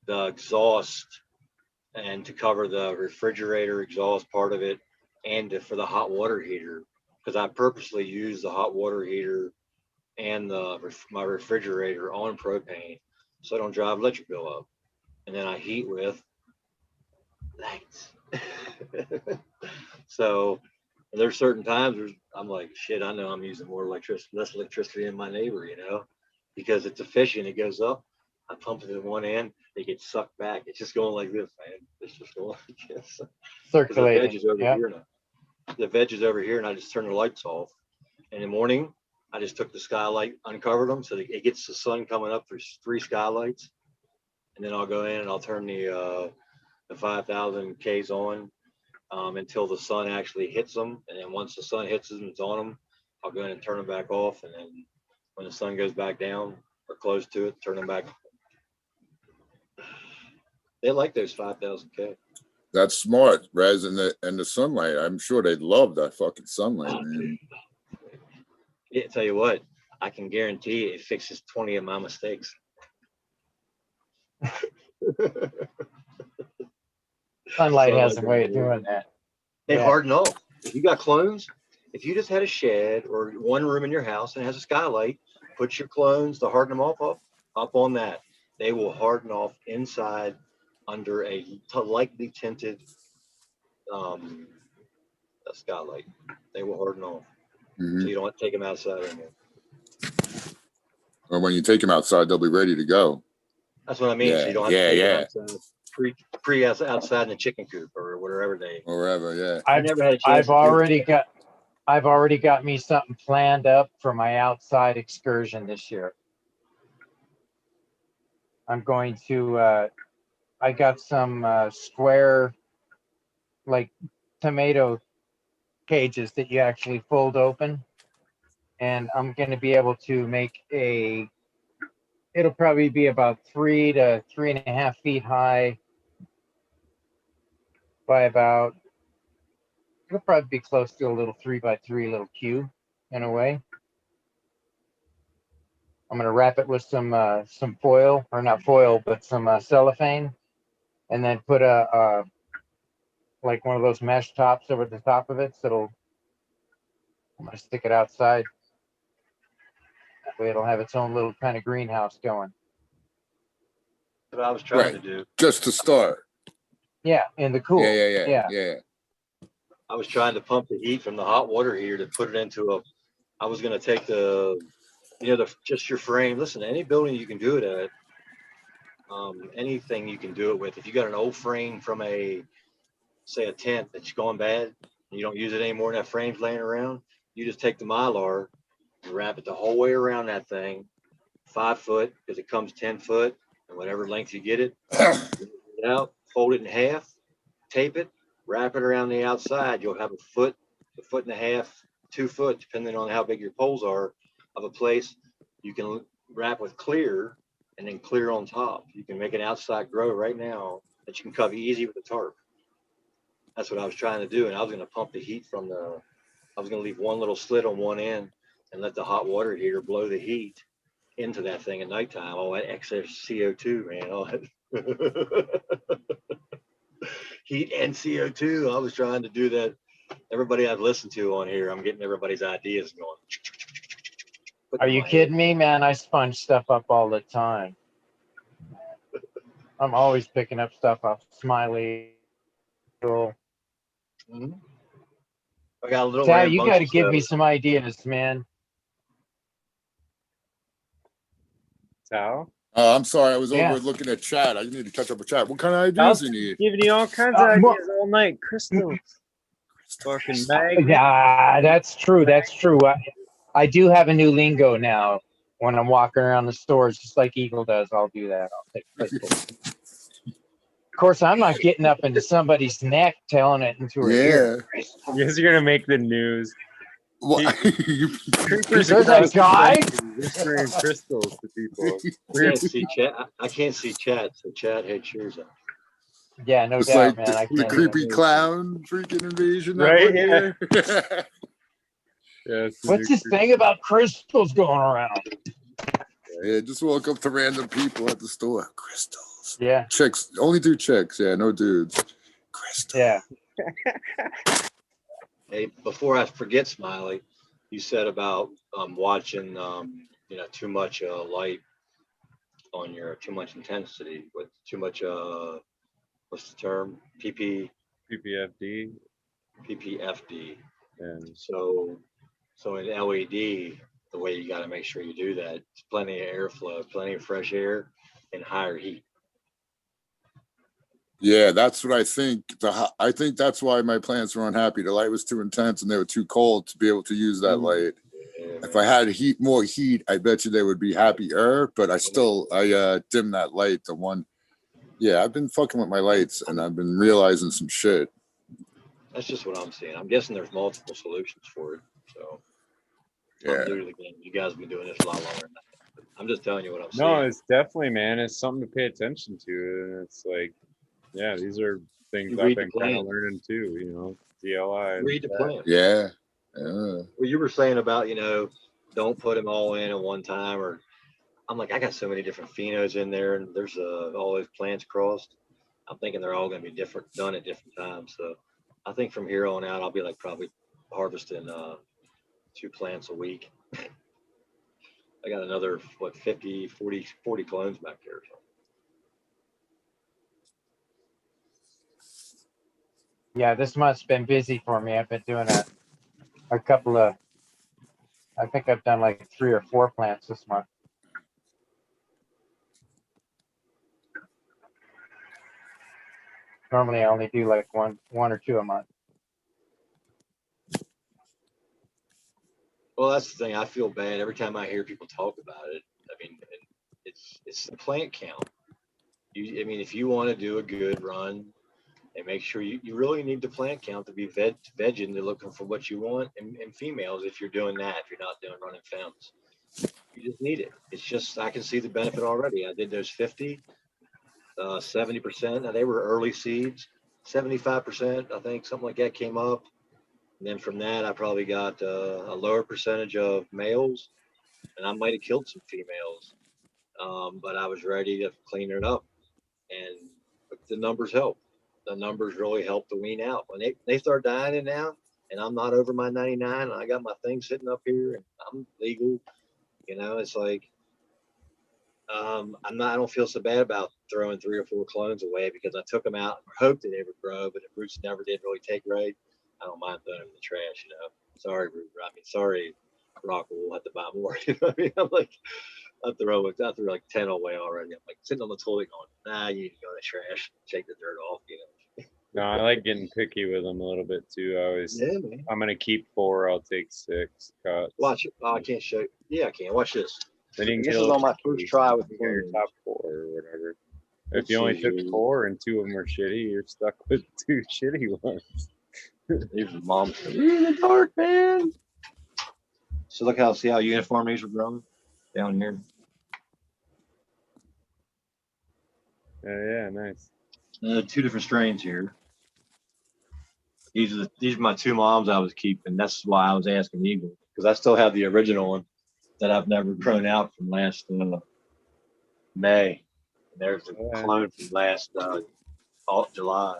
the exhaust, and to cover the refrigerator exhaust part of it, and for the hot water heater, because I purposely use the hot water heater and my refrigerator on propane, so I don't drive electric bill up. And then I heat with lights. So there's certain times I'm like, shit, I know I'm using less electricity than my neighbor, you know, because it's efficient. It goes up. I pump it in one end, it gets sucked back. It's just going like this, man. It's just going like this. Circulating. The veg is over here now. The veg is over here, and I just turn the lights off. In the morning, I just took the skylight, uncovered them, so it gets the sun coming up through 3 skylights. And then I'll go in and I'll turn the 5,000 Ks on until the sun actually hits them. And then once the sun hits them, it's on them, I'll go in and turn them back off. And then when the sun goes back down or close to it, turn them back on. They like those 5,000 K. That's smart, Rez, and the sunlight. I'm sure they'd love that fucking sunlight, man. Yeah, tell you what, I can guarantee it fixes 20 of my mistakes. Sunlight has a way of doing that. They harden off. If you got clones, if you just had a shed or one room in your house and it has a skylight, put your clones to harden them off up on that. They will harden off inside under a lightly tinted skylight. They will harden off. Mm-hmm. So you don't have to take them outside anymore. Or when you take them outside, they'll be ready to go. That's what I mean. Yeah, so you don't have to take them outside, outside in the chicken coop or whatever I've already got me something planned up for my outside excursion this year. I'm going to I got some square like tomato cages that you actually fold open, and I'm going to be able to make it'll probably be about 3 to 3.5 feet high by about, it'll probably be close to a little 3x3 little cube in a way. I'm going to wrap it with some foil, or not foil, but some cellophane, and then put like one of those mesh tops over the top of it. So I'm going to stick it outside. That basically. It'll have its own little kind of greenhouse going. That's what I was trying Right. to do. Just to start. Yeah, in the cool. Yeah. I was trying to pump the heat from the hot water heater to put it into I was going to take just your frame. Listen, any building you can do it at, anything you can do it with. If you got an old frame from say a tent that's going bad, and you don't use it anymore and that frame's laying around, you just take the Mylar and wrap it the whole way around that thing, 5 foot, because it comes 10 foot, and whatever length you get it, out, fold it in half, tape it, wrap it around the outside. You'll have a foot and a half, 2 foot, depending on how big your poles are, of a place you can wrap with clear and then clear on top. You can make an outside grow right now that you can cover easy with a tarp. That's what I was trying to do. And I was going to pump the heat I was going to leave one little slit on one end and let the hot water heater blow the heat into that thing at nighttime. All that excess CO2, man. All that heat and CO2. I was trying to do that. Everybody I've listened to on here, I'm getting everybody's ideas going. Are you kidding me, man? I sponge stuff up all the time. I'm always picking up stuff off Smiley. Mm-hmm. I got a little. Sal, you got to give me some ideas, man. Sal? I'm sorry, I was over looking at chat. I need to catch up with chat. What kind of ideas do you need? Giving you all kinds of ideas all night. Crystals. Fucking magnet. Yeah, that's true. That's true. I do have a new lingo now. When I'm walking around the stores, just like Eagle does, I'll do that. I'll take crystals. Of course, I'm not getting up into somebody's neck, telling it into her ear. Yes, you're gonna make the news. What? There's a guy whispering crystals to people. I can't see chat, so chat had yours up. Yeah, no It's doubt, like man. the creepy clown freaking invasion. Right? Yeah. What's this thing about crystals going around? Yeah, just walk up to random people at the store. Crystals. Yeah. Chicks. Only do chicks. Yeah, no dudes. Crystals. Yeah. Hey, before I forget, Smiley, you said about watching, too much light on your too much intensity with too much what's the term? PPFD. And so in LED, the way you got to make sure you do that, it's plenty of airflow, plenty of fresh air, and higher heat. Yeah, that's what I think. I think that's why my plants were unhappy. The light was too intense and they were too cold to be able to use that light. Yeah, if I had more heat, I bet you they would be happier. But I dimmed that light to one. Yeah, I've been fucking with my lights and I've been realizing some shit. That's just what I'm seeing. I'm guessing there's multiple solutions for it. So yeah, I'm new to the game. You guys have been doing this a lot longer than that. I'm just telling you what I'm seeing. No, it's definitely, man. It's something to pay attention to. And it's like, yeah, these are things I've been kind of learning too, DLI. Read the plan. Yeah. Well, you were saying about, don't put them all in at one time, or I'm like, I got so many different phenos in there and there's all those plants crossed. I'm thinking they're all going to be done at different times. So I think from here on out, I'll be like probably harvesting 2 plants a week. I got another, 40 clones back there. So. Yeah, this month's been busy for me. I've been doing a couple of, I think I've done like 3 or 4 plants this month. Normally I only do like one or 2 a month. Well, that's the thing. I feel bad every time I hear people talk about it. I mean, it's the plant count. If you want to do a good run and make sure you really need the plant count to be vegging, to looking for what you want in females. If you're doing that, if you're not doing running femmes, you just need it. It's just, I can see the benefit already. I did those 50, 70%. Now they were early seeds, 75%, I think, something like that came up. And then from that, I probably got a lower percentage of males, and I might have killed some females, but I was ready to clean it up, and the numbers help. The numbers really help to wean out. When they start dying in now, and I'm not over my 99, and I got my thing sitting up here, and I'm legal, You know, it's like I don't feel so bad about throwing 3 or 4 clones away because I took them out and hoped that they would grow, but the roots never did really take right. I don't mind throwing them in the trash, you know. Sorry, sorry, Rockwell, we'll have to buy more. You know what I mean? I'm like, I threw like 10 away already. I'm like sitting on the toilet going, nah, you need to go in the trash, shake the dirt off, you know. No, I like getting picky with them a little bit too. I always, Yeah, man. I'm gonna keep 4. I'll take 6 cuts. Watch it. Oh, I can't show you. Yeah, I can. Watch this. Then you can This get is on my first try with your clones. top 4 or whatever. If Let's you only see took here. 4 and 2 of them are shitty, you're stuck with 2 shitty ones. These are mom's. In the dark, man. So see how uniform these are growing down here. Yeah, nice. 2 different strains here. These are my 2 moms I was keeping. That's why I was asking Eagle, because I still have the original one that I've never grown out from last May. And there's a clone from last July.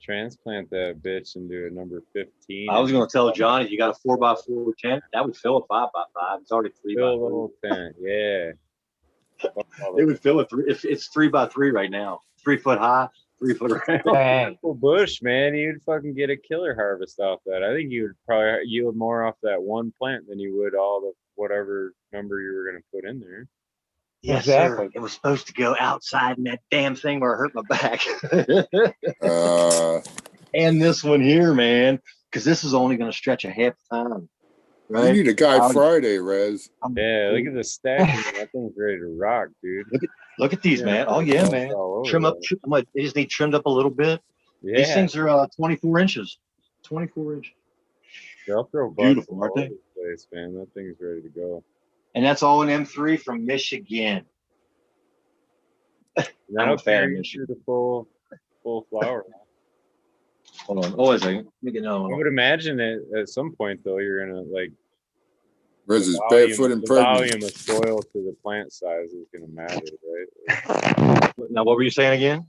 Transplant that bitch into a number 15. I was going to tell Johnny, you got a 4x4 tent? That would fill a 5x5. It's already 3x3. Fill a little tent, yeah. It would fill it. If it's 3x3 right now, 3 foot high, 3 foot around. Bush, man, you'd fucking get a killer harvest off that. I think you would probably yield more off that one plant than you would all the whatever number you were going to put in there. Yes, exactly. Sir. It was supposed to go outside in that damn thing where I hurt my back. And this one here, man, because this is only going to stretch a half time. Right? You need a guy Friday, Rez. Yeah, look at the stack. That thing's ready to rock, dude. Look at these, man. Oh yeah, man. Trim up. They just need trimmed up a little bit. Yeah. These things are 24 inches. 24 inches. They'll throw beautiful, aren't they? Place, man. That thing's ready to go. And that's all in M3 from Michigan. That'll carry you through the full flower. Hold on. Oh, a second. Let me get another one. I would imagine that at some point, though, you're gonna like. Rez is barefoot and pregnant. The volume of soil to the plant size is gonna matter, right? Now, what were you saying again?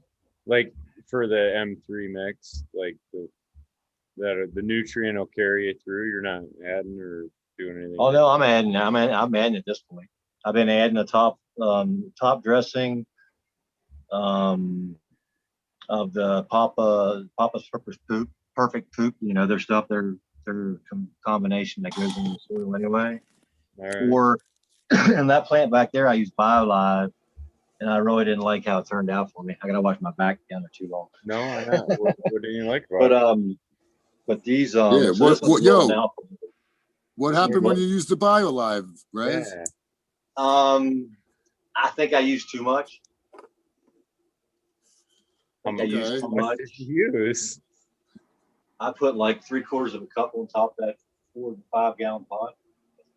Like for the M3 mix, like the nutrient will carry you through. You're not adding or doing anything. Oh no, I'm adding at this point. I've been adding the top dressing of the Papa's perfect poop. You know, their stuff. Their combination that goes in the soil anyway. Right. Or in that plant back there, I used BioLive, and I really didn't like how it turned out for me. I gotta watch my back down there too long. No, I know. What didn't you like about it? But these yeah. What happened when you used the BioLive, Rez? Yeah. I think I used too much. How much did you use? I put like 3/4 of a cup on top of that 4 to 5 gallon pot.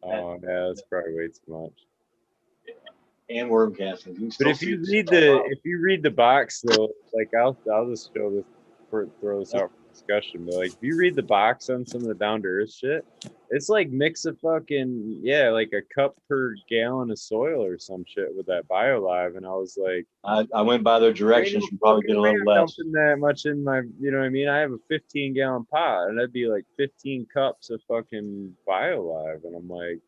Oh yeah, that's probably way too much. Yeah. And worm castings. But if you read the box though, like I'll just throw this out for discussion. But like if you read the box on some of the down to earth shit, it's like mix a fucking like a cup per gallon of soil or some shit with that BioLive, and I was like, I went by their directions. You probably get a little less. Dumping that much in my, you know what I mean? I have a 15-gallon pot, and that'd be like 15 cups of fucking BioLive, and I'm like,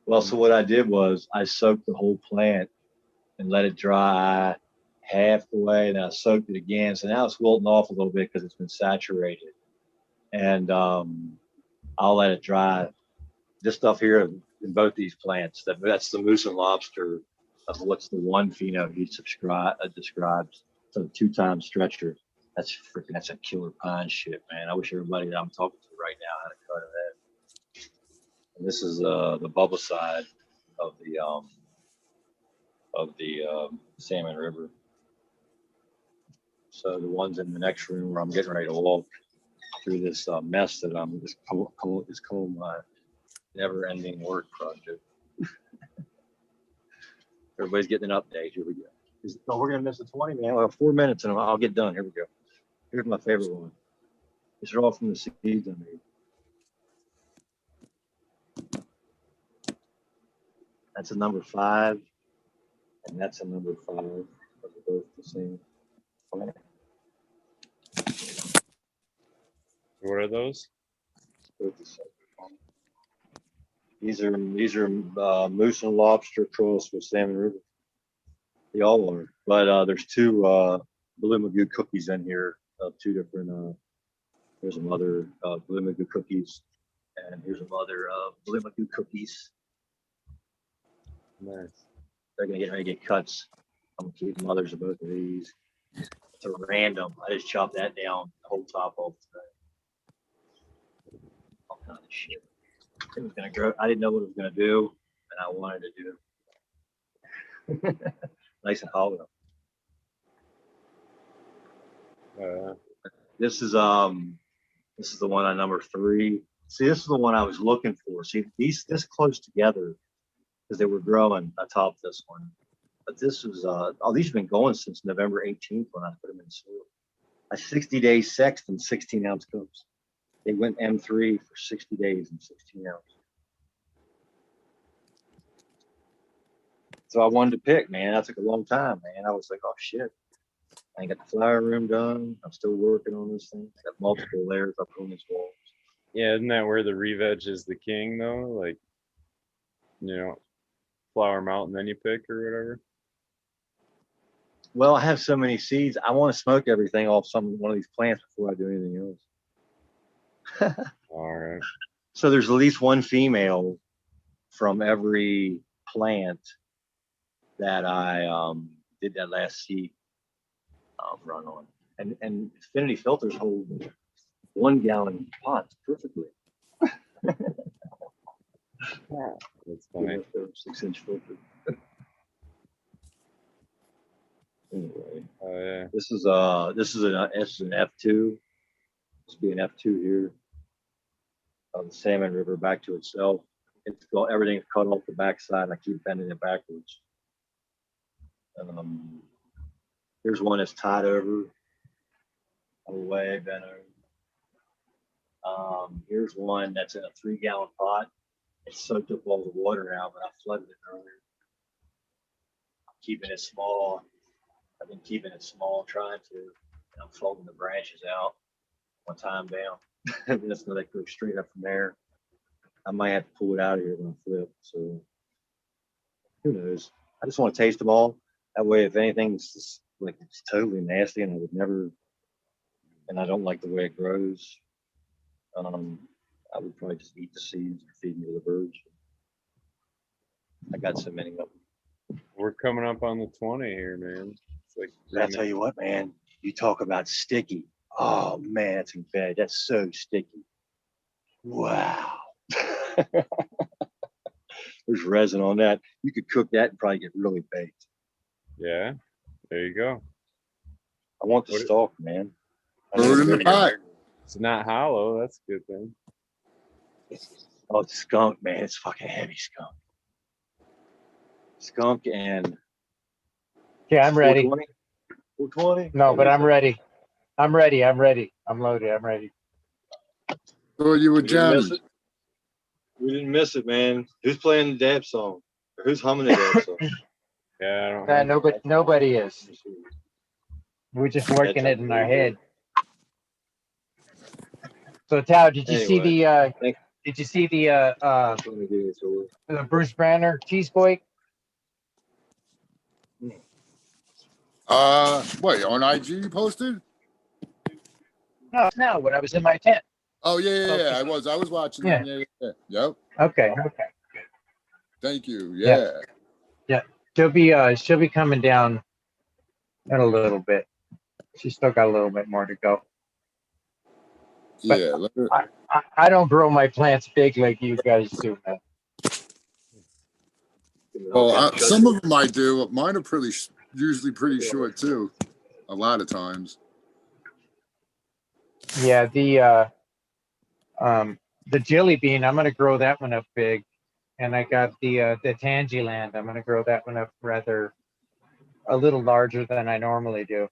well, so what I did was I soaked the whole plant and let it dry half the way, and I soaked it again. So now it's wilting off a little bit because it's been saturated, and I'll let it dry. This stuff here in both these plants, that's the moose and lobster of what's the one pheno he describes. So the 2-time stretcher. That's a killer pine shit, man. I wish everybody that I'm talking to right now had a cut of that. And this is the bubble side of the Salmon River. So the ones in the next room where I'm getting ready to walk through this mess that I'm just called my never-ending work project. Everybody's getting an update. Here we go. We're gonna miss the 20, man. Well, 4 minutes and I'll get done. Here we go. Here's my favorite one. These are all from the seeds I made. That's a number 5, and that's a number 5. They're both the same plant. What are those? These are moose and lobster crossed with salmon river. They all are. But there's two Blue Magoo cookies in here. Two different. There's some other Blue Magoo cookies, and here's some other Blue Magoo cookies. Nice. They're gonna get ready to get cuts. I'm gonna keep mothers of both of these. It's a random. I just chopped that down, the whole top off today. All kind of shit. It was gonna grow. I didn't know what it was gonna do, and I wanted to do. Nice and hollow. This is the one on number 3. See, this is the one I was looking for. See, these this close together because they were growing atop this one. But this was these have been going since November 18th when I put them in soil. A 60-day sexed in 16-ounce cups. They went M3 for 60 days in 16 ounce. So I wanted to pick, man. That took a long time, man. I was like, oh shit. I ain't got the flower room done. I'm still working on this thing. I got multiple layers up on these walls. Yeah, isn't that where the re-veg is the king though? Like, flower them out and then you pick or whatever. Well, I have so many seeds. I want to smoke everything off one of these plants before I do anything else. All right. So there's at least one female from every plant that I did that last seed run on. And Affinity filters hold 1 gallon pots perfectly. That's funny. 6-inch filter. Anyway, yeah. this is an F2. This be an F2 here. The salmon river back to itself. It's got everything's cut off the backside. I keep bending it backwards. Here's one that's tied over. Away, bent over. Here's one that's in a 3-gallon pot. It soaked up all the water now, but I flooded it earlier. I'm keeping it small. I've been keeping it small, trying to. And I'm folding the branches out one time down. And that's going to go straight up from there. I might have to pull it out of here when I flip. So who knows? I just want to taste them all. That way, if anything's just, like it's totally nasty and I would never, and I don't like the way it grows, I would probably just eat the seeds or feed them to the birds. I got so many of them. We're coming up on the 20 here, man. It's like I tell you what, man, you talk about sticky. Oh man, it's bad. That's so sticky. Wow. There's resin on that. You could cook that and probably get really baked. Yeah, there you go. I want the stalk, man. Put it in the pot. It's not hollow. That's a good thing. Oh, it's skunk, man. It's fucking heavy skunk. Skunk and. Yeah, I'm ready. 420? No, but I'm ready. I'm ready. I'm loaded. I'm ready. So you were Johnny. We didn't miss it, man. Who's playing the dab song? Or who's humming the dab song? Yeah, I don't know. Nobody is. We're just working it in our head. So Tao, did you see the Bruce Banner cheese boy? What, on IG you posted? No, when I was in my tent. Oh yeah. I was watching them. Yeah. Yep. Okay. Thank you. Yeah. She'll be coming down in a little bit. She's still got a little bit more to go. But yeah. I don't grow my plants big like you guys do, man. Well, some of them I do. Mine are usually pretty short too. A lot of times. Yeah, the jelly bean, I'm gonna grow that one up big, and I got the Tangyland. I'm gonna grow that one up rather a little larger than I normally do,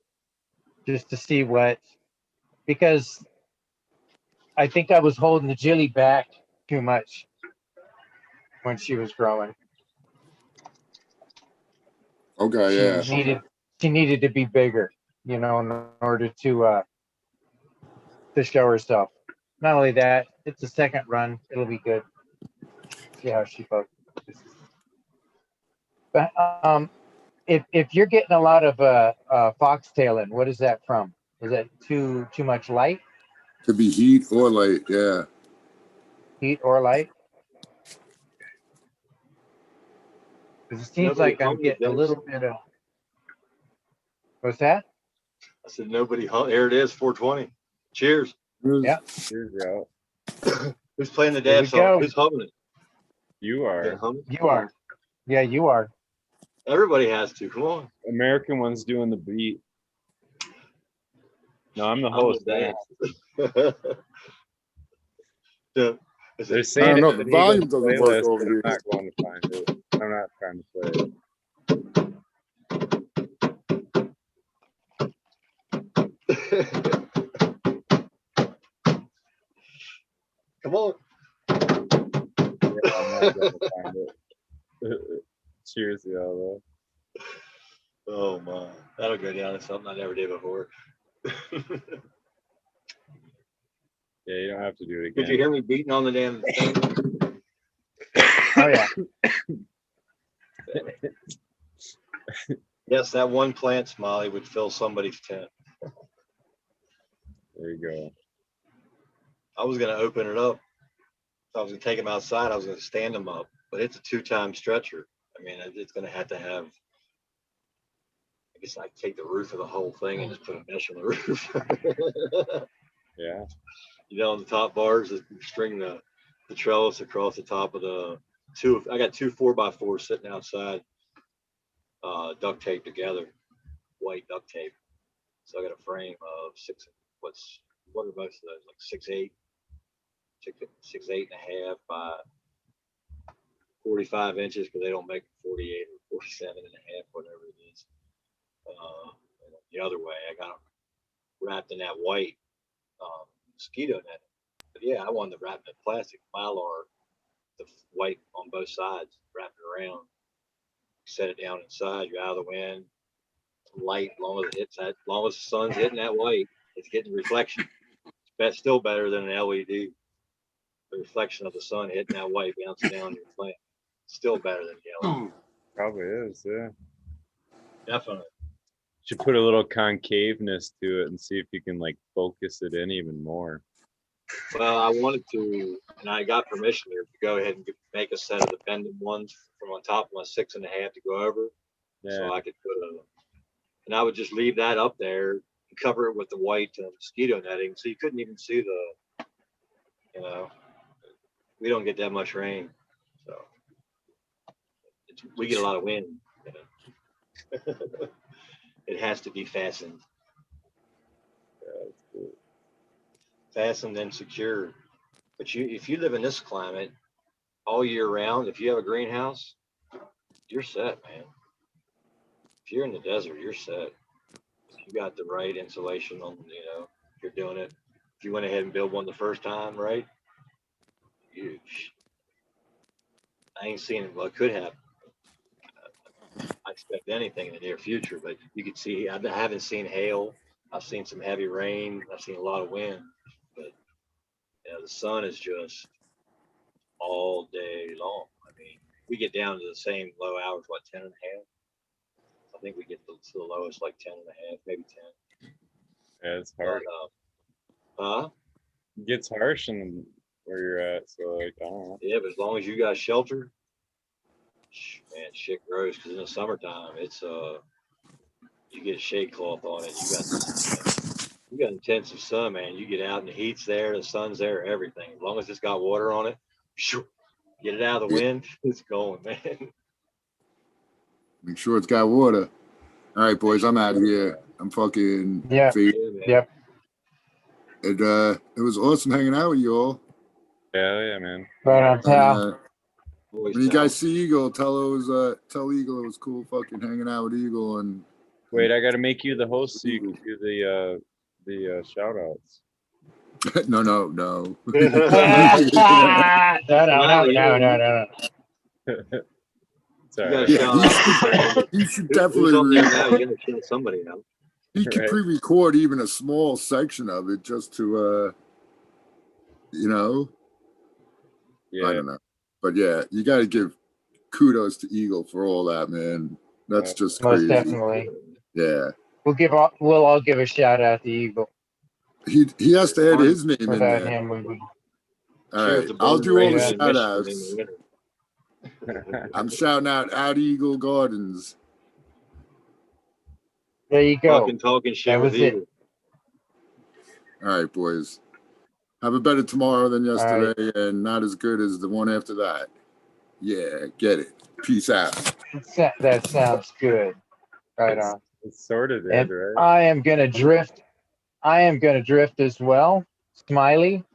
just to see because I think I was holding the jelly back too much when she was growing. Okay, She needed to be bigger, in order to show herself. Not only that, it's a second run. It'll be good. see how she focuses. But if you're getting a lot of foxtailing, what is that from? Is that too much light? Could be heat or light, yeah. Heat or light? Because it seems like I'm getting a little bit of. What's that? I said nobody. Here it is, 420. Cheers. Yeah. Cheers, out. Who's playing the Here we dab song? go. Who's humming it? You are. You are. Yeah, you are. Everybody has to. Come on. American one's doing the beat. No, I'm the host. Yeah. They're I saying don't know. it's The an volume Eagles doesn't work playlist, over but here. I'm not going to find it. I'm not trying to play it. Come on. Yeah, I'm not going to find it. Cheers, y'all. Oh my, that'll go down as something I never did before. Yeah, you don't have to do it again. Did you hear me beating on the damn thing? Oh yeah. Yes, that one plant, Smiley, would fill somebody's tent. There you go. I was gonna open it up. I was gonna take them outside. I was gonna stand them up, but it's a 2-time stretcher. I mean, it's gonna have to have. I guess I take the roof of the whole thing and just put a mesh on the roof. Yeah. You know, on the top bars, string the trellis across the top of the two. I got 2 4x4 sitting outside, duct tape together, white duct tape. So I got a frame of 6. What are most of those? Like 6'8", 6'8 and a half by 45 inches, because they don't make 48 or 47 and a half, whatever it is. The other way, I got them wrapped in that white mosquito net. But yeah, I wanted to wrap it in plastic mylar, the white on both sides, wrap it around, set it down inside. You're out of the wind, light. As long as the sun's hitting that white, it's getting reflection. It's still better than an LED. The reflection of the sun hitting that white bouncing down your plant. Still better than the LED. Probably is, yeah. Definitely. Should put a little concaveness to it and see if you can like focus it in even more. Well, I wanted to, and I got permission here to go ahead and make a set of the bending ones from on top of my 6.5 to go over. Yeah. So I could put and I would just leave that up there and cover it with the white mosquito netting, so you couldn't even see we don't get that much rain, so we get a lot of wind. It has to be fastened. Yeah, that's cool. Fastened and secure. But if you live in this climate all year round, if you have a greenhouse, you're set, man. If you're in the desert, you're set. If you got the right insulation on, if you're doing it. If you went ahead and built one the first time, right? I ain't seen it. Well, it could happen. I expect anything in the near future, but you can see I haven't seen hail. I've seen some heavy rain. I've seen a lot of wind, but the sun is just all day long. I mean, we get down to the same low hours, 10 and a half. I think we get to the lowest like 10 and a half, maybe 10. Yeah, it's hard. But, it gets harsh in where you're at, so like I don't know. Yeah, but as long as you got shelter, man, shit grows. Because in the summertime, it's you get a shade cloth on it. You got intensive sun, man. You get out and the heat's there, the sun's there, everything. As long as it's got water on it, get it out of the wind, it's going, man. Make sure it's got water. All right, boys, I'm out of here. I'm fucking Yep. It was awesome hanging out with you all. Yeah, man. Right on, pal. When you guys see Eagle, tell Eagle it was cool fucking hanging out with Eagle. And wait, I got to make you the host so you can do the shout outs. No. No. Sorry. You should definitely. Who's on there now? You gotta shout somebody out. You could pre-record even a small section of it just to, Yeah. I don't know. But yeah, you got to give kudos to Eagle for all that, man. That's just Most crazy. definitely. Yeah. We'll all give a shout out to Eagle. He has to add his name in Without there. him, we would. All Cheers right, to I'll born do all the raised shout in Michigan outs. in the winter. I'm shouting out Eagle Gardens. There you go. Fucking talking shit That with was it. Eagle. All right, boys. Have a better tomorrow than All yesterday and not as good as the one after that. Yeah, get it. Peace out. That sounds good. Right on. It's sort of And did, right? I am gonna drift. I am gonna drift as well. Smiley,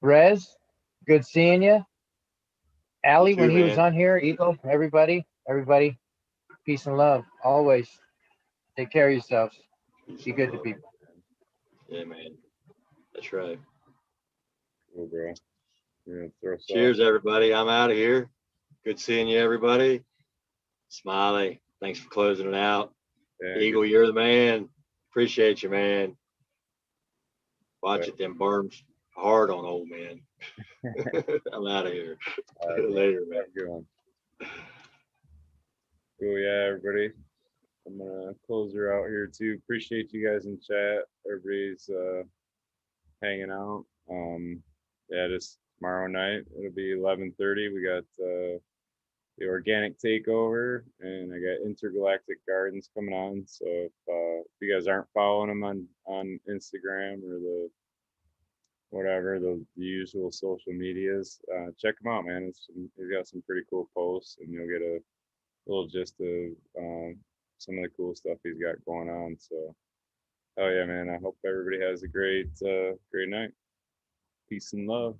Rez, good seeing you. Allie, too, when he was man. on here, Eagle, everybody, peace and love. Always take care of yourselves. Be good to people. Yeah, man. That's right. Cool, bro. Yeah, throw us Cheers, everybody. I'm out of here. Good seeing you, everybody. Smiley, thanks for closing it out. Yeah, Eagle, you're the man. Appreciate you, man. Watch it, them burns hard on old man. I'm out of here. Later, man. Good one. Cool, yeah, everybody. I'm gonna close her out here too. Appreciate you guys in chat. Everybody's hanging out. Yeah, just tomorrow night it'll be 11:30. We got the organic takeover, and I got Intergalactic Gardens coming on. So if you guys aren't following them on Instagram or the whatever the usual social medias, check them out, man. He's got some pretty cool posts, and you'll get a little gist of some of the cool stuff he's got going on. So, oh yeah, man. I hope everybody has a great night. Peace and love.